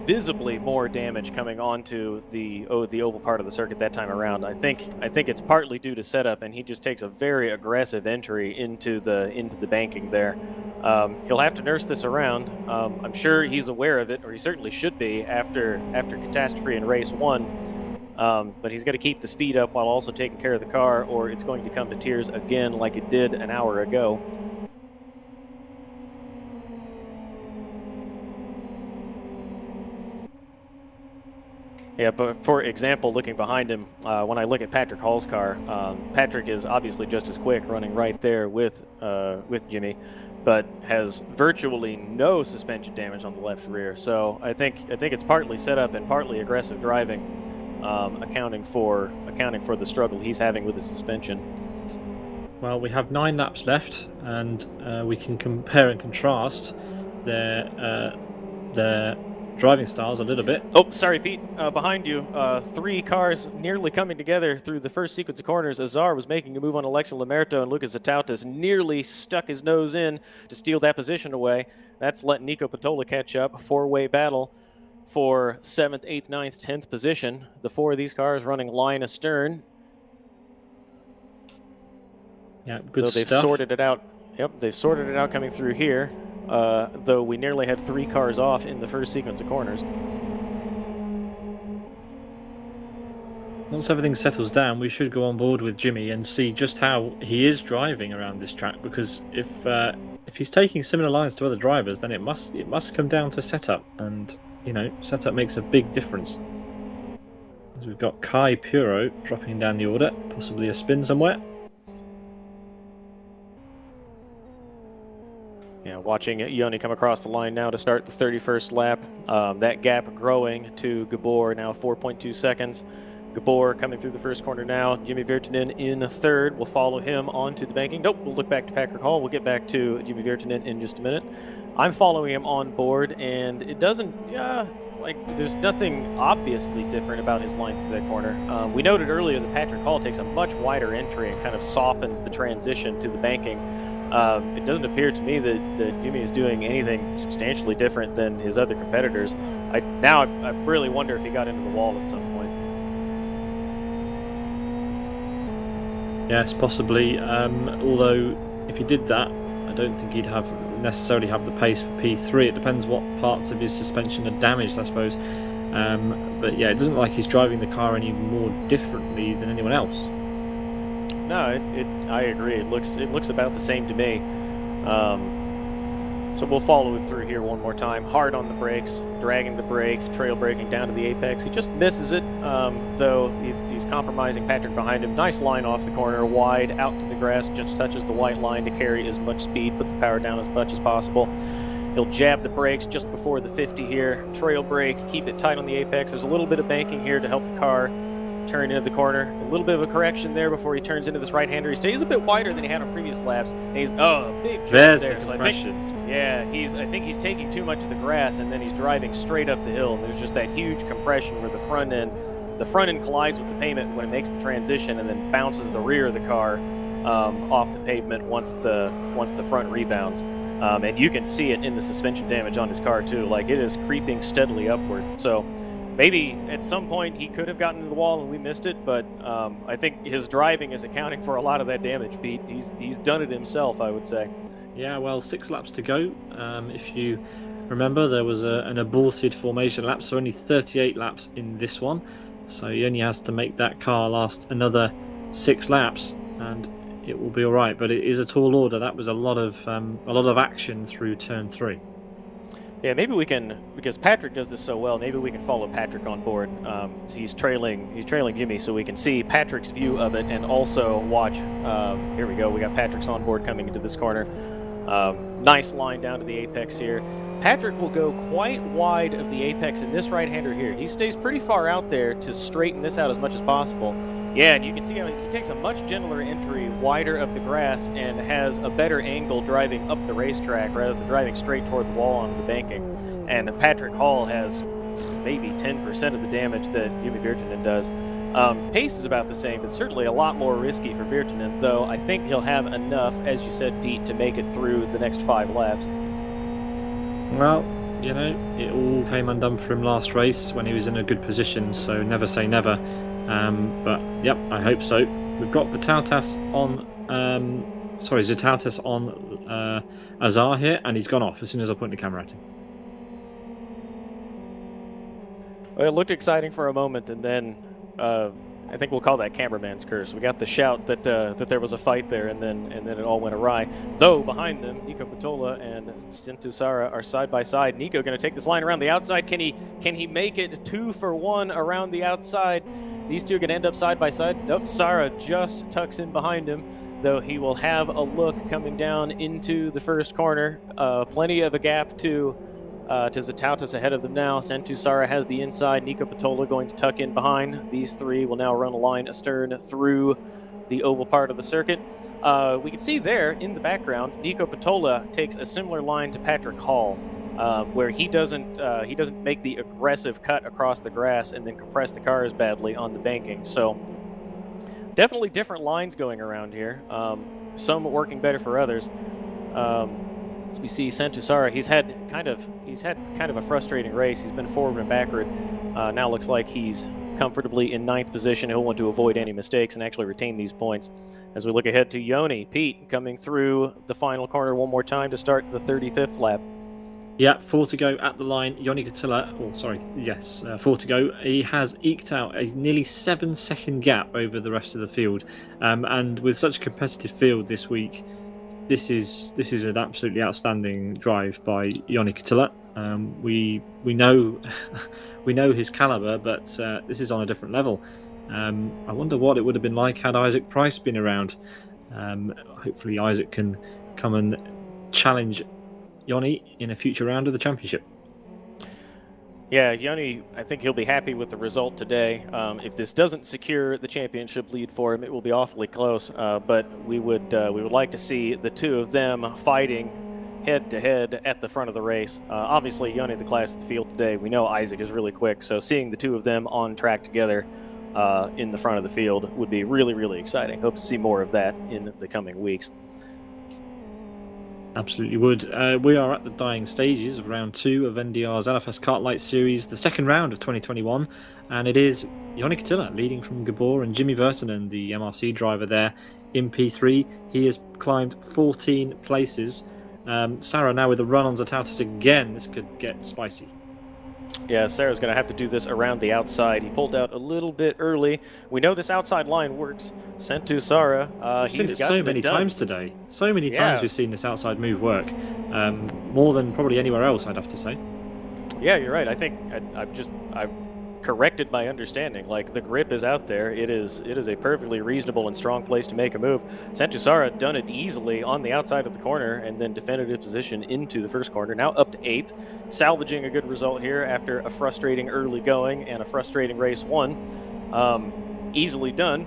Speaker 2: visibly more damage coming onto the oval part of the circuit that time around. I think it's partly due to setup, and he just takes a very aggressive entry into the banking there. He'll have to nurse this around. I'm sure he's aware of it, or he certainly should be after catastrophe in race 1. But he's got to keep the speed up while also taking care of the car, or it's going to come to tears again like it did an hour ago. Yeah, but for example, looking behind him, when I look at Patrick Hall's car, Patrick is obviously just as quick, running right there with Jimmy, but has virtually no suspension damage on the left rear. So I think it's partly setup and partly aggressive driving, accounting for the struggle he's having with the suspension.
Speaker 1: Well, we have 9 laps left, and we can compare and contrast their driving styles a little bit.
Speaker 2: Oh, sorry, Pete. Behind you, 3 cars nearly coming together through the first sequence of corners. Azar was making a move on Alexa Lamerto, and Lucas Zatautas nearly stuck his nose in to steal that position away. That's let Nico Patola catch up. 4-way battle for 7th, 8th, 9th, 10th position. The 4 of these cars running line astern.
Speaker 1: Yeah, good
Speaker 2: They've
Speaker 1: stuff.
Speaker 2: sorted it out. Yep, they've sorted it out coming through here. Though we nearly had 3 cars off in the first sequence of corners.
Speaker 1: Once everything settles down, we should go on board with Jimmy and see just how he is driving around this track. Because if he's taking similar lines to other drivers, then it must come down to setup, and setup makes a big difference. As we've got Kai Puro dropping down the order, possibly a spin somewhere.
Speaker 2: Yeah, watching Yoni come across the line now to start the 31st lap. That gap growing to Gabor, now 4.2 seconds. Gabor coming through the first corner now. Jimmy Virtanen in third. We'll follow him onto the banking. Nope, we'll look back to Patrick Hall. We'll get back to Jimmy Virtanen in just a minute. I'm following him on board, and it doesn't, there's nothing obviously different about his line through that corner. We noted earlier that Patrick Hall takes a much wider entry and kind of softens the transition to the banking. It doesn't appear to me that Jimmy is doing anything substantially different than his other competitors. I really wonder if he got into the wall at some point.
Speaker 1: Yes, possibly. Although, if he did that, I don't think he'd necessarily have the pace for P3. It depends what parts of his suspension are damaged, I suppose. But yeah, it doesn't look like he's driving the car any more differently than anyone else.
Speaker 2: No, I agree. It looks about the same to me. So we'll follow him through here one more time. Hard on the brakes, dragging the brake, trail braking down to the apex. He just misses it, though he's compromising Patrick behind him. Nice line off the corner, wide, out to the grass, just touches the white line to carry as much speed, put the power down as much as possible. He'll jab the brakes just before the 50 here, trail brake, keep it tight on the apex. There's a little bit of banking here to help the car turn into the corner. A little bit of a correction there before he turns into this right-hander. He stays a bit wider than he had on previous laps. And he's big jump
Speaker 1: There's
Speaker 2: there.
Speaker 1: the
Speaker 2: So
Speaker 1: compression.
Speaker 2: I think he's taking too much of the grass, and then he's driving straight up the hill. And there's just that huge compression where the front end collides with the pavement when it makes the transition, and then bounces the rear of the car off the pavement once the front rebounds. And you can see it in the suspension damage on his car too. Like, it is creeping steadily upward. So maybe at some point he could have gotten to the wall and we missed it, but I think his driving is accounting for a lot of that damage, Pete. He's done it himself, I would say.
Speaker 1: Yeah, well, 6 laps to go. If you remember, there was an aborted formation lap, so only 38 laps in this one. So he only has to make that car last another 6 laps, and it will be all right. But it is a tall order. That was a lot of action through turn 3.
Speaker 2: Yeah, maybe we can, because Patrick does this so well, maybe we can follow Patrick on board. He's trailing Jimmy, so we can see Patrick's view of it and also watch. Here we go. We got Patrick's on board coming into this corner. Nice line down to the apex here. Patrick will go quite wide of the apex in this right-hander here. He stays pretty far out there to straighten this out as much as possible. Yeah, and you can see how he takes a much gentler entry, wider of the grass, and has a better angle driving up the racetrack rather than driving straight toward the wall onto the banking. And Patrick Hall has maybe 10% of the damage that Jimmy Virtanen does. Pace is about the same, but certainly a lot more risky for Virtanen, though I think he'll have enough, as you said, Pete, to make it through the next 5 laps.
Speaker 1: Well, it all came undone for him last race when he was in a good position, so never say never. But yep, I hope so. We've got Zatautas on Azar here, and he's gone off as soon as I point the camera at him.
Speaker 2: Well, it looked exciting for a moment, and then I think we'll call that cameraman's curse. We got the shout that there was a fight there, and then it all went awry. Though behind them, Nico Patola and Santtu Sara are side by side. Nico going to take this line around the outside. Can he make it 2 for 1 around the outside? These two are going to end up side by side. Nope, Sara just tucks in behind him, though he will have a look coming down into the first corner. Plenty of a gap to Zatautas ahead of them now. Santtu Sara has the inside. Nico Patola going to tuck in behind. These three will now run a line astern through the oval part of the circuit. We can see there in the background, Nico Patola takes a similar line to Patrick Hall, where he doesn't make the aggressive cut across the grass and then compress the cars badly on the banking. So definitely different lines going around here. Some working better for others. As we see Santusara, he's had kind of a frustrating race. He's been forward and backward. Now looks like he's comfortably in 9th position. He'll want to avoid any mistakes and actually retain these points. As we look ahead to Yoni, Pete coming through the final corner one more time to start the 35th lap.
Speaker 1: Yeah, 4 to go at the line. Yoni Katila, 4 to go. He has eked out a nearly 7-second gap over the rest of the field. And with such a competitive field this week, this is an absolutely outstanding drive by Yoni Katila. We know we know his caliber, but this is on a different level. I wonder what it would have been like had Isaac Price been around. Hopefully Isaac can come and challenge Yoni in a future round of the championship.
Speaker 2: Yeah, Yoni, I think he'll be happy with the result today. If this doesn't secure the championship lead for him, it will be awfully close. But we would like to see the two of them fighting head to head at the front of the race. Obviously, Yoni the class of the field today. We know Isaac is really quick, so seeing the two of them on track together in the front of the field would be really, really exciting. Hope to see more of that in the coming weeks.
Speaker 1: Absolutely would. We are at the dying stages of round 2 of NDR's LFSCART Light Series, the second round of 2021, and it is Yoni Katila leading from Gabor and Jimmy Vertonen, the MRC driver there, in P3. He has climbed 14 places. Sarah now with the run on Zatautis again. This could get spicy.
Speaker 2: Yeah, Sarah's going to have to do this around the outside. He pulled out a little bit early. We know this outside line works. Sent to Sarah.
Speaker 1: He's seen it so many times today. So many times we've seen this outside move work. More than probably anywhere else, I'd have to say.
Speaker 2: Yeah, you're right. I think I've corrected my understanding. Like, the grip is out there. It is a perfectly reasonable and strong place to make a move. Santusara done it easily on the outside of the corner and then defended his position into the first corner. Now up to 8th, salvaging a good result here after a frustrating early going and a frustrating race 1. Easily done.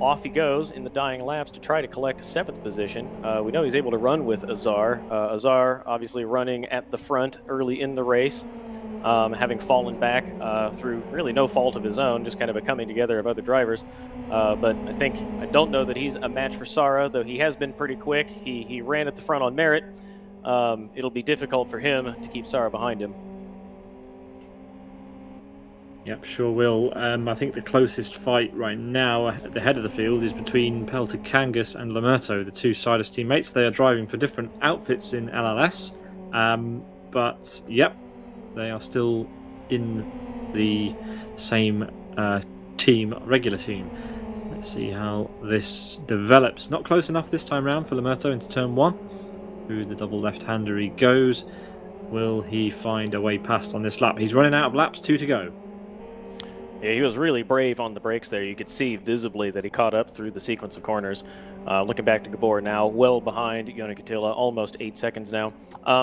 Speaker 2: Off he goes in the dying laps to try to collect 7th position. We know he's able to run with Azar. Azar obviously running at the front early in the race. Having fallen back through really no fault of his own, just kind of a coming together of other drivers. But I don't know that he's a match for Sarah, though he has been pretty quick. He ran at the front on merit. It'll be difficult for him to keep Sarah behind him.
Speaker 1: Yep, sure will. I think the closest fight right now at the head of the field is between Pelter Kangas and Lamerto, the two Sidus teammates. They are driving for different outfits in LLS. But, yep, they are still in the same regular team. Let's see how this develops. Not close enough this time round for Lamerto into turn 1. Through the double left-hander he goes. Will he find a way past on this lap? He's running out of laps, 2 to go.
Speaker 2: Yeah, he was really brave on the brakes there. You could see visibly that he caught up through the sequence of corners. Looking back to Gabor now, well behind Yoni Katila, almost 8 seconds now.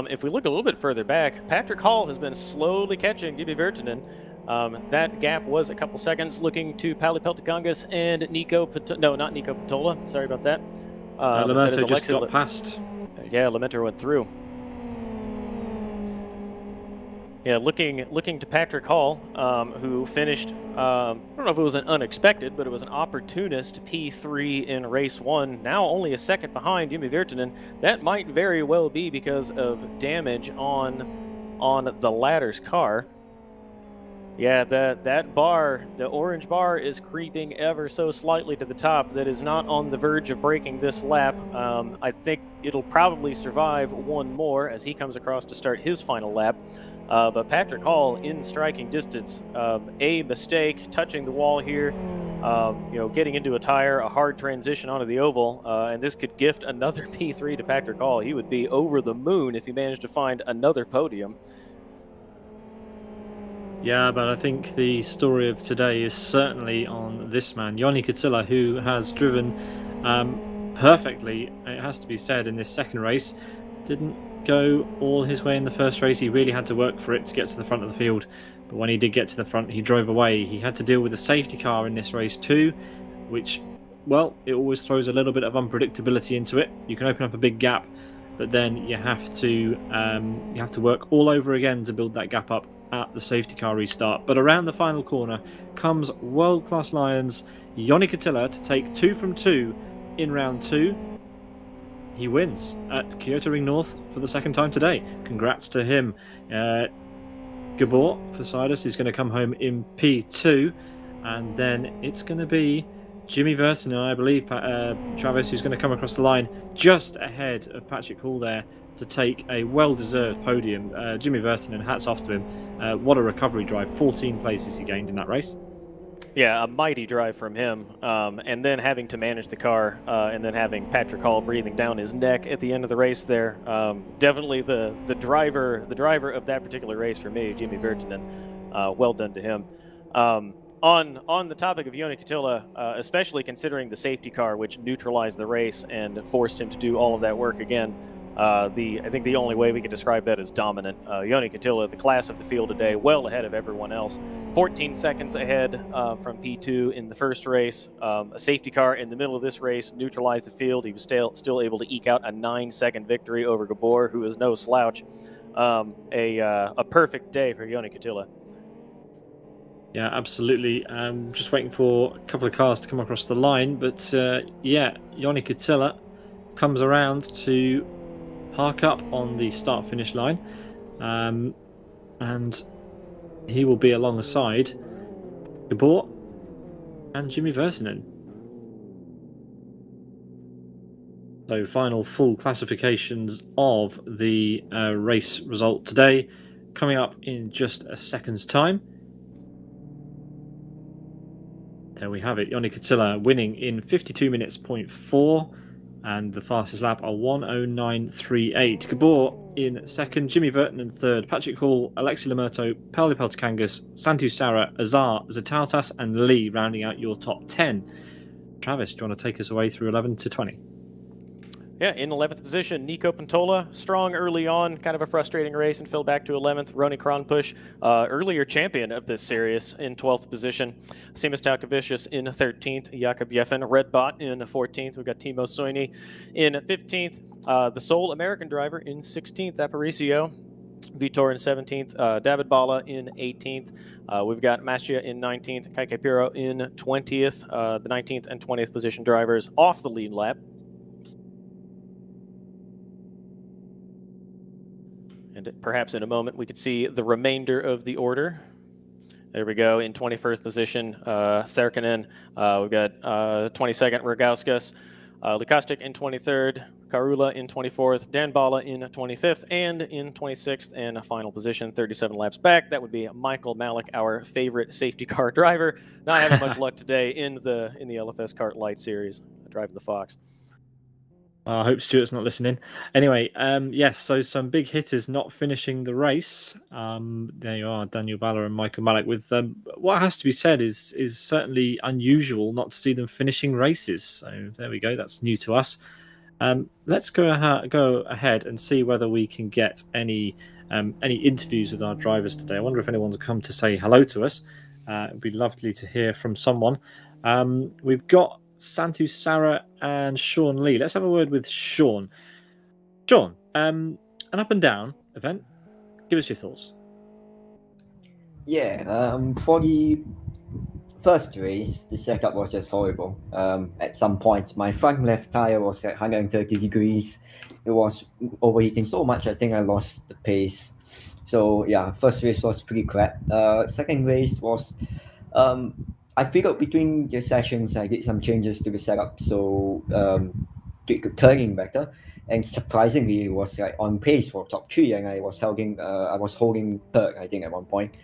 Speaker 2: If we look a little bit further back, Patrick Hall has been slowly catching Jimmy Vertonen. That gap was a couple seconds. Looking to Pauli Peltikangas and Nico Patola. No, not Nico Patola. Sorry about that.
Speaker 1: Lamerto just got past.
Speaker 2: Yeah, Lamerto went through. Yeah, looking to Patrick Hall, who finished, I don't know if it was an unexpected, but it was an opportunist P3 in race 1, now only a second behind Jimmy Vertonen. That might very well be because of damage on the ladder's car. Yeah, that bar, the orange bar, is creeping ever so slightly to the top. That is not on the verge of breaking this lap. I think it'll probably survive one more as he comes across to start his final lap. But Patrick Hall in striking distance. A mistake touching the wall here, getting into a tire, a hard transition onto the oval, and this could gift another P3 to Patrick Hall. He would be over the moon if he managed to find another podium.
Speaker 1: Yeah, but I think the story of today is certainly on this man, Yoni Katila, who has driven perfectly, it has to be said, in this second race. Didn't go all his way in the first race. He really had to work for it to get to the front of the field. But when he did get to the front, he drove away. He had to deal with a safety car in this race too, which well, it always throws a little bit of unpredictability into it. You can open up a big gap, but then you have to work all over again to build that gap up at the safety car restart. But around the final corner comes world-class Lions Joni Katila to take 2 from 2 in round 2. He wins at Kyoto Ring North for the second time today. Congrats to him. Gabor for Sidus is going to come home in P2, and then it's going to be Jimmy Verton, I believe, Travis, who's going to come across the line just ahead of Patrick Hall there to take a well-deserved podium. Jimmy Verton, and hats off to him. What a recovery drive. 14 places he gained in that race.
Speaker 2: Yeah, a mighty drive from him, and then having to manage the car, and then having Patrick Hall breathing down his neck at the end of the race there. Definitely the driver of that particular race for me, Jimmy Vertinen. Well done to him. On the topic of Joni Katila, especially considering the safety car, which neutralized the race and forced him to do all of that work again. I think the only way we could describe that is dominant. Joni Katila, the class of the field today, well ahead of everyone else. 14 seconds ahead from P2 in the first race. A safety car in the middle of this race neutralized the field. He was still able to eke out a 9-second victory over Gabor, who is no slouch. A perfect day for Joni Katila.
Speaker 1: Yeah, absolutely. Just waiting for a couple of cars to come across the line, but Joni Katila comes around to park up on the start-finish line, and he will be alongside Gabor and Jimmy Vertinen. So final full classifications of the race result today coming up in just a second's time. There we have it. Joni Katila winning in 52 minutes, 0.4, and the fastest lap are 1:09.38. Gabor in second, Jimmy Verton in third, Patrick Hall, Alexi Lamurto, Pelli Peltikangas, Santu Sara, Azar, Zatautas, and Lee rounding out your top 10. Travis, do you want to take us away through 11 to 20?
Speaker 2: Yeah, in 11th position, Nico Pantola, strong early on, kind of a frustrating race, and fell back to 11th. Roni Kronpush, earlier champion of this series, in 12th position. Seamus Talkavicius in 13th. Jakob Jeffen, Redbot in 14th. We've got Timo Soini in 15th. The sole American driver in 16th, Aparicio. Vitor in 17th, David Bala in 18th. We've got Mascia in 19th, Kai Piro in 20th. The 19th and 20th position drivers off the lead lap. And perhaps in a moment we could see the remainder of the order. There we go. In 21st position, Serkinen. We've got 22nd, Ragauskas. Lukastic in 23rd. Karula in 24th. Dan Bala in 25th. And in 26th and a final position, 37 laps back, that would be Michael Malik, our favorite safety car driver. Not having much luck today in the LFSCART Light Series, driving the Fox.
Speaker 1: I hope Stuart's not listening. Anyway, yes, so some big hitters not finishing the race. There you are, Daniel Balla and Michael Malik. With what has to be said is certainly unusual not to see them finishing races. So there we go. That's new to us. Let's go ahead and see whether we can get any interviews with our drivers today. I wonder if anyone's come to say hello to us. It'd be lovely to hear from someone. We've got Santu Sara and Sean Lee. Let's have a word with Sean. Sean, an up and down event. Give us your thoughts.
Speaker 4: Yeah, for the first race, the setup was just horrible. At some point, my front left tire was at 130 degrees. It was overheating so much, I think I lost the pace. So yeah, first race was pretty crap. Second race was, I figured between the sessions, I did some changes to the setup, so it turning better. And surprisingly, it was like on pace for top 3, and I was holding third, I think, at one point.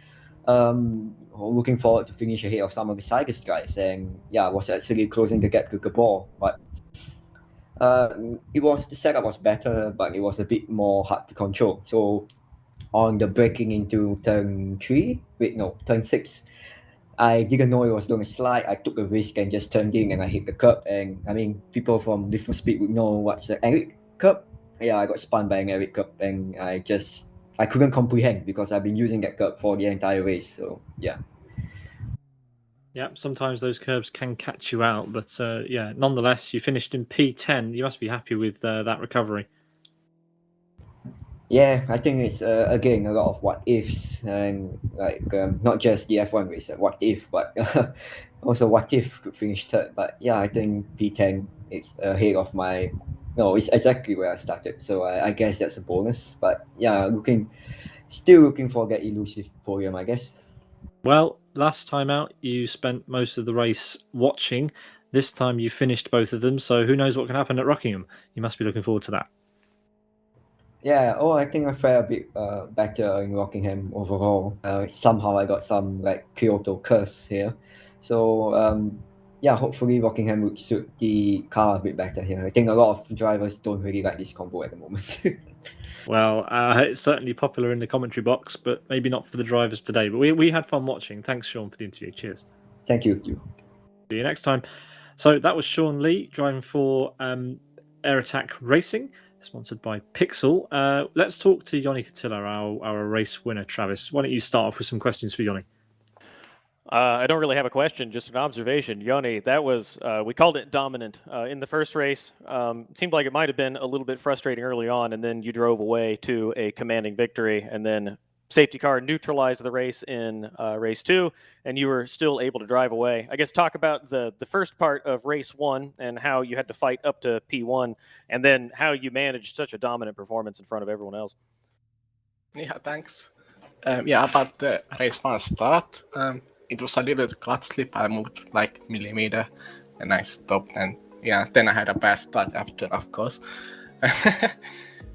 Speaker 4: Looking forward to finish ahead of some of the Tigers guys, and yeah, I was actually closing the gap to Gabor, but the setup was better, but it was a bit more hard to control. So on the braking into turn 6, I didn't know it was going to slide. I took a risk and just turned in, and I hit the curb. And I mean, people from different speed would know what's an Eric curb. Yeah, I got spun by an Eric curb, and I couldn't comprehend because I've been using that curb for the entire race. So yeah.
Speaker 1: Yeah, sometimes those curbs can catch you out, but yeah, nonetheless, you finished in P10. You must be happy with that recovery.
Speaker 4: Yeah, I think it's again a lot of what ifs and like not just the F1 race, what if, but also what if could finish third. But yeah, I think P10 is ahead of my. No, it's exactly where I started, so I guess that's a bonus. But yeah, still looking for that elusive podium, I guess.
Speaker 1: Well, last time out, you spent most of the race watching. This time, you finished both of them, so who knows what can happen at Rockingham? You must be looking forward to that.
Speaker 4: Yeah, I think I felt a bit better in Rockingham overall. Somehow I got some like Kyoto curse here. So yeah, hopefully Rockingham would suit the car a bit better here. I think a lot of drivers don't really like this combo at the moment.
Speaker 1: Well, it's certainly popular in the commentary box, but maybe not for the drivers today. But we had fun watching. Thanks, Sean, for the interview. Cheers.
Speaker 4: Thank you, too.
Speaker 1: See you next time. So that was Sean Lee driving for Air Attack Racing, sponsored by Pixel. Let's talk to Yoni Katila, our race winner, Travis. Why don't you start off with some questions for Yoni?
Speaker 2: I don't really have a question, just an observation. Yoni, that was, we called it dominant in the first race. It seemed like it might have been a little bit frustrating early on, and then you drove away to a commanding victory, and then safety car neutralized the race in race 2, and you were still able to drive away. I guess talk about the first part of race 1 and how you had to fight up to P1, and then how you managed such a dominant performance in front of everyone else.
Speaker 5: Yeah, thanks. Yeah, about the race 1 start, it was a little clutch slip. I moved like millimeter and I stopped, and yeah, then I had a bad start after, of course.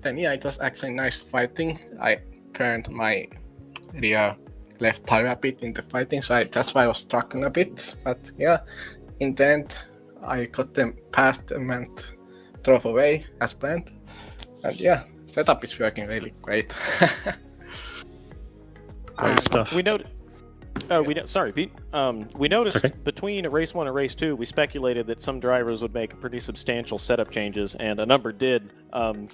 Speaker 5: Then yeah, it was actually nice fighting. I turned my rear left tire a bit in the fighting, so that's why I was struggling a bit. But yeah, in the end, I got them past them and drove away as planned. And yeah, setup is working really great.
Speaker 1: Great stuff.
Speaker 2: We noted. Sorry, Pete. We noticed between race 1 and race 2, we speculated that some drivers would make pretty substantial setup changes, and a number did.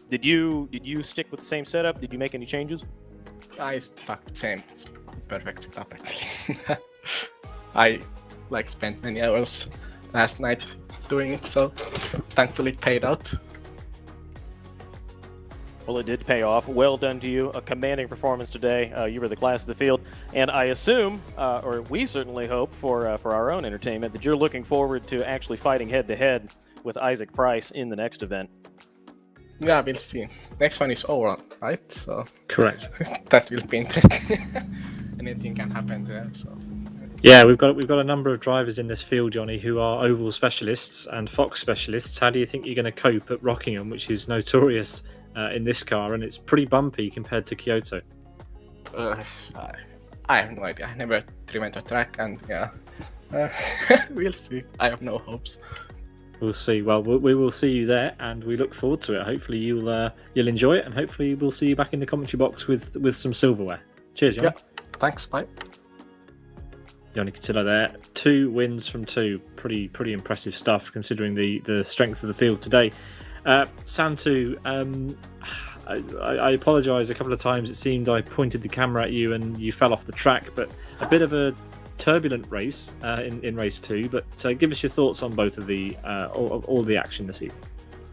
Speaker 2: Did you stick with the same setup? Did you make any changes?
Speaker 5: I stuck the same. It's perfect setup actually. I spent many hours last night doing it, so thankfully it paid out.
Speaker 2: Well, it did pay off. Well done to you. A commanding performance today. You were the class of the field. And I assume, or we certainly hope for our own entertainment, that you're looking forward to actually fighting head-to-head with Isaac Price in the next event.
Speaker 5: Yeah, we'll see. Next one is over, right? So
Speaker 1: Correct.
Speaker 5: that will be interesting. Anything can happen there. So
Speaker 1: yeah, we've got a number of drivers in this field, Johnny, who are oval specialists and Fox specialists. How do you think you're going to cope at Rockingham, which is notorious in this car, and it's pretty bumpy compared to Kyoto?
Speaker 5: I have no idea. I never driven the track, and yeah, we'll see. I have no hopes.
Speaker 1: We'll see. Well, we will see you there, and we look forward to it. Hopefully, you'll enjoy it, and hopefully, we'll see you back in the commentary box with some silverware. Cheers, Johnny.
Speaker 5: Yeah, thanks. Bye.
Speaker 1: Yoni Katila there. 2 wins from 2. Pretty impressive stuff considering the strength of the field today. Santu, I apologise a couple of times. It seemed I pointed the camera at you and you fell off the track, but a bit of a turbulent race in race 2. But give us your thoughts on both of all the action this evening.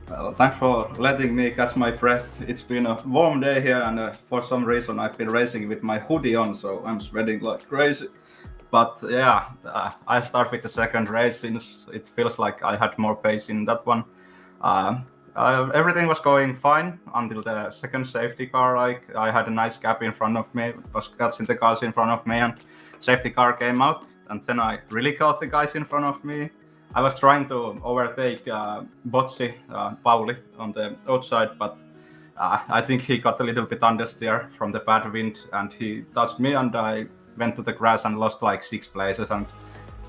Speaker 6: Well, thanks for letting me catch my breath. It's been a warm day here, and for some reason I've been racing with my hoodie on, so I'm sweating like crazy. But yeah, I start with the second race since it feels like I had more pace in that one. Everything was going fine until the second safety car. Like, I had a nice gap in front of me, was catching the cars in front of me, and safety car came out, and then I really caught the guys in front of me. I was trying to overtake Botsi, Pauli on the outside, but I think he got a little bit understeer from the bad wind, and he touched me, and I went to the grass and lost like 6 places. And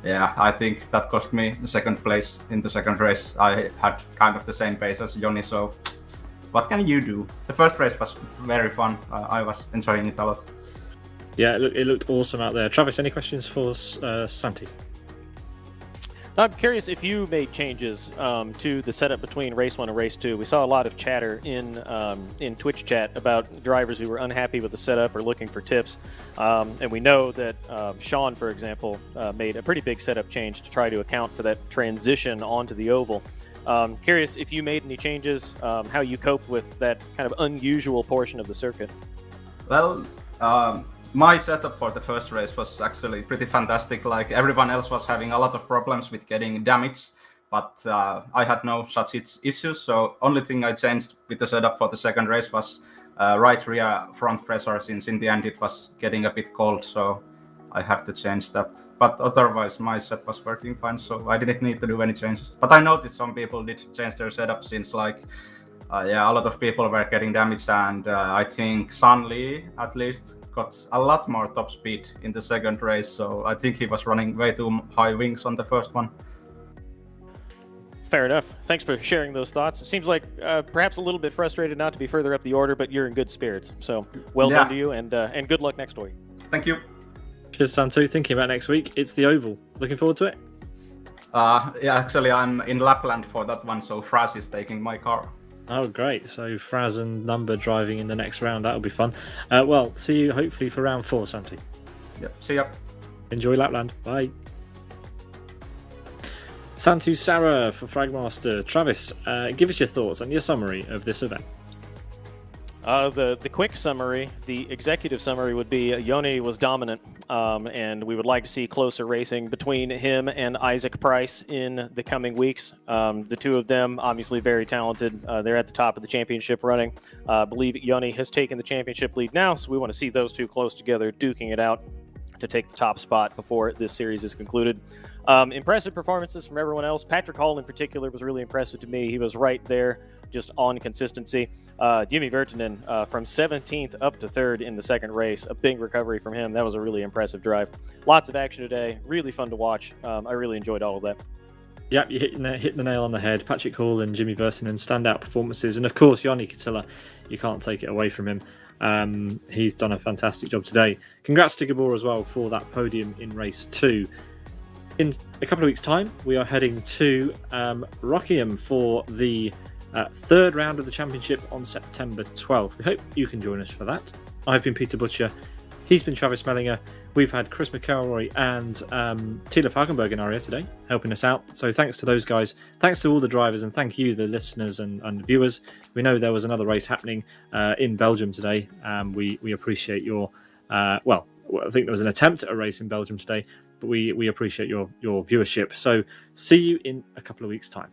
Speaker 6: yeah, I think that cost me the second place in the second race. I had kind of the same pace as Joni, so what can you do? The first race was very fun. I was enjoying it a lot.
Speaker 1: Yeah, it looked awesome out there. Travis, any questions for Santi?
Speaker 2: I'm curious if you made changes to the setup between race 1 and race 2. We saw a lot of chatter in Twitch chat about drivers who were unhappy with the setup or looking for tips. And we know that Sean, for example, made a pretty big setup change to try to account for that transition onto the oval. Curious if you made any changes, how you coped with that kind of unusual portion of the circuit.
Speaker 6: Well, my setup for the first race was actually pretty fantastic. Like everyone else was having a lot of problems with getting damage, but I had no such issues. So only thing I changed with the setup for the second race was right rear front pressure, since in the end it was getting a bit cold. So I had to change that. But otherwise my set was working fine, so I didn't need to do any changes. But I noticed some people did change their setup, since like a lot of people were getting damaged, and I think Sun Lee at least got a lot more top speed in the second race, so I think he was running way too high wings on the first one.
Speaker 2: Fair enough. Thanks for sharing those thoughts. It seems like perhaps a little bit frustrated not to be further up the order, but you're in good spirits. So well done to you, and good luck next week.
Speaker 6: Thank you.
Speaker 1: Cheers, Santu. Thinking about next week, it's the Oval. Looking forward to it?
Speaker 6: Actually I'm in Lapland for that one, so Fraz is taking my car.
Speaker 1: Oh, great. So Fraz and Number driving in the next round. That'll be fun. Well, see you hopefully for round 4, Santi.
Speaker 6: Yep, see ya.
Speaker 1: Enjoy Lapland. Bye. Santu Sarah for Fragmaster. Travis, give us your thoughts and your summary of this event.
Speaker 2: The quick summary, the executive summary would be Yoni was dominant, and we would like to see closer racing between him and Isaac Price in the coming weeks. The two of them, obviously very talented. They're at the top of the championship running. I believe Yoni has taken the championship lead now, so we want to see those two close together, duking it out to take the top spot before this series is concluded. Impressive performances from everyone else. Patrick Hall in particular was really impressive to me. He was right there, just on consistency. Jimmy Vertinen from 17th up to 3rd in the second race. A big recovery from him. That was a really impressive drive. Lots of action today. Really fun to watch. I really enjoyed all of that.
Speaker 1: Yep, you're hitting the nail on the head. Patrick Hall and Jimmy Vertinen, standout performances. And of course, Joni Katila, you can't take it away from him. He's done a fantastic job today. Congrats to Gabor as well for that podium in race 2. In a couple of weeks' time, we are heading to Rockingham for the third round of the championship on September 12th. We hope you can join us for that. I've been Peter Butcher. He's been Travis Mehlinger. We've had Chris McElroy and Tila Falkenberg in our ear today, helping us out. So thanks to those guys. Thanks to all the drivers, and thank you, the listeners and viewers. We know there was another race happening in Belgium today. We appreciate your, I think there was an attempt at a race in Belgium today, but we appreciate your viewership. So see you in a couple of weeks' time.